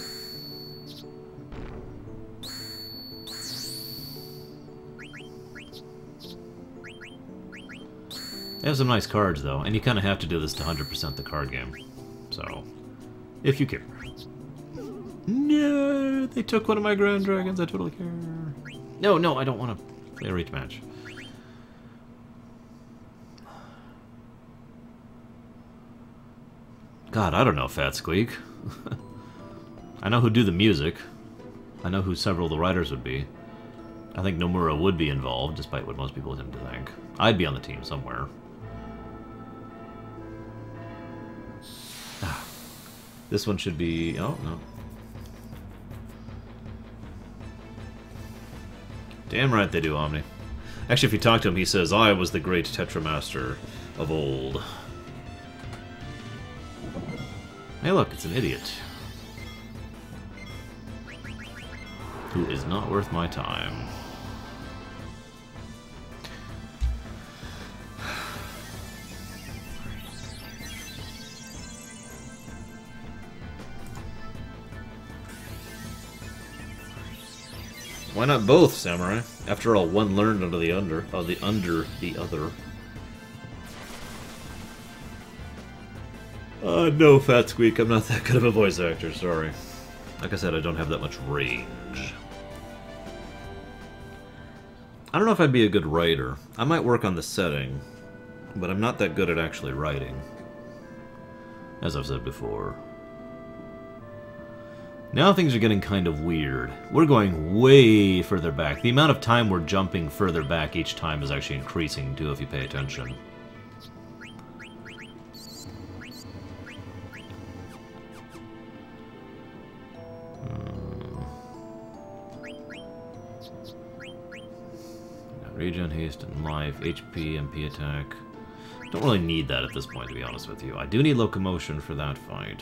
They have some nice cards, though, and you kind of have to do this to 100% the card game. So, if you care. No, they took one of my Grand Dragons, I totally care. No, no, I don't want to play a reach match. God, I don't know, Fat Squeak. I know who do the music. I know who several of the writers would be. I think Nomura would be involved, despite what most people tend to think. I'd be on the team somewhere. This one should be... oh, no. Damn right they do, Omni. Actually, if you talk to him, he says, I was the great Tetramaster of old. Hey look, it's an idiot. Who is not worth my time. Why not both, Samurai? After all, one learned under the other. No, Fat Squeak, I'm not that good of a voice actor, sorry. Like I said, I don't have that much range. I don't know if I'd be a good writer. I might work on the setting, but I'm not that good at actually writing. As I've said before. Now things are getting kind of weird. We're going way further back. The amount of time we're jumping further back each time is actually increasing, too, if you pay attention. Regen, haste, and life, HP, MP attack. Don't really need that at this point, to be honest with you. I do need locomotion for that fight.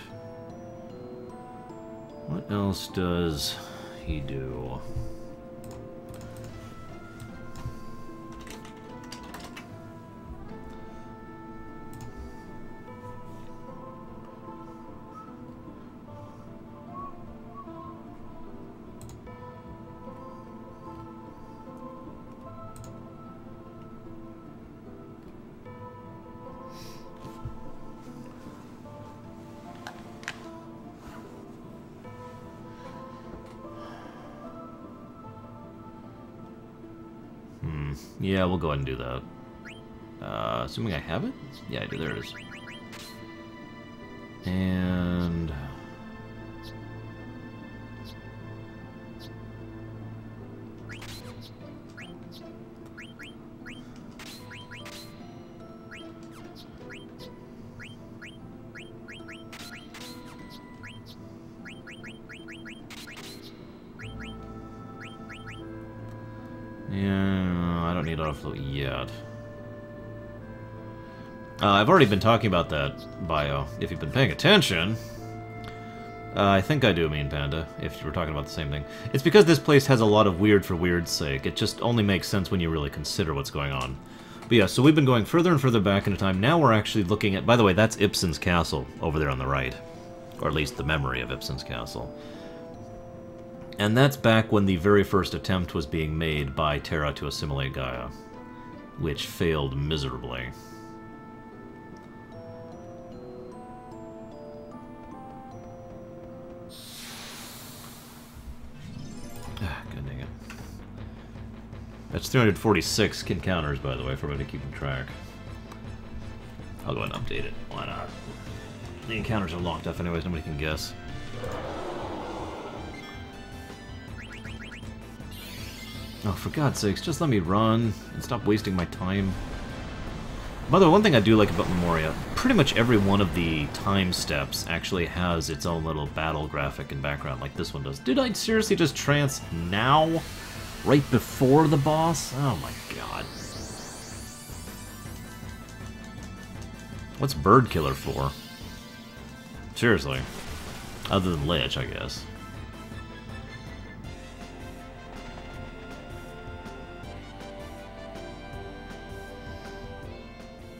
What else does he do? Yeah, we'll go ahead and do that. Assuming I have it? Yeah, I do. There it is. And... yeah, I don't need autoflow yet. I've already been talking about that bio. If you've been paying attention, I think I do mean Panda, if we're talking about the same thing. It's because this place has a lot of weird for weird's sake. It just only makes sense when you really consider what's going on. But yeah, so we've been going further and further back into time. Now we're actually looking at... By the way, that's Ibsen's castle over there on the right. Or at least the memory of Ibsen's castle. And that's back when the very first attempt was being made by Terra to assimilate Gaia, which failed miserably. God dang it. That's 346 encounters, by the way, for everybody keeping track. I'll go ahead and update it. Why not? The encounters are locked up anyways, nobody can guess. Oh, for God's sakes, just let me run and stop wasting my time. By the way, one thing I do like about Memoria, pretty much every one of the time steps actually has its own little battle graphic and background, like this one does. Did I seriously just trance now? Right before the boss? Oh my god. What's Bird Killer for? Seriously. Other than Lich, I guess.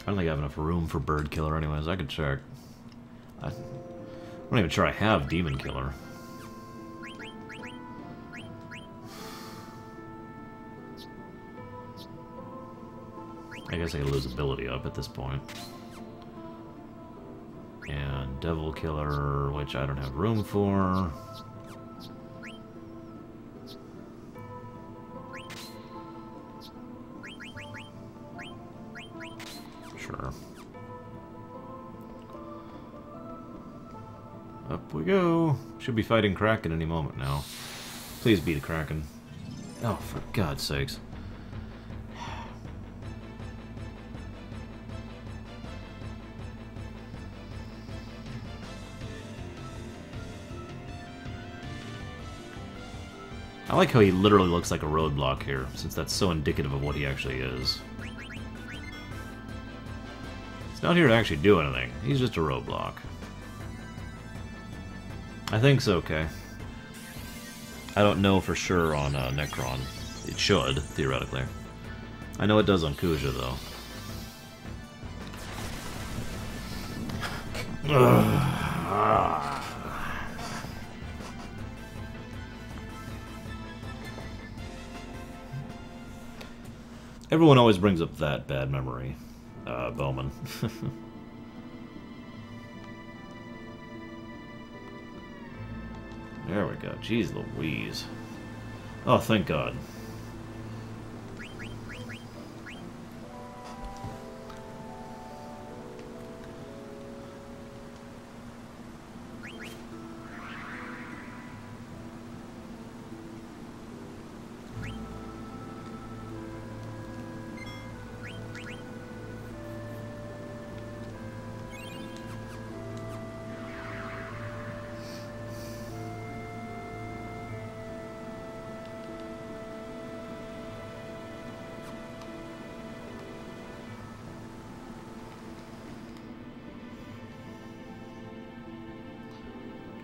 I don't think I have enough room for Bird Killer anyways. I could check. I'm not even sure I have Demon Killer. I guess I could lose ability up at this point. And Devil Killer, which I don't have room for. Sure. Up we go. Should be fighting Kraken any moment now. Please be the Kraken. Oh, for God's sakes. I like how he literally looks like a roadblock here, since that's so indicative of what he actually is. He's not here to actually do anything. He's just a roadblock. I think so, okay. I don't know for sure on Necron. It should, theoretically. I know it does on Kuja, though. Everyone always brings up that bad memory, Bowman. There we go. Jeez Louise. Oh, thank God.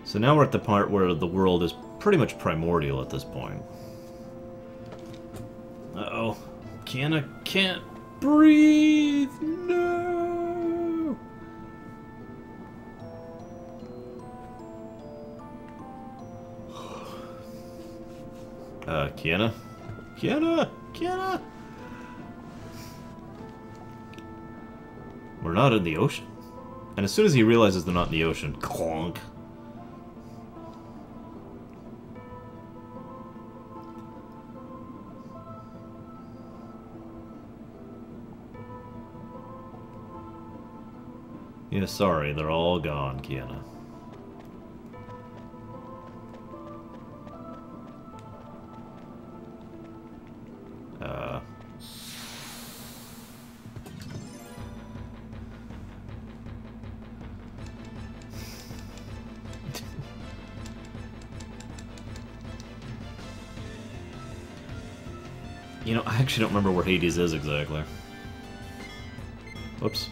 So now we're at the part where the world is pretty much primordial at this point. Uh-oh. Kiana can't breathe! No! Kiana? Kiana! Kiana! We're not in the ocean. And as soon as he realizes they're not in the ocean, clonk. Yeah, sorry, they're all gone, Kiana. You know, I actually don't remember where Hades is exactly. Whoops.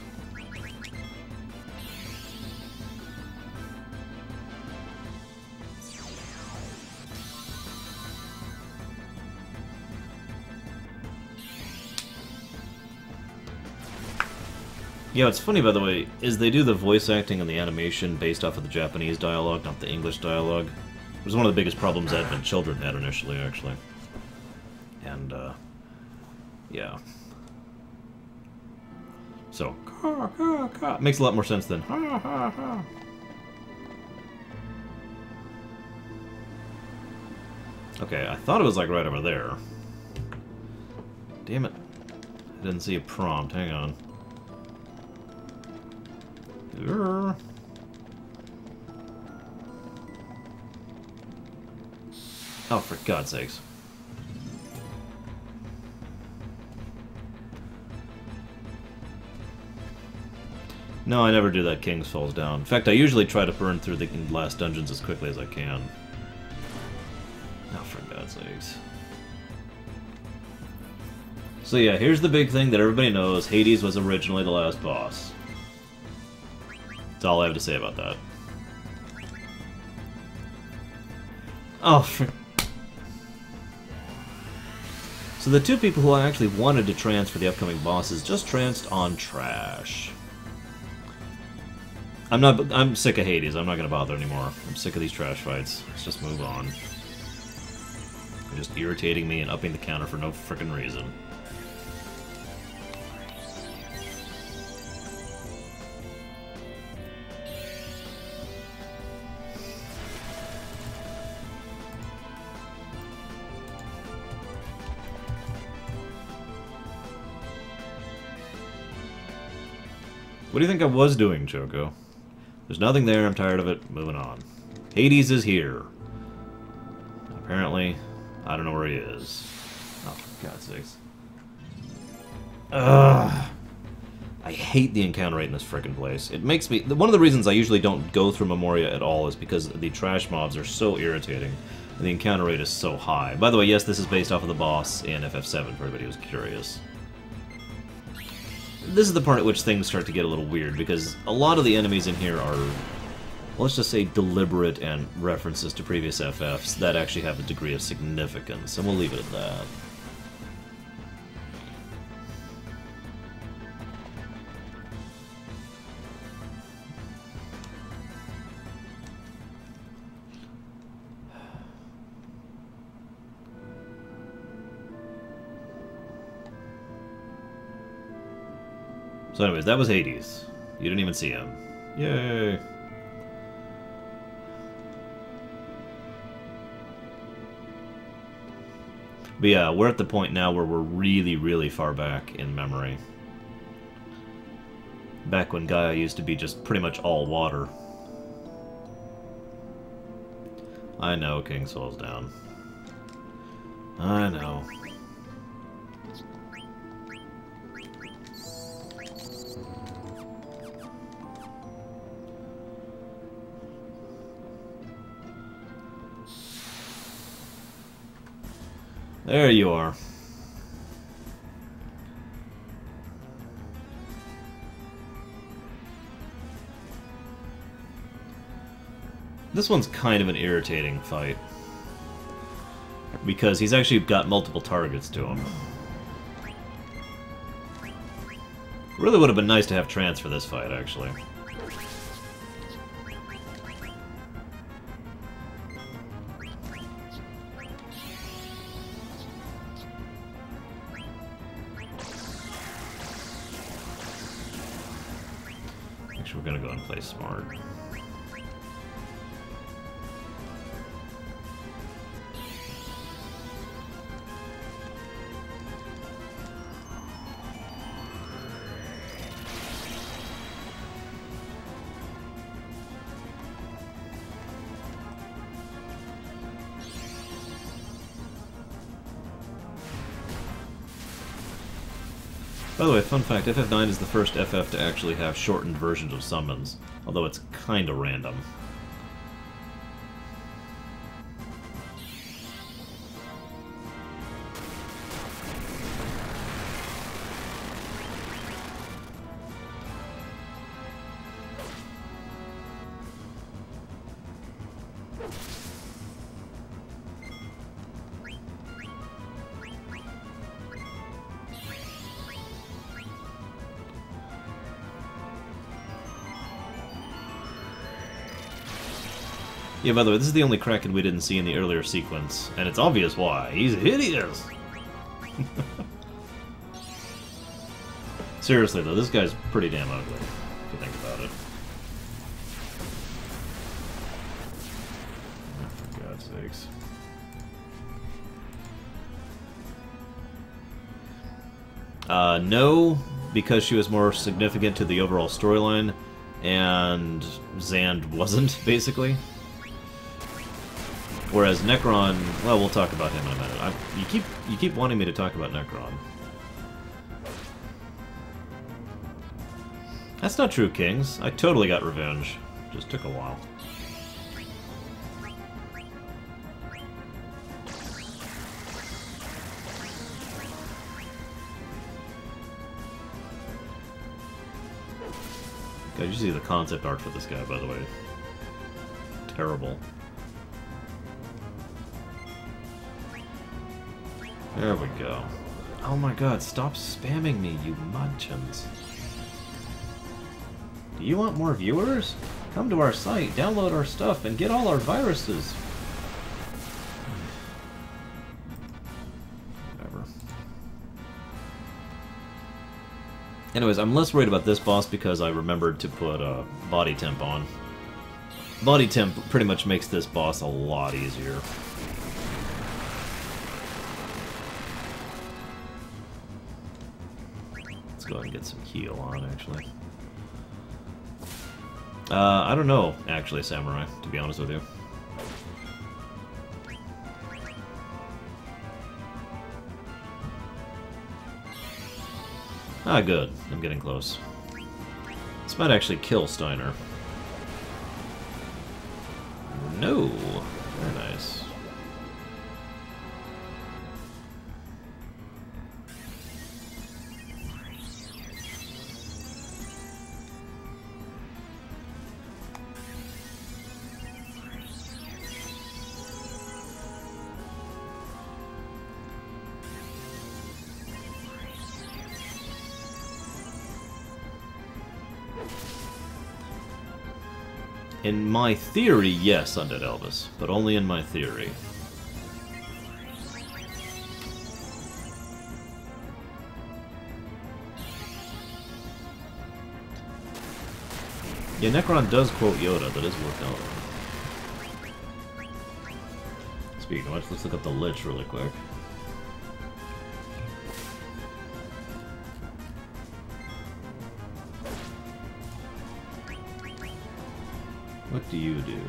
Yeah, what's funny, by the way, is they do the voice acting and the animation based off of the Japanese dialogue, not the English dialogue. It was one of the biggest problems Advent Children had initially, actually. And, yeah. So, ka, ka, ka, makes a lot more sense than ha, ha, ha. Okay, I thought it was, like, right over there. Damn it. I didn't see a prompt. Hang on. Oh, for God's sakes. No, I never do that King's Falls down. In fact, I usually try to burn through the last dungeons as quickly as I can. Oh, for God's sakes. So yeah, here's the big thing that everybody knows. Hades was originally the last boss. That's all I have to say about that. Oh, So the two people who I actually wanted to trance for the upcoming bosses just tranced on trash. I'm sick of Hades. I'm not going to bother anymore. I'm sick of these trash fights. Let's just move on. They're just irritating me and upping the counter for no frickin' reason. What do you think I was doing, Choco? There's nothing there, I'm tired of it, moving on. Hades is here. Apparently, I don't know where he is. Oh, for God's sakes. Ugh. I hate the encounter rate in this frickin' place. It makes me... One of the reasons I usually don't go through Memoria at all is because the trash mobs are so irritating, and the encounter rate is so high. By the way, yes, this is based off of the boss in FF7, for everybody who's curious. This is the part at which things start to get a little weird, because a lot of the enemies in here are, let's just say, deliberate and references to previous FFs that actually have a degree of significance, and we'll leave it at that. So anyways, that was Hades. You didn't even see him. Yay! But yeah, we're at the point now where we're really, really far back in memory. Back when Gaia used to be just pretty much all water. I know, King Soul's down. I know. There you are. This one's kind of an irritating fight, because he's actually got multiple targets to him. Really would have been nice to have trance for this fight, actually. Actually, we're gonna go and play smart. By the way, fun fact, FF9 is the first FF to actually have shortened versions of summons, although it's kinda random. Yeah, by the way, this is the only Kraken we didn't see in the earlier sequence, and it's obvious why. He's hideous! Seriously, though, this guy's pretty damn ugly, if you think about it. Oh, for God's sakes. No, because she was more significant to the overall storyline, and Zand wasn't, basically. Whereas Necron, well, we'll talk about him in a minute. You keep wanting me to talk about Necron. That's not true, Kings. I totally got revenge. Just took a while. God, you see the concept art for this guy, by the way. Terrible. There we go. Oh my god, stop spamming me, you munchins. Do you want more viewers? Come to our site, download our stuff, and get all our viruses. Whatever. Anyways, I'm less worried about this boss because I remembered to put body temp on. Body temp pretty much makes this boss a lot easier. Let's go ahead and get some heal on, actually. I don't know, actually, Samurai, to be honest with you. Ah, good. I'm getting close. This might actually kill Steiner. No! Very nice. In my theory, yes, Undead Elvis, but only in my theory. Yeah, Necron does quote Yoda, that is worth noting. Speaking of which, let's look up the Lich really quick. What do you do?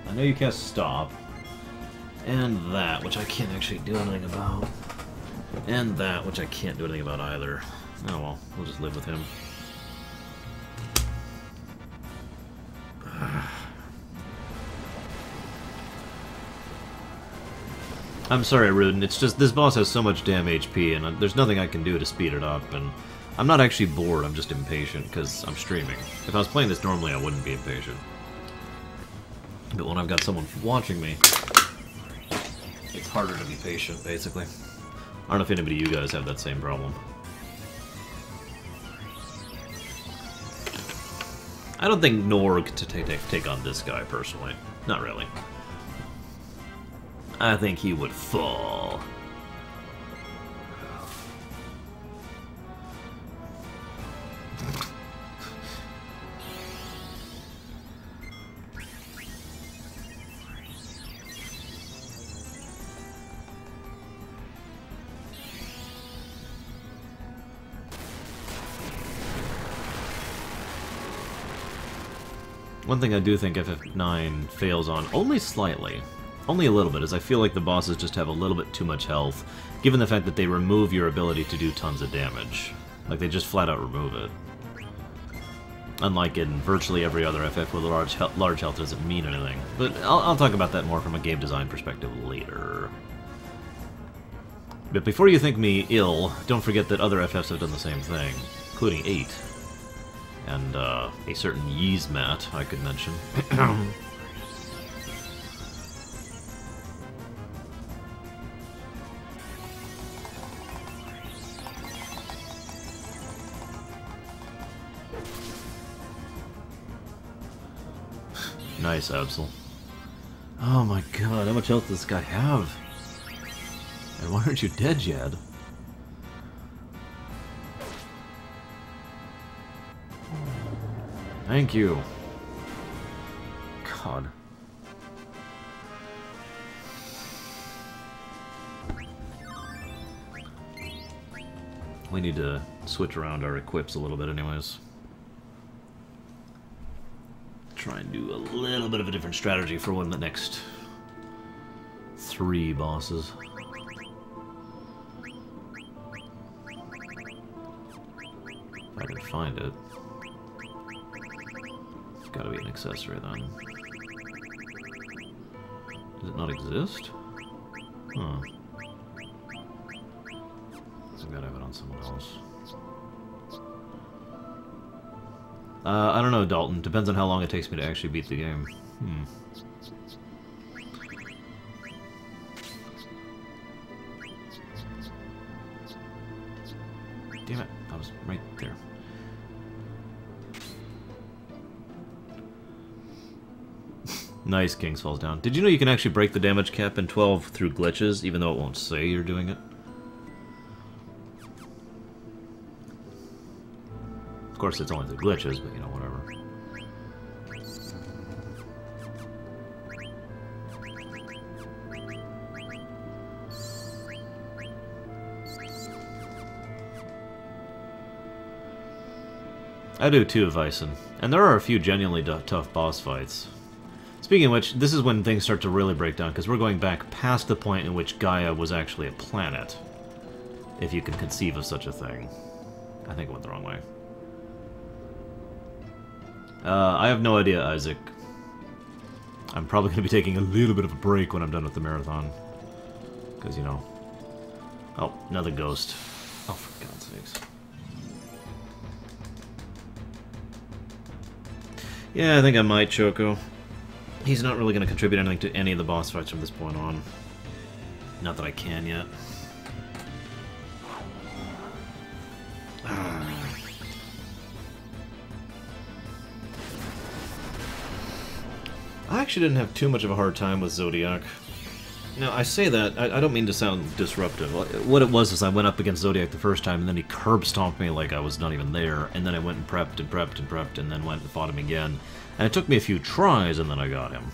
I know you cast Stop. And that, which I can't actually do anything about. And that, which I can't do anything about either. Oh well, we'll just live with him. I'm sorry, Rudin, it's just this boss has so much damn HP, and there's nothing I can do to speed it up, and I'm not actually bored, I'm just impatient, because I'm streaming. If I was playing this normally, I wouldn't be impatient. But when I've got someone watching me, it's harder to be patient, basically. I don't know if anybody of you guys have that same problem. I don't think Norg to take on this guy, personally. Not really. I think he would fall. One thing I do think FF9 fails on, only slightly, only a little bit, is I feel like the bosses just have a little bit too much health, given the fact that they remove your ability to do tons of damage. Like, they just flat out remove it. Unlike in virtually every other FF where large health doesn't mean anything. But I'll talk about that more from a game design perspective later. But before you think me ill, don't forget that other FFs have done the same thing, including 8. And a certain Yzmat I could mention. Nice, Absol. Oh my god, how much health does this guy have? And why aren't you dead yet? Thank you. God. We need to switch around our equips a little bit anyways. Try and do a little bit of a different strategy for one of the next 3 bosses. If I can find it. It's gotta be an accessory then. Does it not exist? Huh. I've gotta have it on someone else. I don't know, Dalton. Depends on how long it takes me to actually beat the game. damn it. I was right there. Nice, Kings falls down. Did you know you can actually break the damage cap in 12 through glitches, even though it won't say you're doing it? Of course, it's only through glitches, but, you know, whatever. I do too, Vyson. And there are a few genuinely tough boss fights. Speaking of which, this is when things start to really break down, because we're going back past the point in which Gaia was actually a planet. If you can conceive of such a thing. I think it went the wrong way. I have no idea, Isaac. I'm probably going to be taking a little bit of a break when I'm done with the marathon. Because, you know... Oh, another ghost. Oh, for God's sakes. Yeah, I think I might, Choco. He's not really going to contribute anything to any of the boss fights from this point on. Not that I can yet. I actually didn't have too much of a hard time with Zodiac. Now, I say that, I don't mean to sound disruptive. What it was is I went up against Zodiac the first time, and then he curb stomped me like I was not even there, and then I went and prepped and prepped and prepped, and then went and fought him again. And it took me a few tries, and then I got him.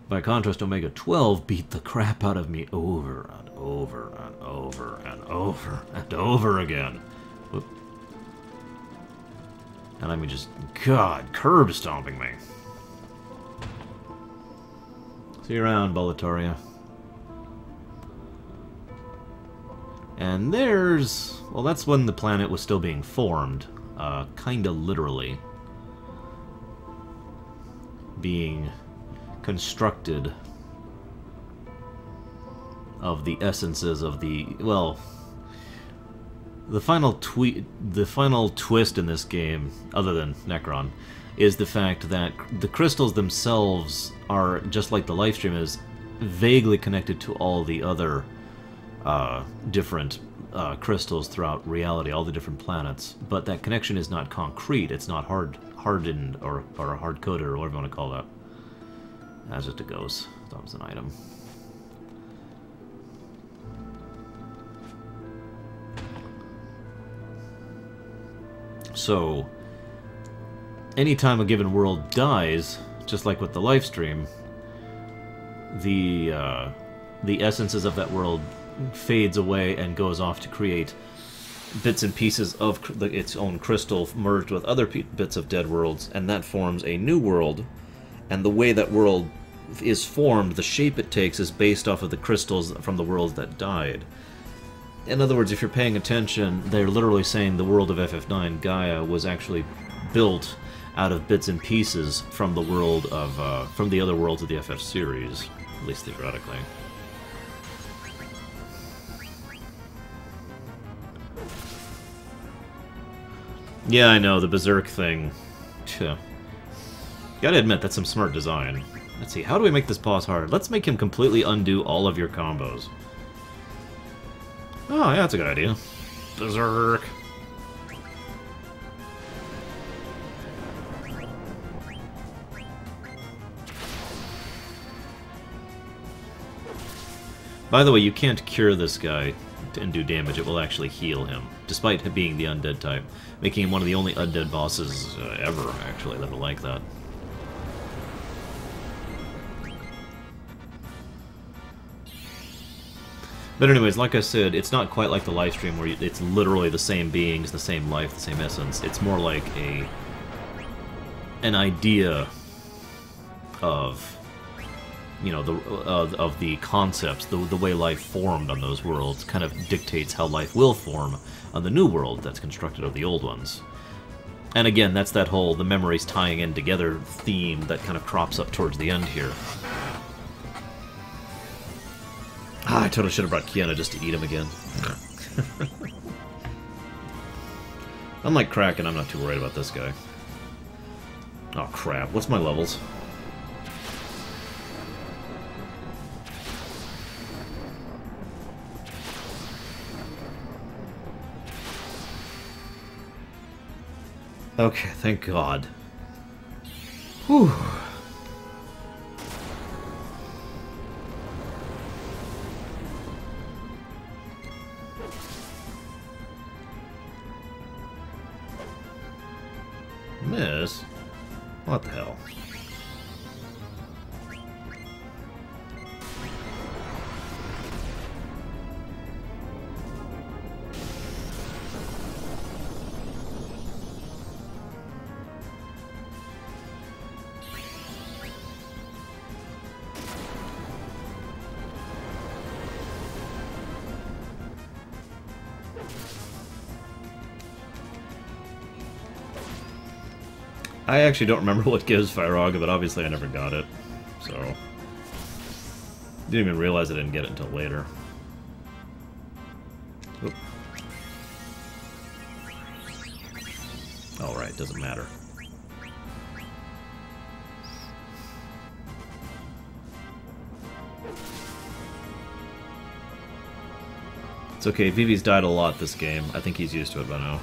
By contrast, Omega 12 beat the crap out of me over and over and over and over and over again. Whoop. And I mean just, God, curb stomping me. See you around, Boletaria. And there's... well, that's when the planet was still being formed. Kinda literally. Being constructed of the essences of the... well... The final twist in this game, other than Necron, is the fact that the crystals themselves are, just like the livestream is, vaguely connected to all the other different crystals throughout reality, all the different planets. But that connection is not concrete, it's not hardened or hard-coded or whatever you want to call that. That's just it goes. That was an item. So, anytime a given world dies, just like with the live stream, the essences of that world fades away and goes off to create bits and pieces of its own crystal merged with other bits of dead worlds, and that forms a new world. And the way that world is formed, the shape it takes, is based off of the crystals from the worlds that died. In other words, if you're paying attention, they're literally saying the world of FF9, Gaia, was actually built out of bits and pieces from the world of, from the other worlds of the FF series, at least theoretically. Yeah, I know, the Berserk thing. Gotta admit, that's some smart design. Let's see, how do we make this boss hard? Let's make him completely undo all of your combos. Oh, yeah, that's a good idea. Berserk. By the way, you can't cure this guy and do damage. It will actually heal him, despite him being the undead type, making him one of the only undead bosses ever, actually, that are like that. But anyways, like I said, it's not quite like the live stream where it's literally the same beings, the same life, the same essence. It's more like an idea of, you know, of the concepts, the way life formed on those worlds kind of dictates how life will form on the new world that's constructed of the old ones. And again, that's that whole the memories tying in together theme that kind of crops up towards the end here. Ah, I totally should have brought Kiana just to eat him again. Unlike Kraken, I'm not too worried about this guy. Oh crap, what's my levels? Okay, thank God. Whew. Miss? What the hell? I actually don't remember what gives Firaga, but obviously I never got it, so... Didn't even realize I didn't get it until later. Oop. Alright, doesn't matter. It's okay, Vivi's died a lot this game. I think he's used to it by now.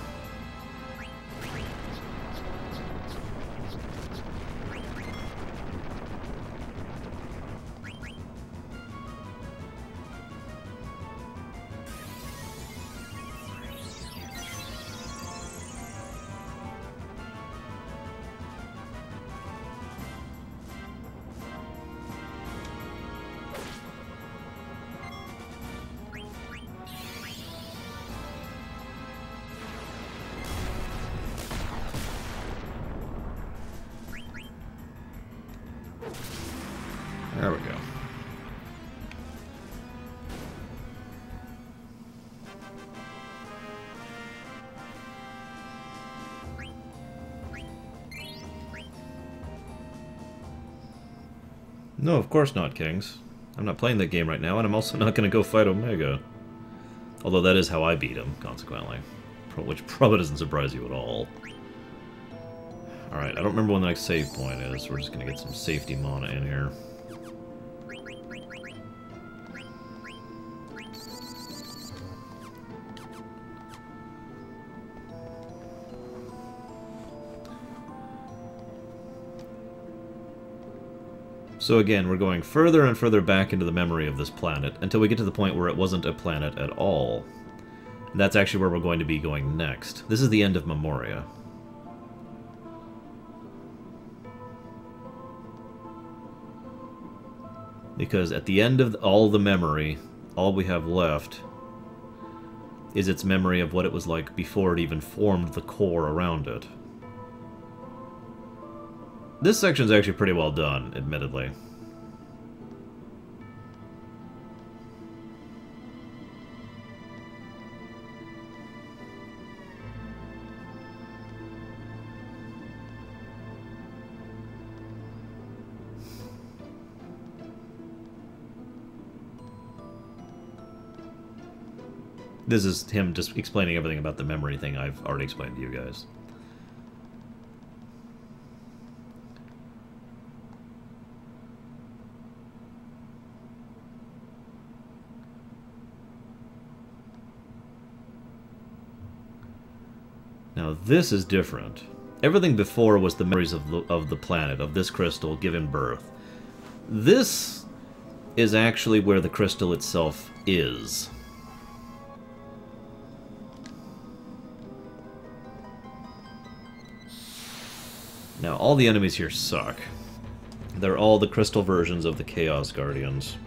There we go. No, of course not, Kings. I'm not playing that game right now, and I'm also not going to go fight Omega. Although that is how I beat him, consequently. Which probably doesn't surprise you at all. Alright, I don't remember when the next save point is. We're just going to get some safety mana in here. So again, we're going further and further back into the memory of this planet, until we get to the point where it wasn't a planet at all. And that's actually where we're going to be going next. This is the end of Memoria. Because at the end of all the memory, all we have left is its memory of what it was like before it even formed the core around it. This section's actually pretty well done, admittedly. This is him just explaining everything about the memory thing I've already explained to you guys. Now this is different. Everything before was the memories of the planet, of this crystal given birth. This is actually where the crystal itself is. Now, all the enemies here suck. They're all the crystal versions of the Chaos Guardians.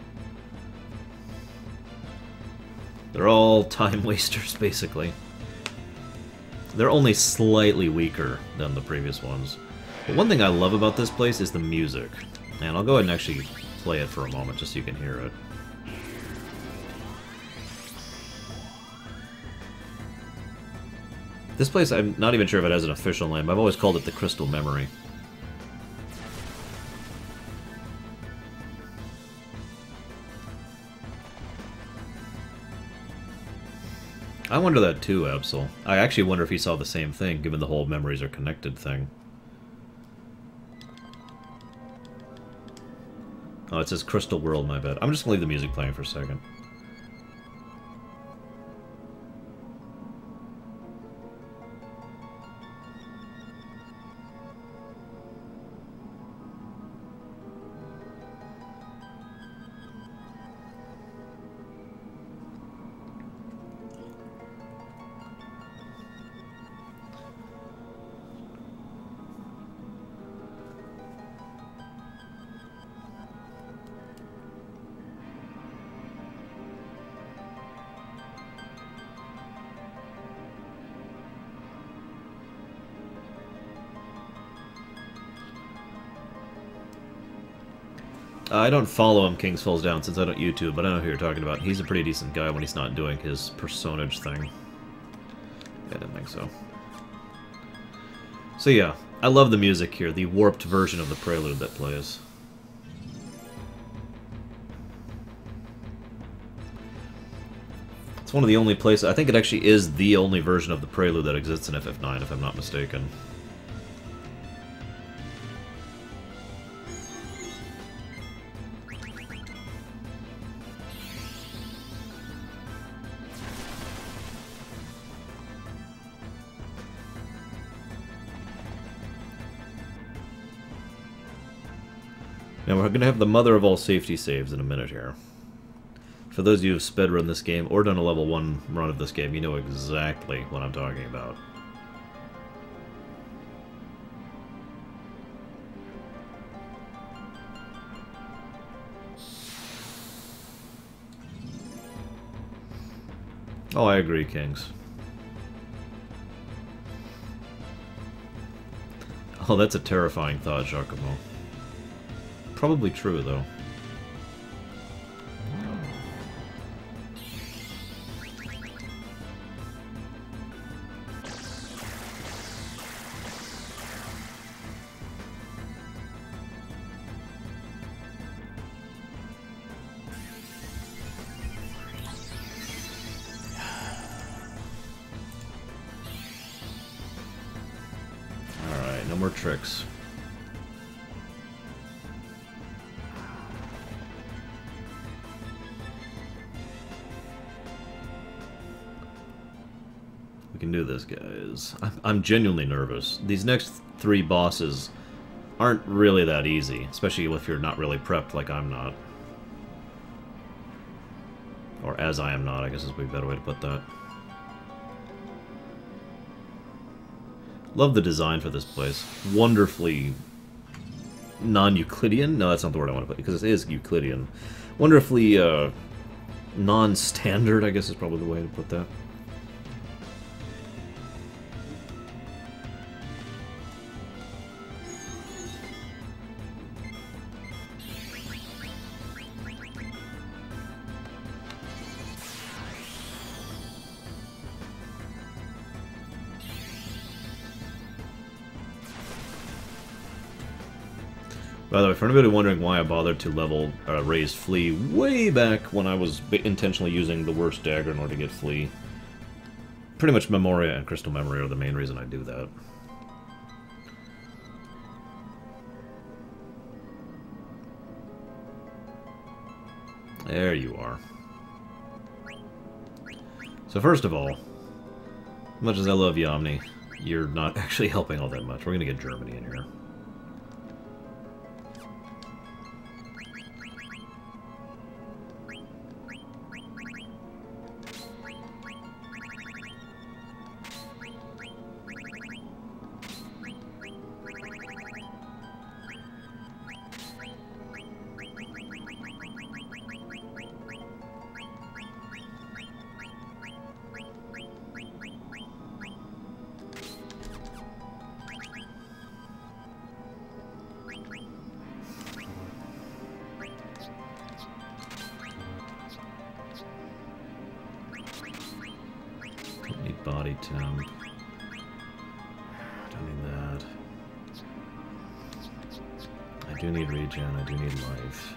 They're all time wasters, basically. They're only slightly weaker than the previous ones. But one thing I love about this place is the music. And I'll go ahead and actually play it for a moment, just so you can hear it. This place, I'm not even sure if it has an official name. I've always called it the Crystal Memory. I wonder that too, Absol. I actually wonder if he saw the same thing, given the whole memories are connected thing. Oh, it says Crystal World, my bad. I'm just gonna leave the music playing for a second. I don't follow him, Kings Falls Down, since I don't YouTube, but I know who you're talking about. He's a pretty decent guy when he's not doing his personage thing. Yeah, I didn't think so. So yeah, I love the music here, the warped version of the prelude that plays. It's one of the only places, I think it actually is the only version of the prelude that exists in FF9, if I'm not mistaken. Now we're going to have the mother of all safety saves in a minute here. For those of you who have sped-run this game, or done a level 1 run of this game, you know exactly what I'm talking about. Oh, I agree, Kings. Oh, that's a terrifying thought, Giacomo. Probably true, though. Alright, no more tricks. We can do this, guys. I'm genuinely nervous. These next 3 bosses aren't really that easy, especially if you're not really prepped like I'm not. Or as I am not, I guess is a better way to put that. Love the design for this place. Wonderfully non-Euclidean? No, that's not the word I want to put, because it is Euclidean. Wonderfully non-standard, I guess is probably the way to put that. By the way, for anybody wondering why I bothered to level raise Flea way back when I was intentionally using the worst dagger in order to get Flea, pretty much Memoria and Crystal Memory are the main reason I do that. There you are. So first of all, as much as I love Yamni, you're not actually helping all that much. We're gonna get Germany in here. Body temp. Don't need that. I do need regen, I do need life.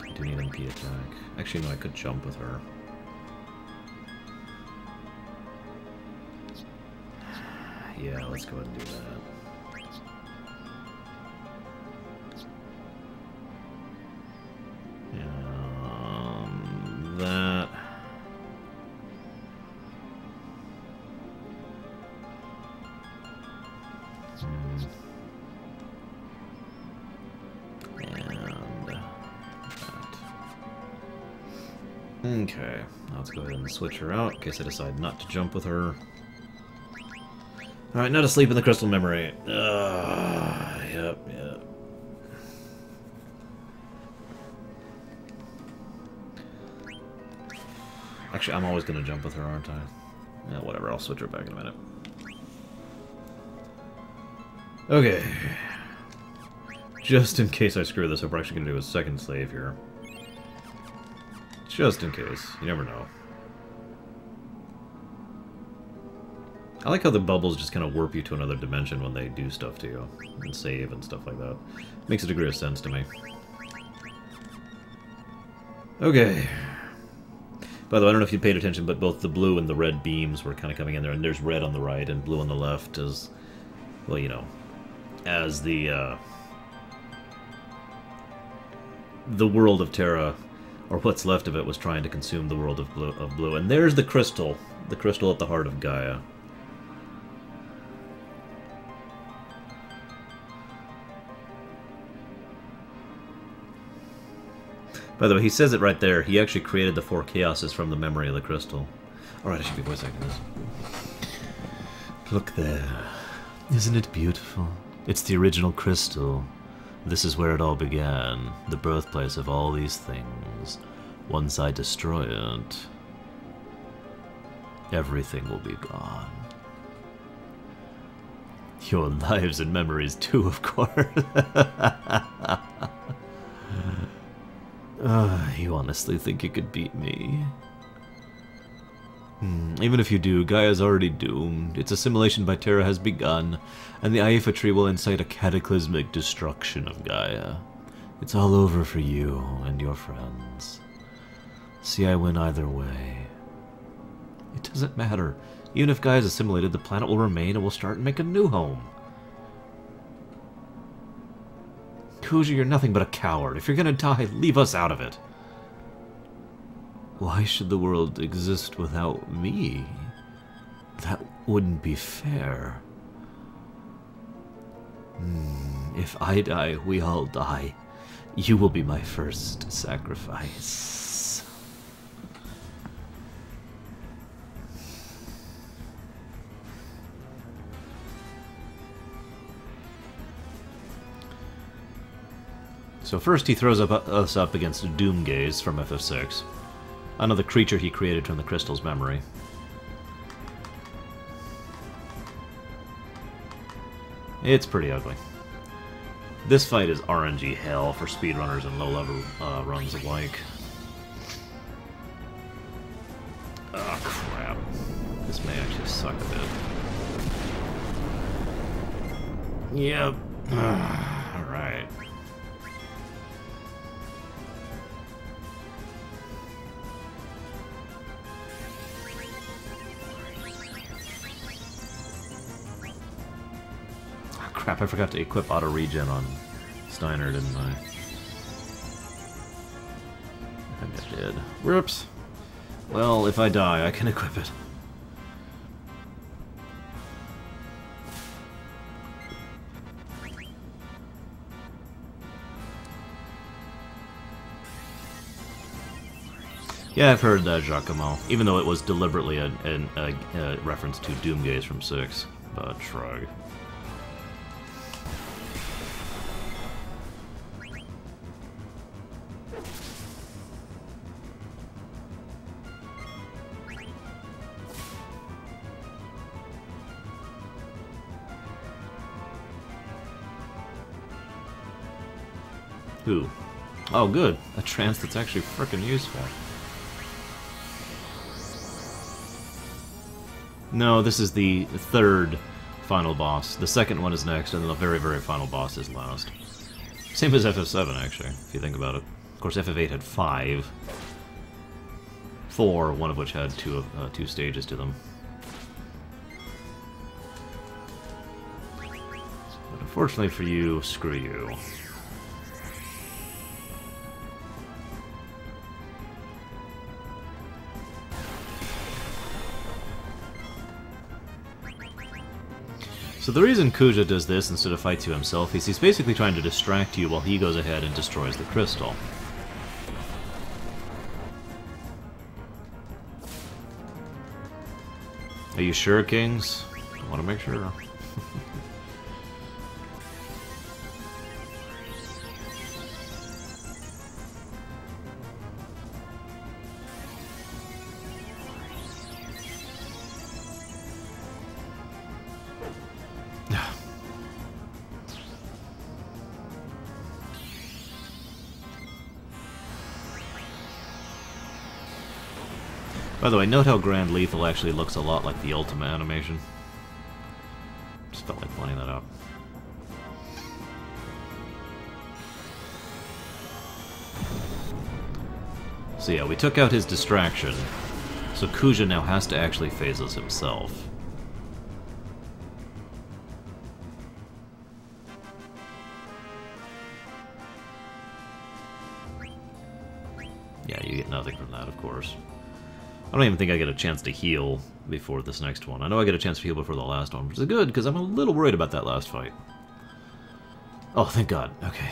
I do need MP attack. Actually, no, I could jump with her. Yeah, let's go ahead and do that. That. Okay, let's go ahead and switch her out in case I decide not to jump with her. Alright, now to sleep in the Crystal Memory. Yep. Actually, I'm always going to jump with her, aren't I? Yeah, whatever, I'll switch her back in a minute. Okay. Just in case I screw this up, we're actually going to do a second save here. Just in case. You never know. I like how the bubbles just kind of warp you to another dimension when they do stuff to you. And save and stuff like that. Makes a degree of sense to me. Okay. By the way, I don't know if you paid attention, but both the blue and the red beams were kind of coming in there, and there's red on the right and blue on the left as, well, you know, as the world of Terra, or what's left of it, was trying to consume the world of blue. And there's the crystal at the heart of Gaia. By the way, he says it right there. He actually created the 4 chaoses from the memory of the crystal. Alright, I should be voice acting this. Look there. Isn't it beautiful? It's the original crystal. This is where it all began, the birthplace of all these things. Once I destroy it, everything will be gone. Your lives and memories too, of course. You honestly think you could beat me? Even if you do, Gaia's already doomed. Its assimilation by Terra has begun, and the Aifa tree will incite a cataclysmic destruction of Gaia. It's all over for you and your friends. See, I win either way. It doesn't matter. Even if Gaia's assimilated, the planet will remain and we'll start and make a new home. Kuja, you're nothing but a coward. If you're gonna die, leave us out of it. Why should the world exist without me? That wouldn't be fair. If I die, we all die. You will be my first sacrifice. So first he throws us up against Doomgaze from FF6. Another creature he created from the crystal's memory. It's pretty ugly. This fight is RNG hell for speedrunners and low-level runs alike. Oh, crap. This may actually suck a bit. Yep. Alright. Crap, I forgot to equip auto-regen on Steiner, didn't I? I think I did. Whoops. Well, if I die, I can equip it. Yeah, I've heard that, Giacomo. Even though it was deliberately a reference to Doomgaze from 6. But shrug. Who? Oh, good. A trance that's actually frickin' useful. No, this is the third final boss. The second one is next, and then the very, very final boss is last. Same as FF7, actually, if you think about it. Of course, FF8 had 5. 4, one of which had two stages to them. But unfortunately for you, screw you. So the reason Kuja does this instead of fights you himself is he's basically trying to distract you while he goes ahead and destroys the crystal. Are you sure, Kings? I want to make sure. By the way, note how Grand Lethal actually looks a lot like the Ultima animation. Just felt like pointing that out. So yeah, we took out his distraction. So Kuja now has to actually phase us himself. Yeah, you get nothing from that, of course. I don't even think I get a chance to heal before this next one. I know I get a chance to heal before the last one, which is good, because I'm a little worried about that last fight. Oh, thank God. Okay.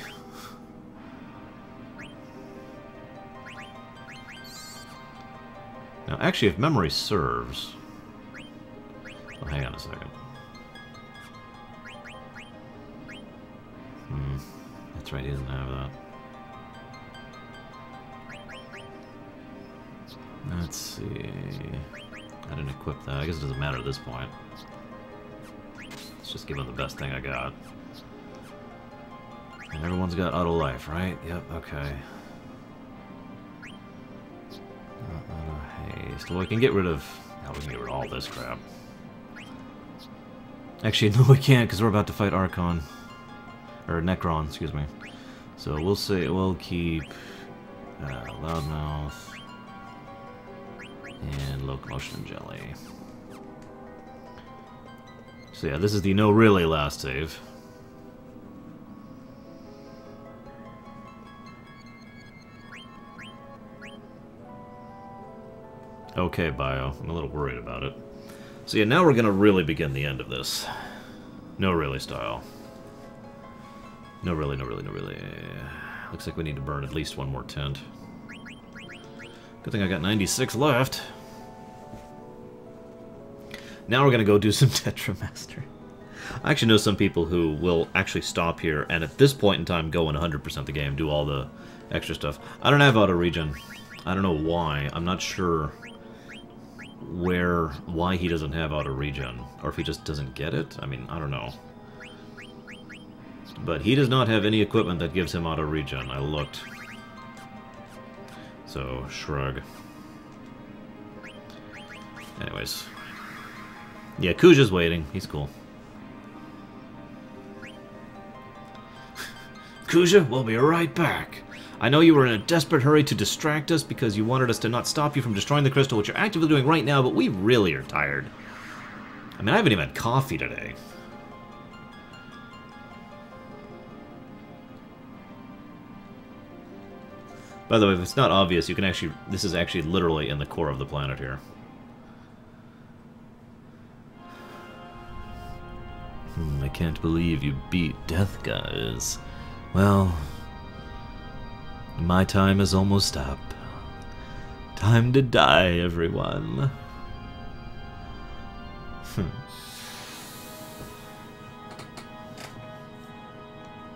Now, actually, if memory serves... Oh, hang on a second. That's right, he doesn't have that. Let's see... I didn't equip that. I guess it doesn't matter at this point. Let's just give him the best thing I got. And everyone's got auto life, right? Yep, okay. Auto haste. Well, we can get rid of... Oh, we can get rid of all this crap. Actually, no we can't, because we're about to fight Archon. Or Necron, excuse me. So we'll say... We'll keep... Loudmouth... and Locomotion and Jelly. So yeah, this is the no really last save. Okay, Bio. I'm a little worried about it. So yeah, now we're gonna really begin the end of this. No really style. No really, no really, no really. Looks like we need to burn at least one more tent. Good thing I got 96 left. Now we're gonna go do some Tetramaster. I actually know some people who will actually stop here and at this point in time go in 100% the game, do all the extra stuff. I don't have auto regen. I don't know why. I'm not sure why he doesn't have auto regen, or if he just doesn't get it. I mean, I don't know. But he does not have any equipment that gives him auto regen. I looked. So, shrug. Anyways. Yeah, Kuja's waiting. He's cool. Kuja, we'll be right back. I know you were in a desperate hurry to distract us because you wanted us to not stop you from destroying the crystal, which you're actively doing right now, but we really are tired. I mean, I haven't even had coffee today. By the way, if it's not obvious, you can actually... This is actually literally in the core of the planet here. I can't believe you beat death, guys. Well... my time is almost up. Time to die, everyone.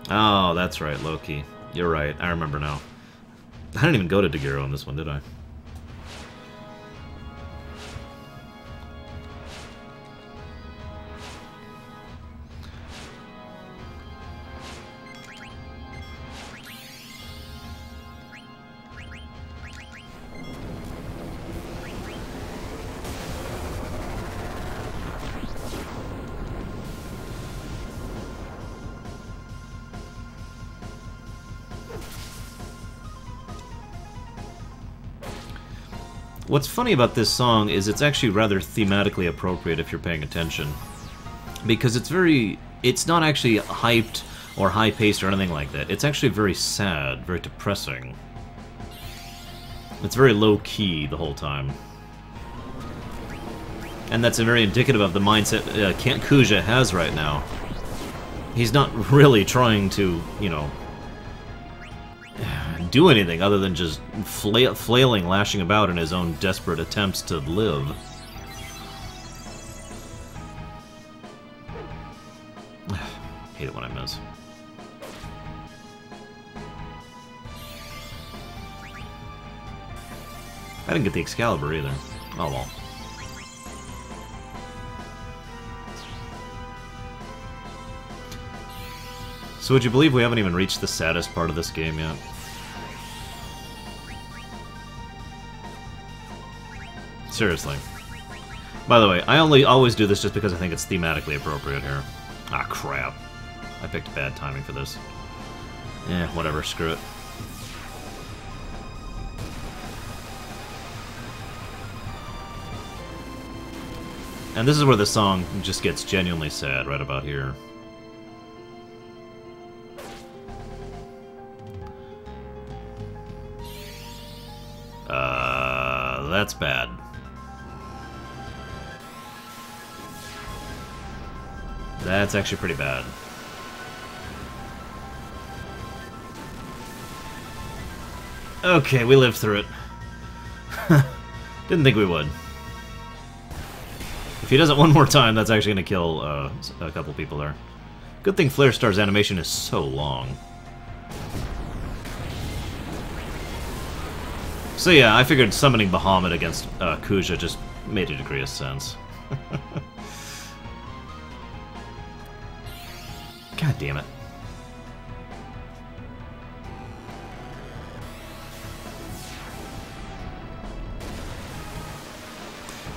Oh, that's right, Loki. You're right, I remember now. I didn't even go to Dagiro on this one, did I? What's funny about this song is it's actually rather thematically appropriate if you're paying attention. Because it's not actually hyped or high-paced or anything like that. It's actually very sad, very depressing. It's very low-key the whole time. And that's very indicative of the mindset Kuja has right now. He's not really trying to, you know, do anything other than just flailing, lashing about in his own desperate attempts to live. Hate it when I miss. I didn't get the Excalibur either. Oh well. So would you believe we haven't even reached the saddest part of this game yet? seriously. By the way, I always do this just because I think it's thematically appropriate here. Ah, crap. I picked bad timing for this. Eh, whatever, screw it. And this is where the song just gets genuinely sad, right about here. That's bad. That's actually pretty bad. Okay, we lived through it. Didn't think we would. If he does it one more time, that's actually going to kill a couple people there. Good thing Flare Star's animation is so long. So yeah, I figured summoning Bahamut against Kuja just made a degree of sense. God damn it.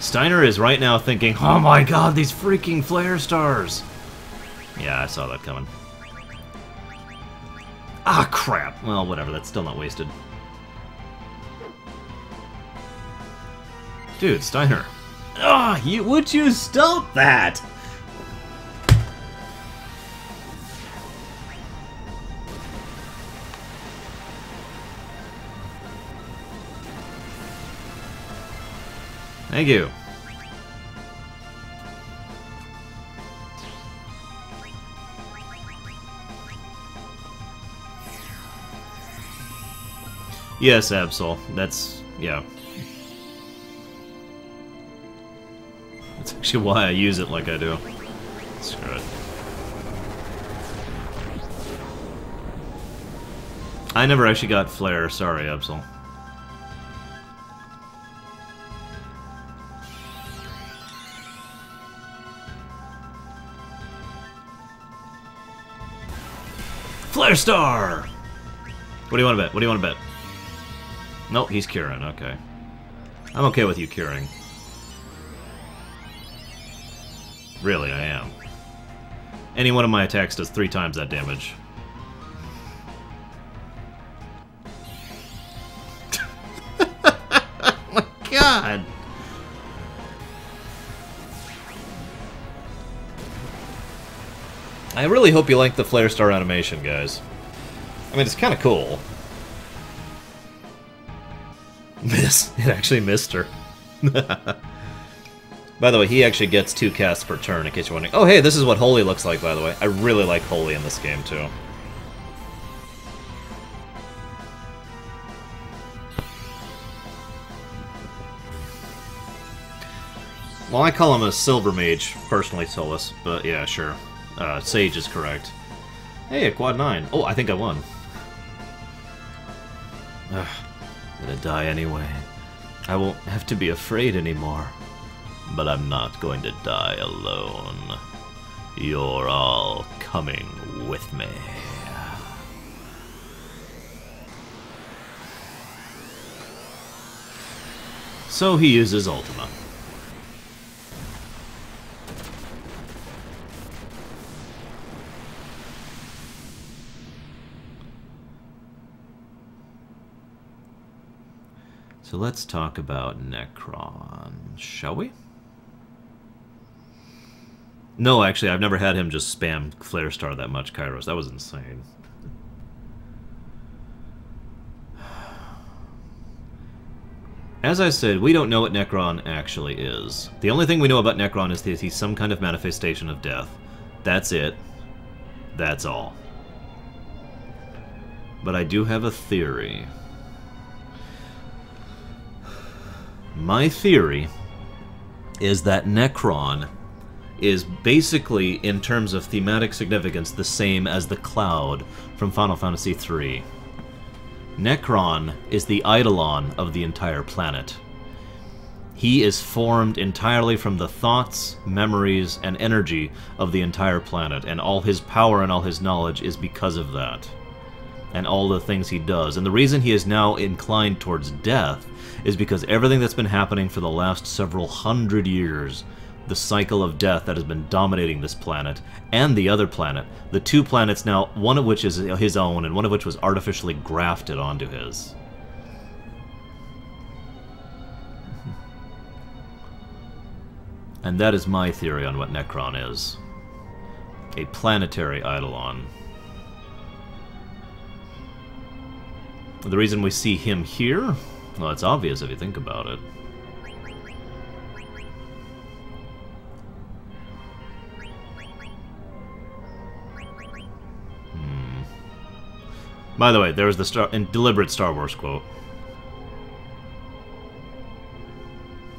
Steiner is right now thinking, oh my god, these freaking Flare Stars! Yeah, I saw that coming. Ah, crap! Well, whatever, that's still not wasted. Dude, Steiner. Ah, would you stop that? Thank you. Yes, Absol. That's... yeah. That's actually why I use it like I do. Screw it. I never actually got Flare. Sorry, Absol. Flare Star! What do you want to bet? What do you want to bet? Nope, he's curing. Okay. I'm okay with you curing. Really, I am. Any one of my attacks does 3 times that damage. Oh my god! I really hope you like the Flare Star animation, guys. I mean, it's kind of cool. Miss. It actually missed her. By the way, he actually gets 2 casts per turn, in case you're wondering. Oh, hey, this is what Holy looks like, by the way. I really like Holy in this game, too. Well, I call him a Silver Mage, personally, Solus, but yeah, sure. Sage is correct. Hey, a quad 9. Oh, I think I won. Ugh, I'm gonna die anyway. I won't have to be afraid anymore. But I'm not going to die alone. You're all coming with me. So he uses Ultima. So let's talk about Necron, shall we? No, actually, I've never had him just spam Flare Star that much, Kairos. That was insane. As I said, we don't know what Necron actually is. The only thing we know about Necron is that he's some kind of manifestation of death. That's it. That's all. But I do have a theory. My theory is that Necron is basically, in terms of thematic significance, the same as the Cloud from Final Fantasy III. Necron is the Eidolon of the entire planet. He is formed entirely from the thoughts, memories, and energy of the entire planet, and all his power and all his knowledge is because of that. and all the things he does. And the reason he is now inclined towards death is because everything that's been happening for the last several hundred years, the cycle of death that has been dominating this planet and the other planet, the two planets now, one of which is his own and one of which was artificially grafted onto his. And that is my theory on what Necron is. A planetary Eidolon. The reason we see him here? Well, it's obvious if you think about it. By the way, there's the deliberate Star Wars quote.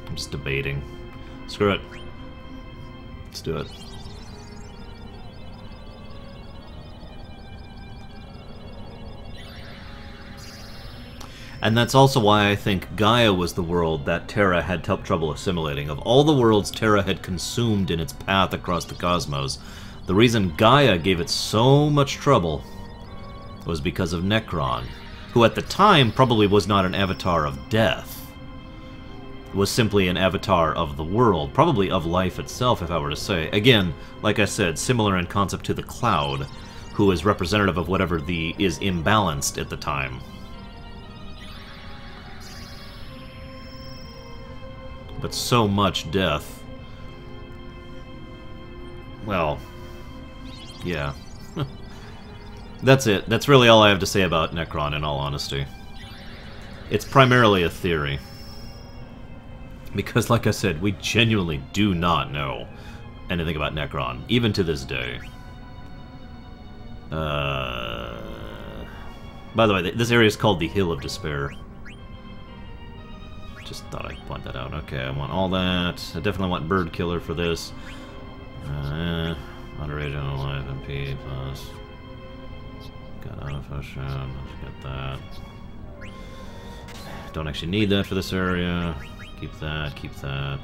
I'm just debating. Screw it. Let's do it. And that's also why I think Gaia was the world that Terra had trouble assimilating. Of all the worlds Terra had consumed in its path across the cosmos, the reason Gaia gave it so much trouble was because of Necron, who at the time probably was not an avatar of death. Was simply an avatar of the world, probably of life itself, if I were to say. Again, like I said, similar in concept to the Cloud, who is representative of whatever is imbalanced at the time. But so much death. Well, yeah. That's it. That's really all I have to say about Necron, in all honesty. It's primarily a theory. Because, like I said, we genuinely do not know anything about Necron, even to this day. By the way, this area is called the Hill of Despair. Just thought I'd point that out. Okay, I want all that. I definitely want Bird Killer for this. Moderate on life MP plus. Got auto potion. Let's get that. Don't actually need that for this area. Keep that, keep that.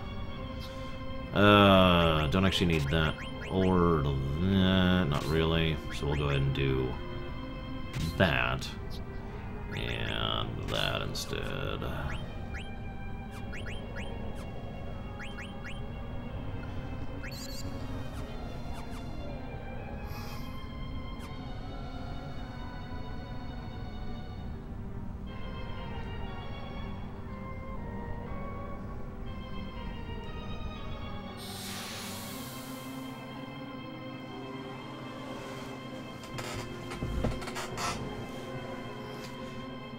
Don't actually need that. Or that. Not really. So we'll go ahead and do that. And that instead.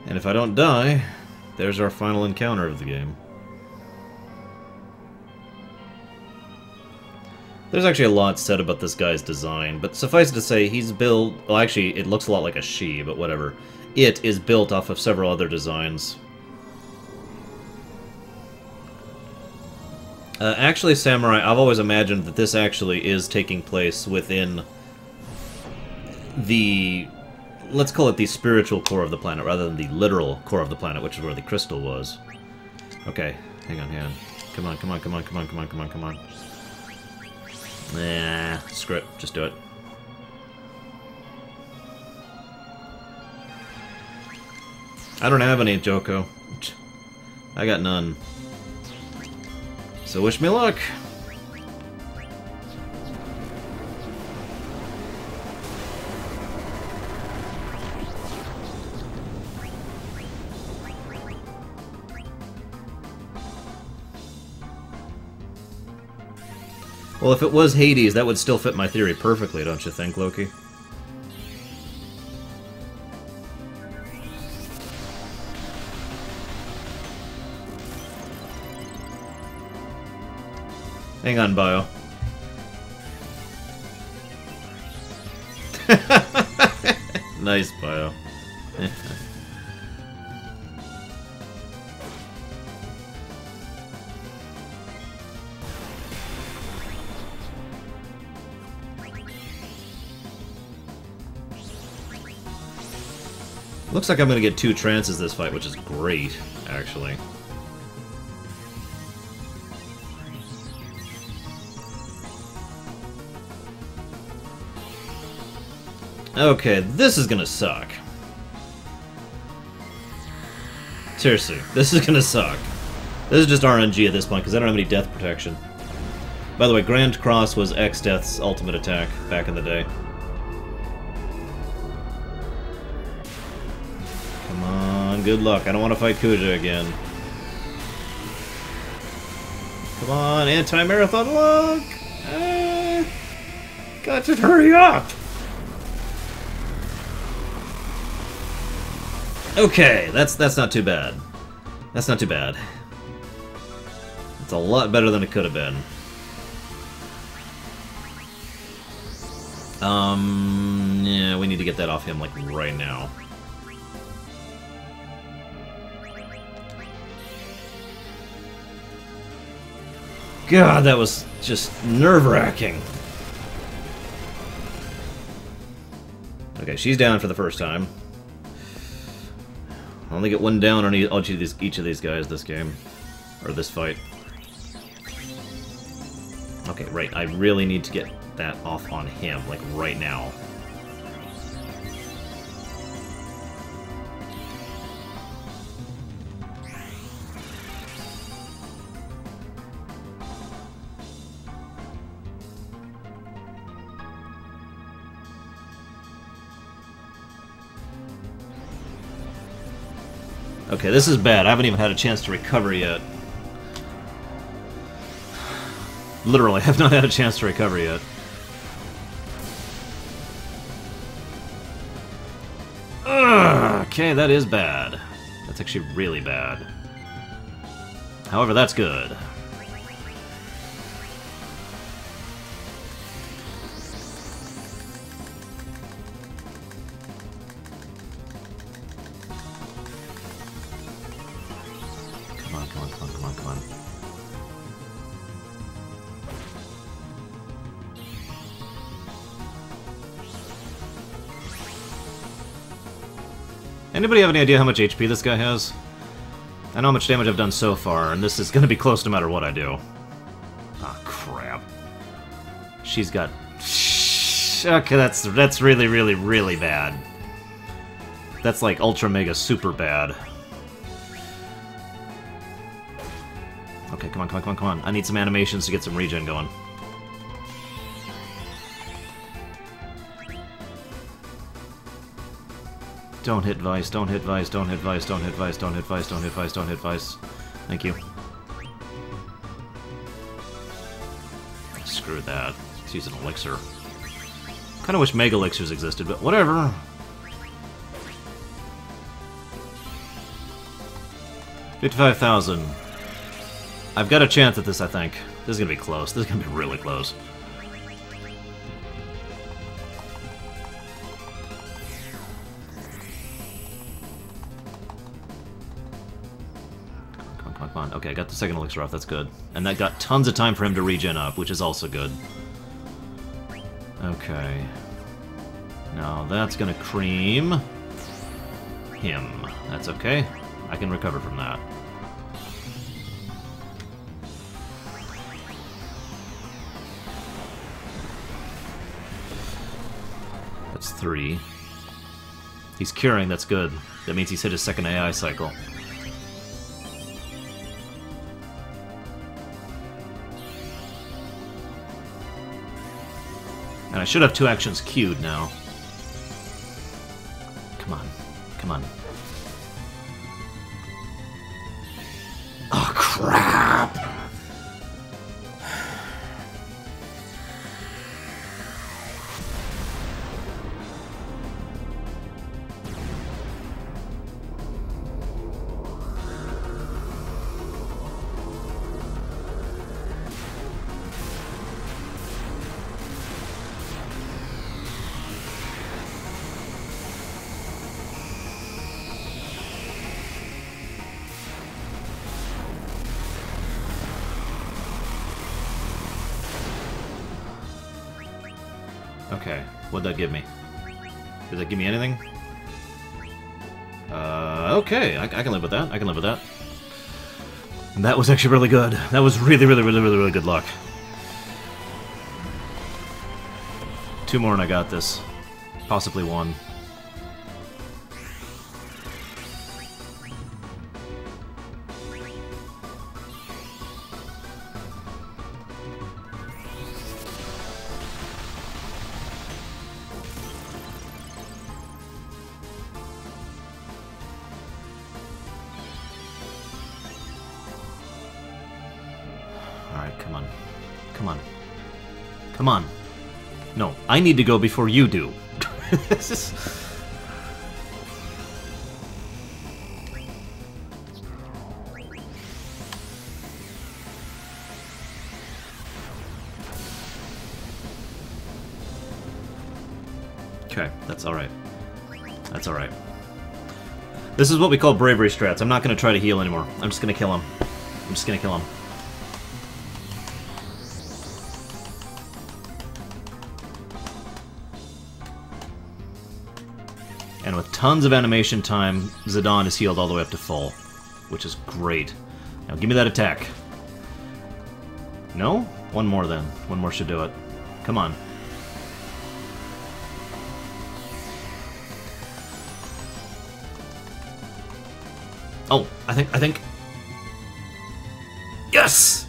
And if I don't die, there's our final encounter of the game. There's actually a lot said about this guy's design, but suffice it to say, he's built... Well, actually, it looks a lot like a she, but whatever. It is built off of several other designs. Actually, Samurai, I've always imagined that this actually is taking place within the... Let's call it the spiritual core of the planet, rather than the literal core of the planet, which is where the crystal was. Okay, hang on, hang on. Come on, come on, come on, come on, come on, come on, come on. Nah, screw it. Just do it. I don't have any, Joko. I got none. So wish me luck. Well, if it was Hades, that would still fit my theory perfectly, don't you think, Loki? Hang on, Bio. Nice, Bio. Looks like I'm going to get 2 trances this fight, which is great, actually. Okay, this is going to suck. Seriously, this is gonna suck. This is just RNG at this point, because I don't have any death protection. By the way, Grand Cross was X-Death's ultimate attack back in the day. Come on, good luck. I don't want to fight Kuja again. Come on, anti-marathon luck! Got to hurry up! Okay, that's not too bad. That's not too bad. It's a lot better than it could have been. Yeah, we need to get that off him, like, right now. God, that was just nerve-wracking. Okay, she's down for the first time. I only get one down on each of these guys this game. Or this fight. Okay, right, I really need to get that off on him, like, right now. Okay, this is bad. I haven't even had a chance to recover yet. Literally, I have not had a chance to recover yet. Ugh, okay, that is bad. That's actually really bad. However, that's good. Come on, come on, come on, come on, come on. Anybody have any idea how much HP this guy has? I know how much damage I've done so far, and this is gonna be close no matter what I do. Ah, crap. She's got... Okay, that's really, really, really bad. That's like ultra mega super bad. Okay, come on, come on, come on, come on. I need some animations to get some regen going. Don't hit Vice, don't hit Vice, don't hit Vice, don't hit Vice, don't hit Vice, don't hit Vice, don't hit Vice. Thank you. Screw that. Let's use an elixir. Kinda wish Mega Elixirs existed, but whatever. $55,000. I've got a chance at this, I think. This is gonna be close. This is gonna be really close. Come on. Okay, I got the second elixir off, that's good. And that got tons of time for him to regen up, which is also good. Okay. Now that's gonna cream him. That's okay. I can recover from that. That's 3. He's curing, that's good. That means he's hit his second AI cycle. And I should have 2 actions queued now. Come on. Come on. Oh, crap! Okay, what'd that give me? Did that give me anything? Okay, I can live with that. I can live with that. That was actually really good. That was really, really, really, really, really good luck. 2 more and I got this. Possibly 1. on. Come on. Come on. No, I need to go before you do. This is... Okay, that's alright. That's alright. This is what we call bravery strats. I'm not going to try to heal anymore. I'm just going to kill him. I'm just going to kill him. And with tons of animation time, Zidane is healed all the way up to full, which is great. Now give me that attack. No? One more then. One more should do it. Come on. Oh, I think... Yes!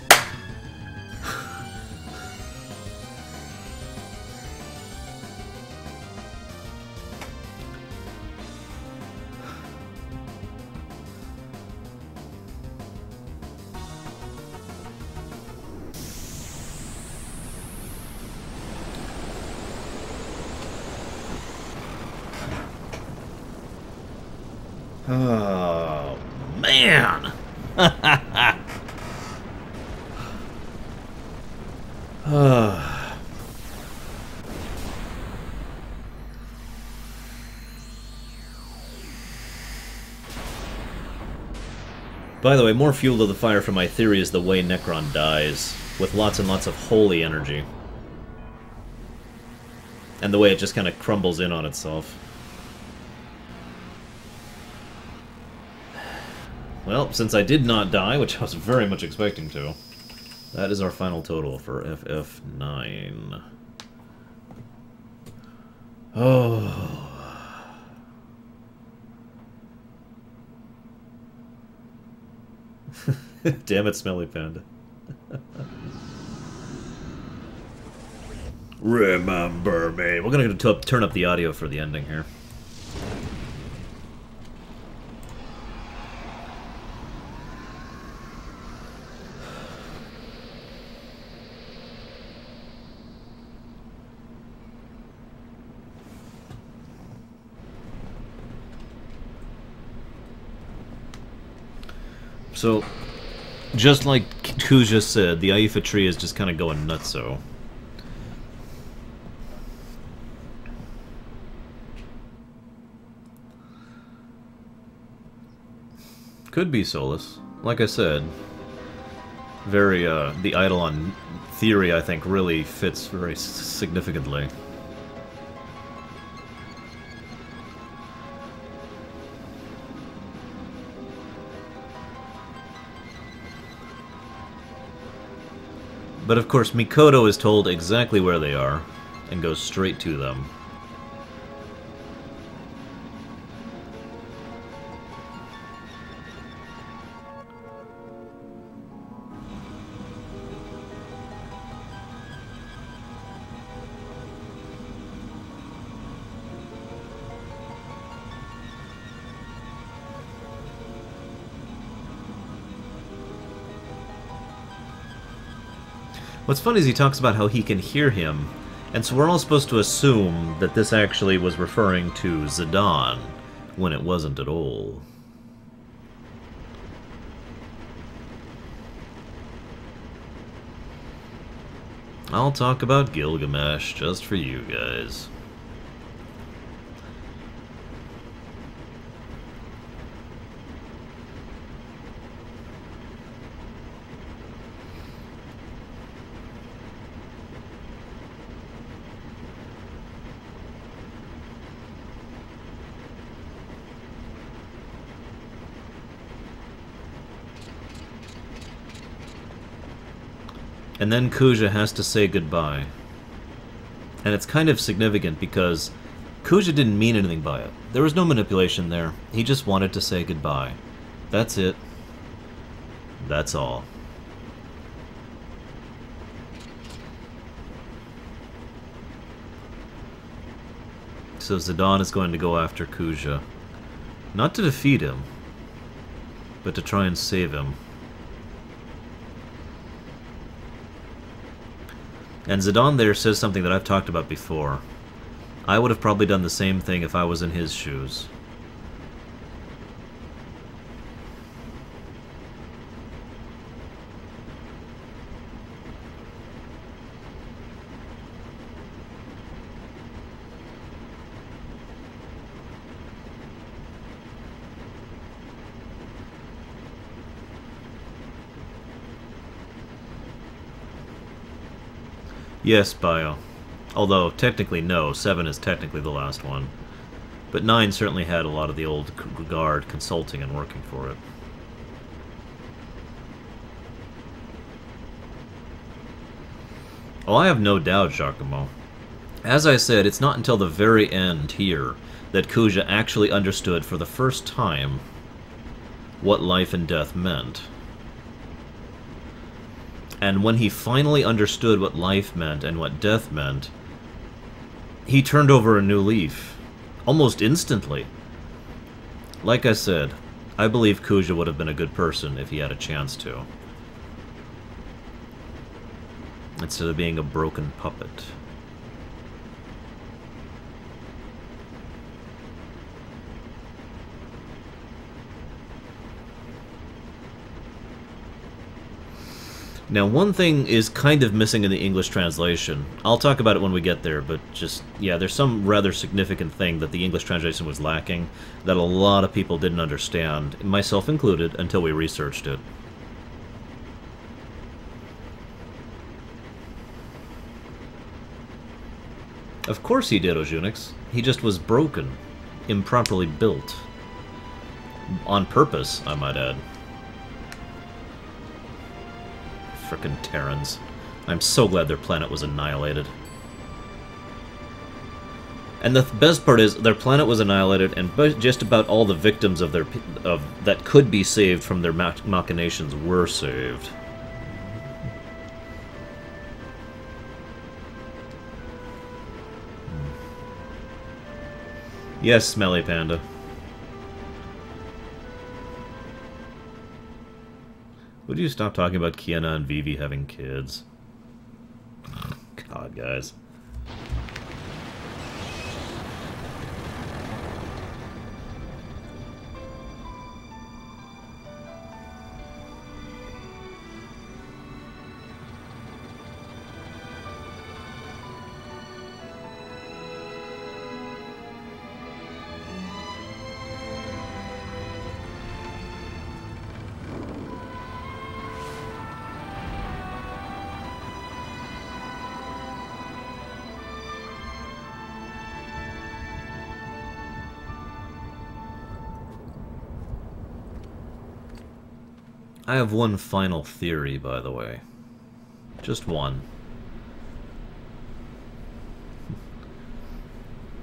Oh, man! By the way, more fuel to the fire for my theory is the way Necron dies, with lots and lots of holy energy. And the way it just kind of crumbles in on itself. Well, since I did not die, which I was very much expecting to, that is our final total for FF9. Oh. Damn it, Smelly Panda. Remember me. We're gonna turn up the audio for the ending here. So, just like Kuja said, the Aifa tree is just kind of going nutso. Could be Solus. Like I said, very, the Eidolon theory, I think, really fits very significantly. But of course, Mikoto is told exactly where they are, and goes straight to them. What's funny is he talks about how he can hear him, and so we're all supposed to assume that this actually was referring to Zidane, when it wasn't at all. I'll talk about Gilgamesh just for you guys. And then Kuja has to say goodbye. And it's kind of significant because Kuja didn't mean anything by it. There was no manipulation there. He just wanted to say goodbye. That's it. That's all. So Zidane is going to go after Kuja. Not to defeat him, but to try and save him. And Zidane there says something that I've talked about before. I would have probably done the same thing if I was in his shoes. Yes, Bio. Although, technically no, 7 is technically the last one. But 9 certainly had a lot of the old guard consulting and working for it. Oh, I have no doubt, Giacomo. As I said, it's not until the very end here that Kuja actually understood for the first time what life and death meant. And when he finally understood what life meant and what death meant, he turned over a new leaf. Almost instantly. Like I said, I believe Kuja would have been a good person if he had a chance to. Instead of being a broken puppet. Now, one thing is kind of missing in the English translation. I'll talk about it when we get there, but just, yeah, there's some rather significant thing that the English translation was lacking that a lot of people didn't understand, myself included, until we researched it. Of course he did, Ojunix. He just was broken. Improperly built. On purpose, I might add. Frickin' Terrans. I'm so glad their planet was annihilated. And the best part is, their planet was annihilated, and just about all the victims of their that could be saved from their machinations were saved. Yes, Smelly Panda. Would you stop talking about Kiana and Vivi having kids? God, guys. I have one final theory, by the way. Just one.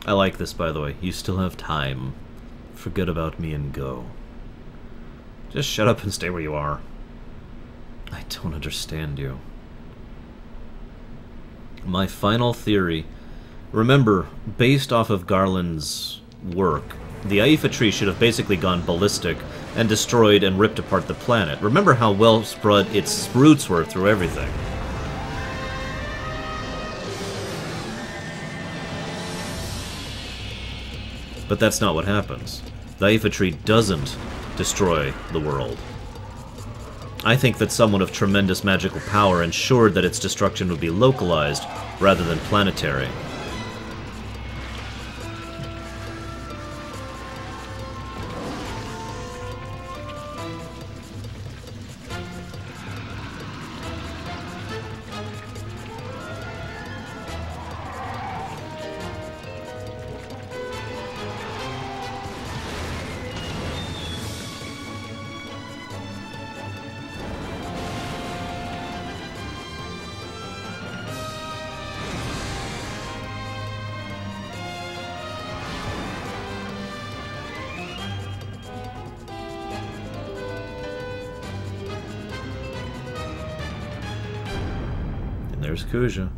I like this, by the way. You still have time. Forget about me and go. Just shut up and stay where you are. I don't understand you. My final theory... Remember, based off of Garland's work, the Aifa tree should have basically gone ballistic and destroyed and ripped apart the planet. Remember how well spread its roots were through everything. But that's not what happens. The Aifa tree doesn't destroy the world. I think that someone of tremendous magical power ensured that its destruction would be localized rather than planetary. There's Kuja.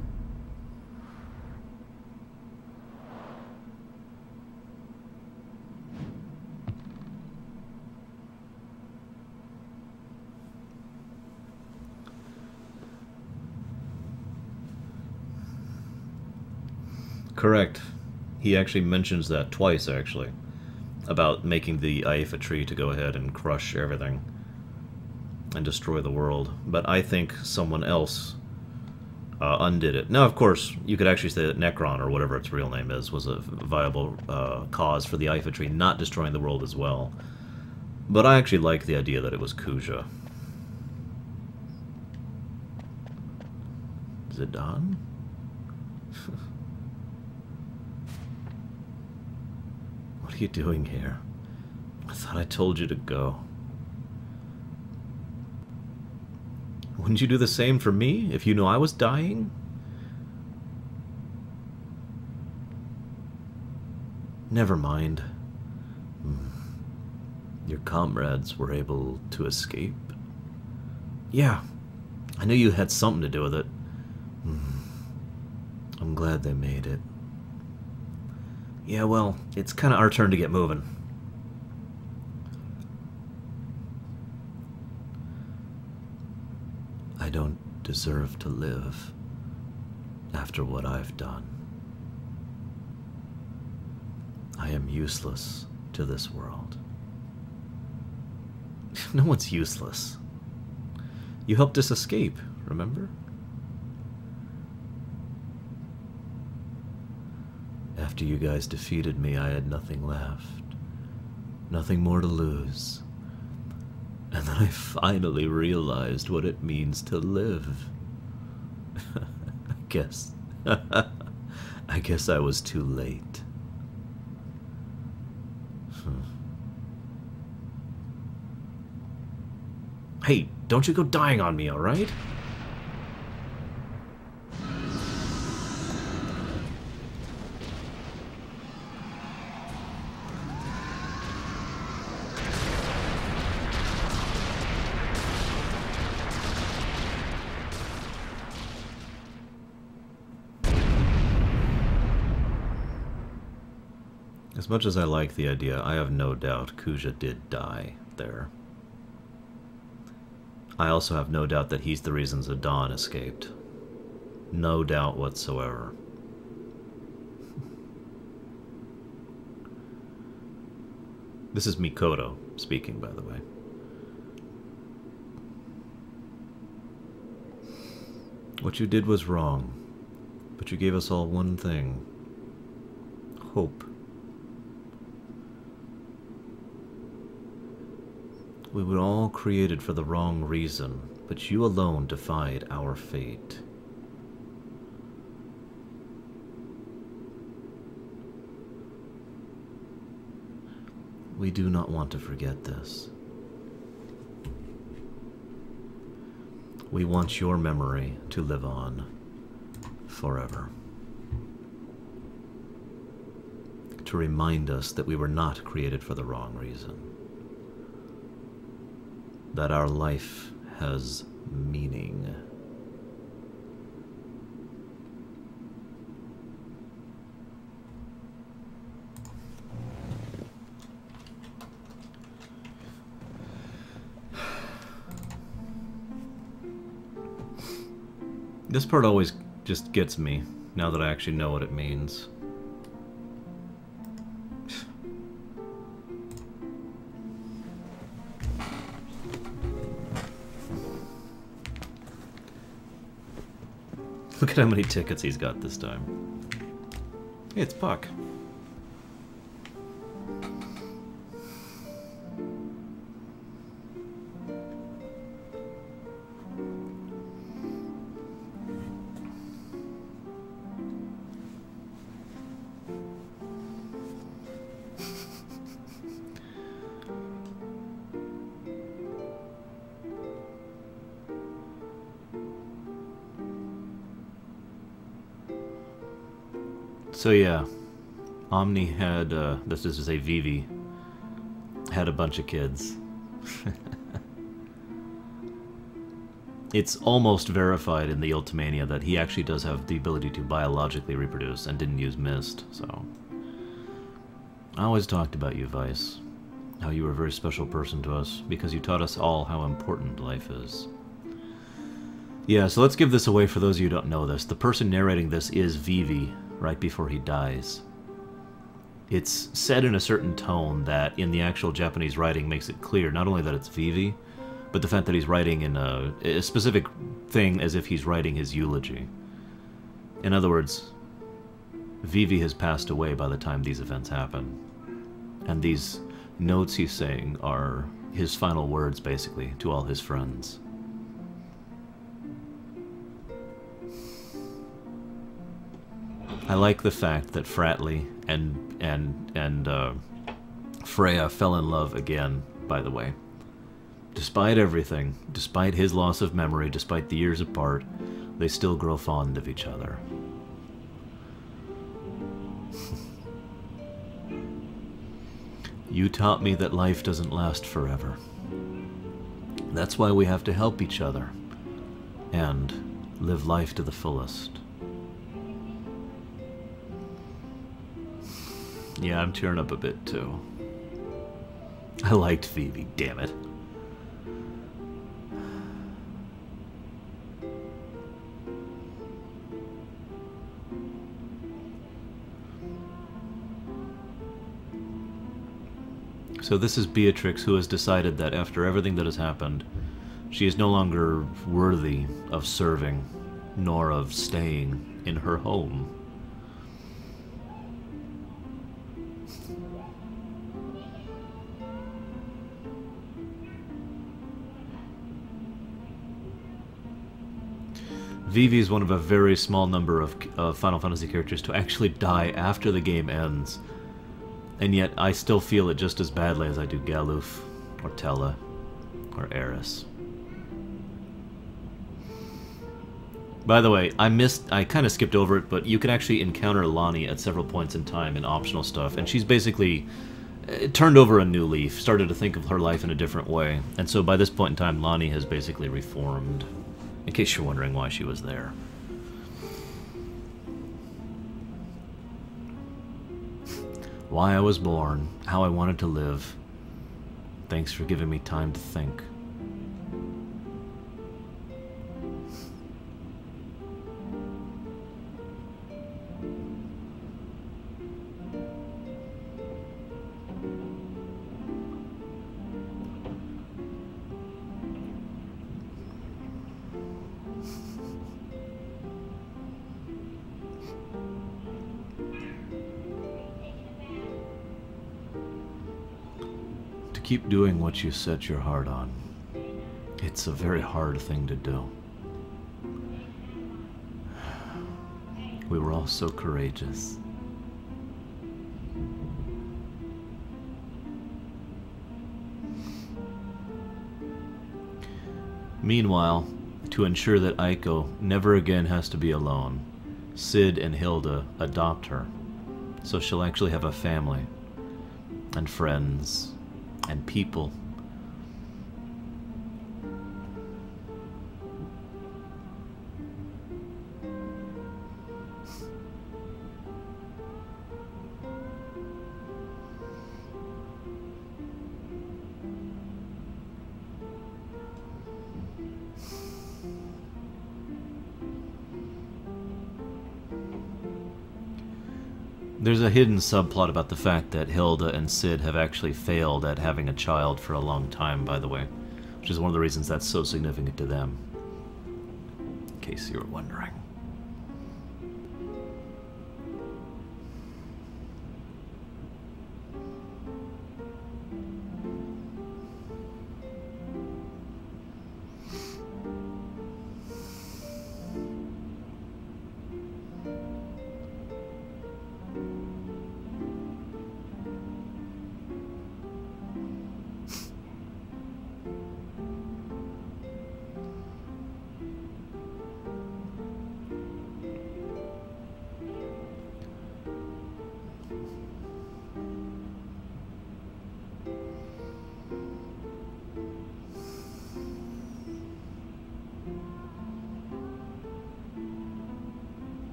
Correct. He actually mentions that twice, actually. About making the Aifa tree to go ahead and crush everything. And destroy the world. But I think someone else undid it. Now, of course, you could actually say that Necron, or whatever its real name is, was a viable cause for the Aifa tree not destroying the world as well. But I actually like the idea that it was Kuja. Zidane? What are you doing here? I thought I told you to go. Wouldn't you do the same for me if you knew I was dying? Never mind. Your comrades were able to escape? Yeah, I knew you had something to do with it. I'm glad they made it. Yeah, well, it's kind of our turn to get moving. I don't deserve to live after what I've done. I am useless to this world. No one's useless. You helped us escape, remember? After you guys defeated me, I had nothing left. Nothing more to lose. And then I finally realized what it means to live. I guess I was too late. Hey, don't you go dying on me, alright? As much as I like the idea, I have no doubt Kuja did die there. I also have no doubt that he's the reason Zidane escaped. No doubt whatsoever. This is Mikoto speaking, by the way. What you did was wrong, but you gave us all one thing. Hope. We were all created for the wrong reason, but you alone defied our fate. We do not want to forget this. We want your memory to live on forever. To remind us that we were not created for the wrong reason. That our life has meaning. This part always just gets me, now that I actually know what it means. Look at how many tickets he's got this time. Hey, it's Puck. So yeah, Omni had, this is to say Vivi, had a bunch of kids. It's almost verified in the Ultimania that he actually does have the ability to biologically reproduce and didn't use mist, so... I always talked about you, Vice. How you were a very special person to us, because you taught us all how important life is. Yeah, so let's give this away for those of you who don't know this. The person narrating this is Vivi, right before he dies. It's said in a certain tone that in the actual Japanese writing makes it clear not only that it's Vivi, but the fact that he's writing in a specific thing as if he's writing his eulogy. In other words, Vivi has passed away by the time these events happen. And these notes he's saying are his final words, basically, to all his friends. I like the fact that Fratley and Freya fell in love again, by the way. Despite everything, despite his loss of memory, despite the years apart, they still grow fond of each other. You taught me that life doesn't last forever. That's why we have to help each other and live life to the fullest. Yeah, I'm tearing up a bit too. I liked Vivi, damn it. So this is Beatrix, who has decided that after everything that has happened, she is no longer worthy of serving, nor of staying in her home. Vivi is one of a very small number of Final Fantasy characters to actually die after the game ends. And yet, I still feel it just as badly as I do Galuf, or Tella, or Eris. By the way, I kind of skipped over it, but you can actually encounter Lonnie at several points in time in optional stuff, and she's basically turned over a new leaf, started to think of her life in a different way, and so by this point in time, Lonnie has basically reformed, in case you're wondering why she was there. Why I was born, how I wanted to live. Thanks for giving me time to think. Keep doing what you set your heart on. It's a very hard thing to do. We were all so courageous. Meanwhile, to ensure that Aiko never again has to be alone, Sid and Hilda adopt her, so she'll actually have a family and friends and people. There's a hidden subplot about the fact that Hilda and Sid have actually failed at having a child for a long time, by the way, which is one of the reasons that's so significant to them, in case you were wondering.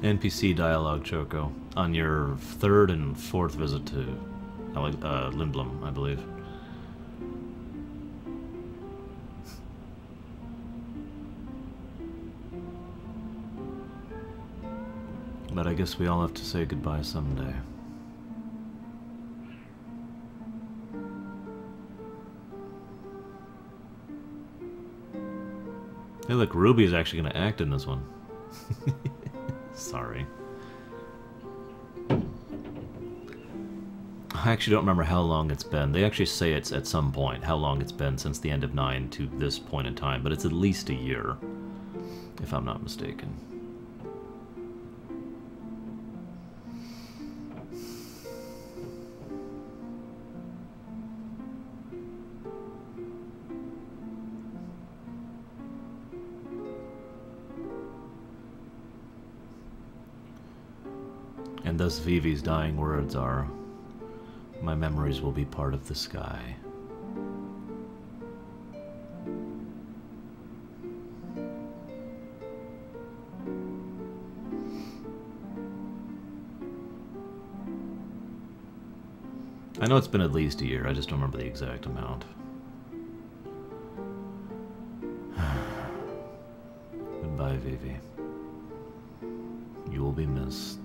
NPC dialogue, Choco, on your third and fourth visit to Lindblom, I believe. But I guess we all have to say goodbye someday. Hey look, Ruby's actually going to act in this one. Sorry. I actually don't remember how long it's been. They actually say it's at some point, how long it's been since the end of 9 to this point in time, but it's at least a year, if I'm not mistaken. And thus Vivi's dying words are, "My memories will be part of the sky." I know it's been at least a year, I just don't remember the exact amount. Goodbye, Vivi. You will be missed.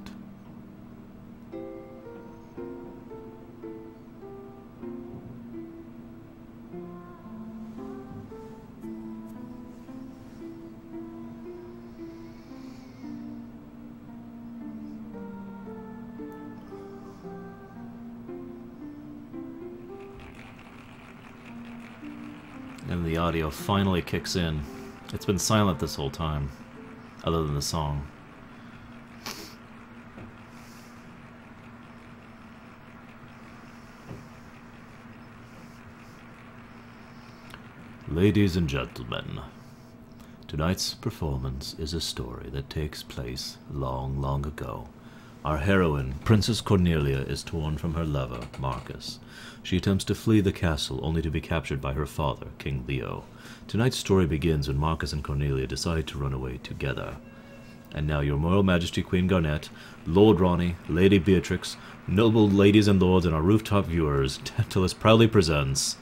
And the audio finally kicks in. It's been silent this whole time, other than the song. Ladies and gentlemen, tonight's performance is a story that takes place long, long ago. Our heroine, Princess Cornelia, is torn from her lover, Marcus. She attempts to flee the castle, only to be captured by her father, King Leo. Tonight's story begins when Marcus and Cornelia decide to run away together. And now your Royal Majesty Queen Garnet, Lord Ronnie, Lady Beatrix, noble ladies and lords, and our rooftop viewers, Tantalus proudly presents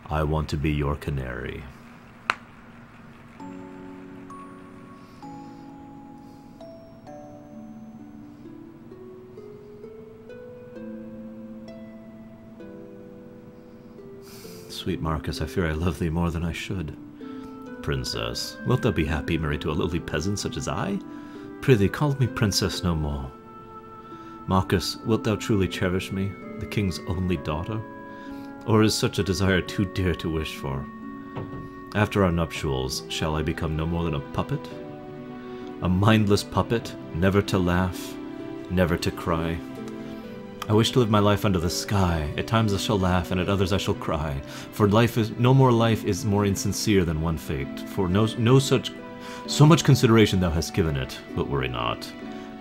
I Want to Be Your Canary. Sweet Marcus, I fear I love thee more than I should. Princess, wilt thou be happy married to a lowly peasant such as I? Prithee, call me princess no more. Marcus, wilt thou truly cherish me, the king's only daughter? Or is such a desire too dear to wish for? After our nuptials, shall I become no more than a puppet? A mindless puppet, never to laugh, never to cry. I wish to live my life under the sky. At times I shall laugh, and at others I shall cry. For no more life is more insincere than one fate. For so much consideration thou hast given it, but worry not.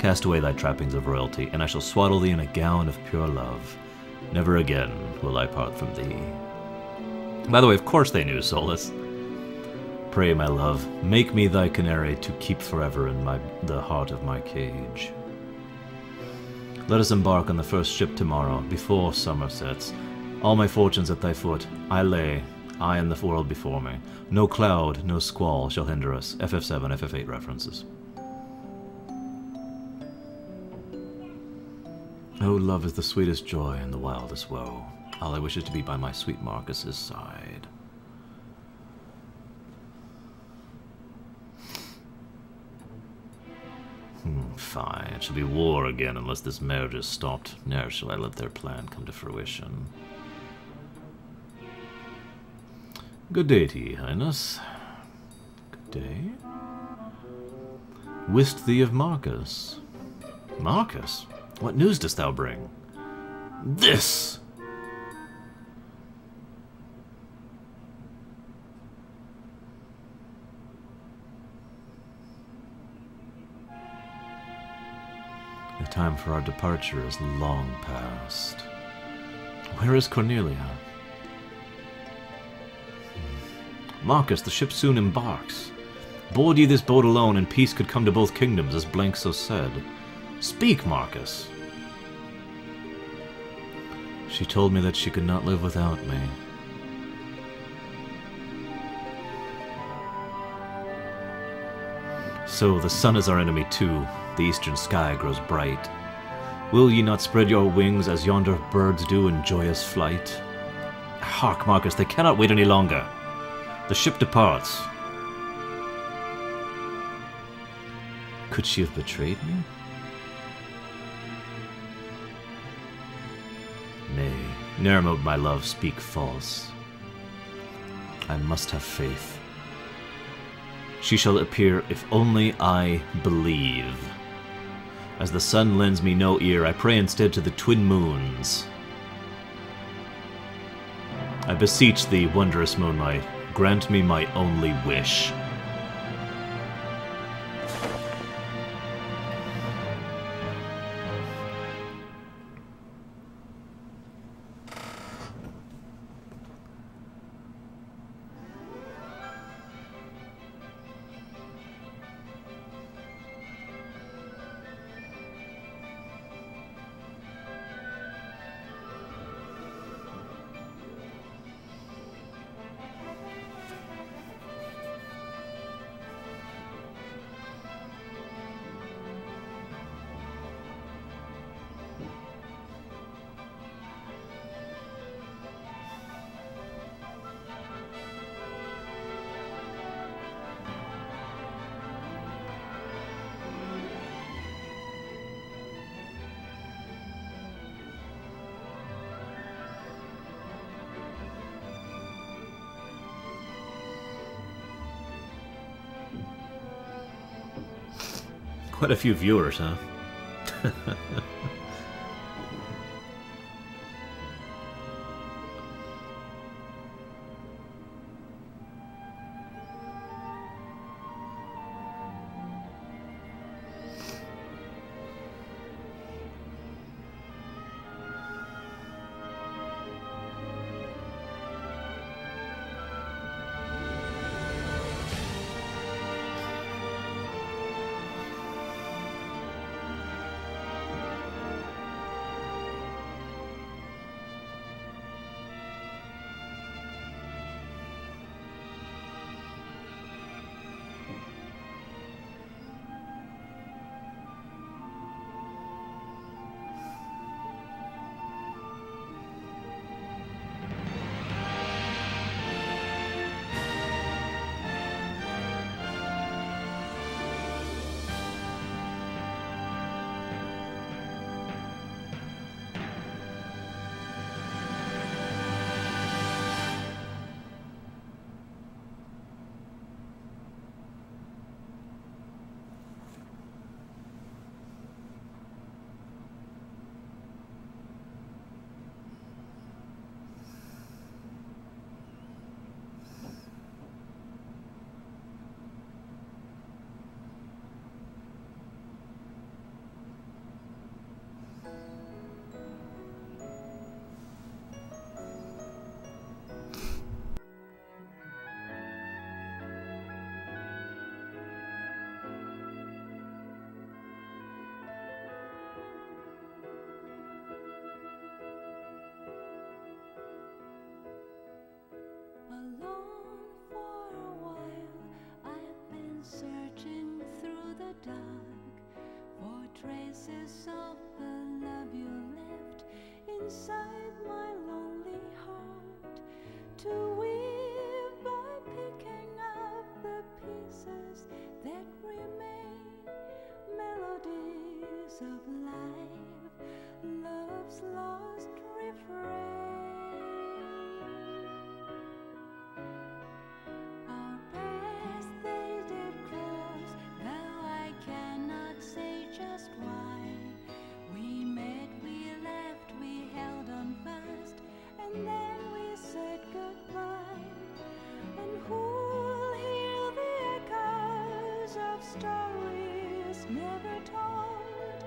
Cast away thy trappings of royalty, and I shall swaddle thee in a gown of pure love. Never again will I part from thee. By the way, of course they knew Solus. Pray, my love, make me thy canary to keep forever in the heart of my cage. Let us embark on the first ship tomorrow, before summer sets. All my fortunes at thy foot, I lay, I and the world before me. No cloud, no squall shall hinder us. FF7, FF8 references. Oh, love is the sweetest joy and the wildest woe. All I wish is to be by my sweet Marcus's side. Fine, it shall be war again unless this marriage is stopped. Ne'er shall I let their plan come to fruition. Good day to ye, Highness. Good day. Wist thee of Marcus? Marcus? What news dost thou bring? This! The time for our departure is long past. Where is Cornelia? Marcus, the ship soon embarks. Board ye this boat alone, and peace could come to both kingdoms, as Blank so said. Speak, Marcus! She told me that she could not live without me. So, the sun is our enemy too. The eastern sky grows bright. Will ye not spread your wings as yonder birds do in joyous flight? Hark, Marcus, they cannot wait any longer. The ship departs. Could she have betrayed me? Nay, ne'er mote my love speak false. I must have faith. She shall appear if only I believe. As the sun lends me no ear, I pray instead to the twin moons. I beseech thee, wondrous moonlight, grant me my only wish. Quite a few viewers, huh? Alone for a while, I've been searching through the dark for traces of the love you left inside my lonely heart. To weave by picking up the pieces that remain, melodies of life, love's lost refrain. Our paths they did cross, though I cannot say just why. We met, we left, we held on fast, and then we said goodbye. And who'll hear the echoes of stories never told?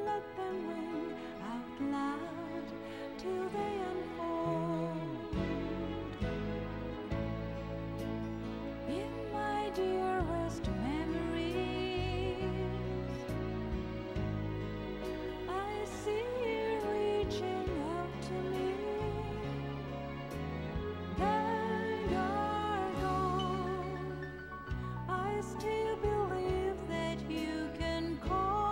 Let them ring out loud till they unfold. In my dearest memories, I see you reaching out to me. Then you're gone. I still believe that you can call.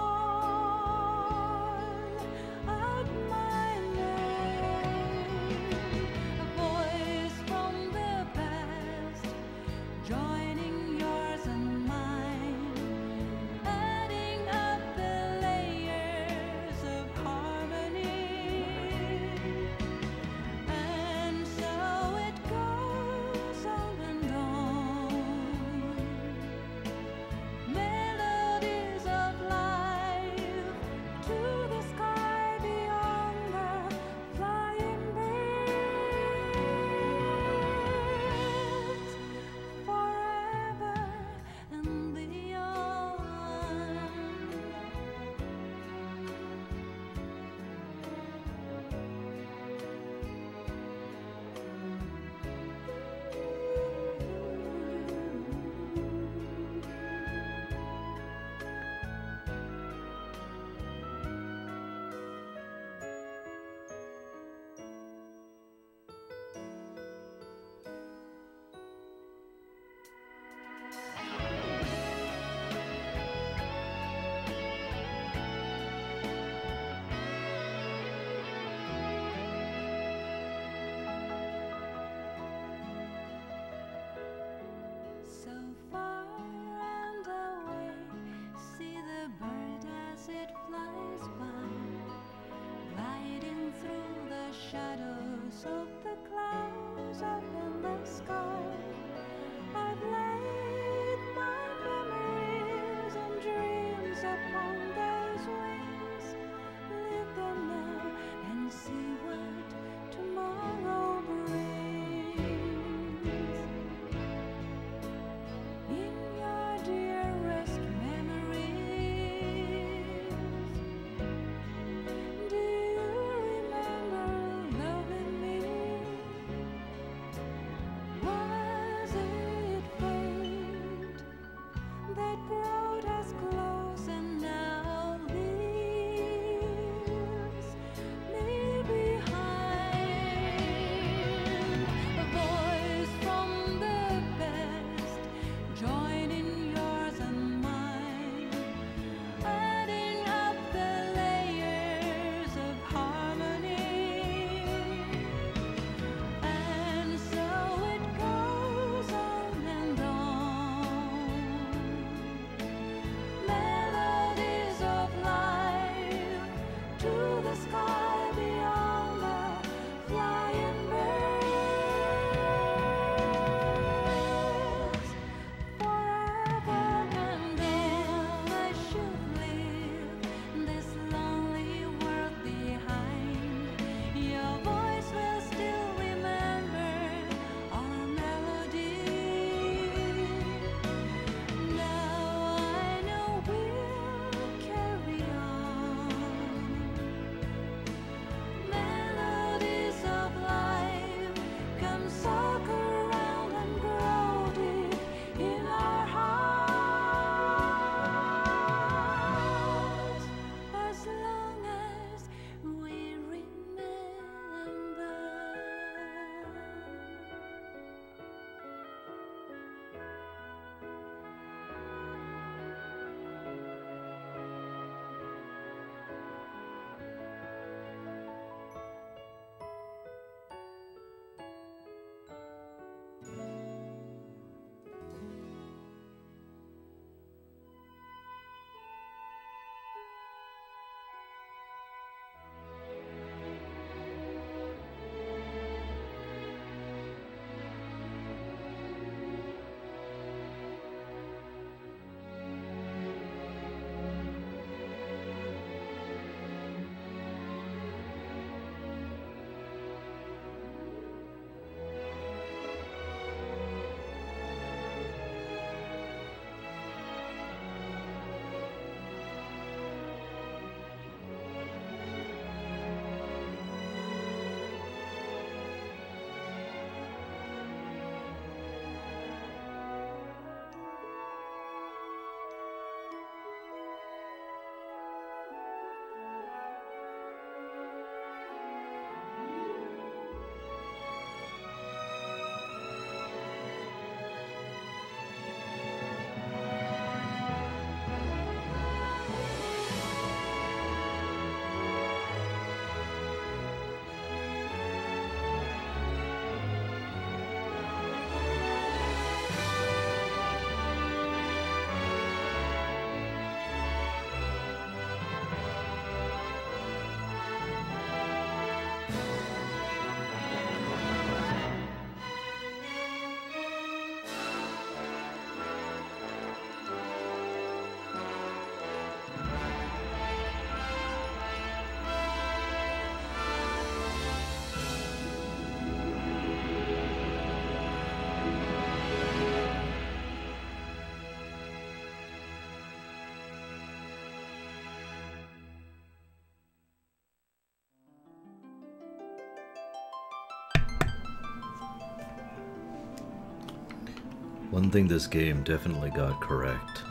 One thing this game definitely got correct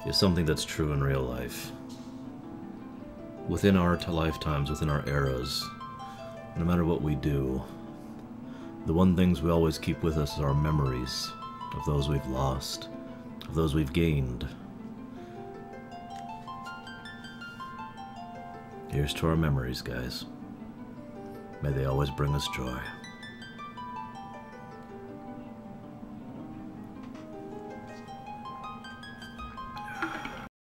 is something that's true in real life. Within our lifetimes, within our eras, no matter what we do, the one things we always keep with us are our memories of those we've lost, of those we've gained. Here's to our memories, guys. May they always bring us joy.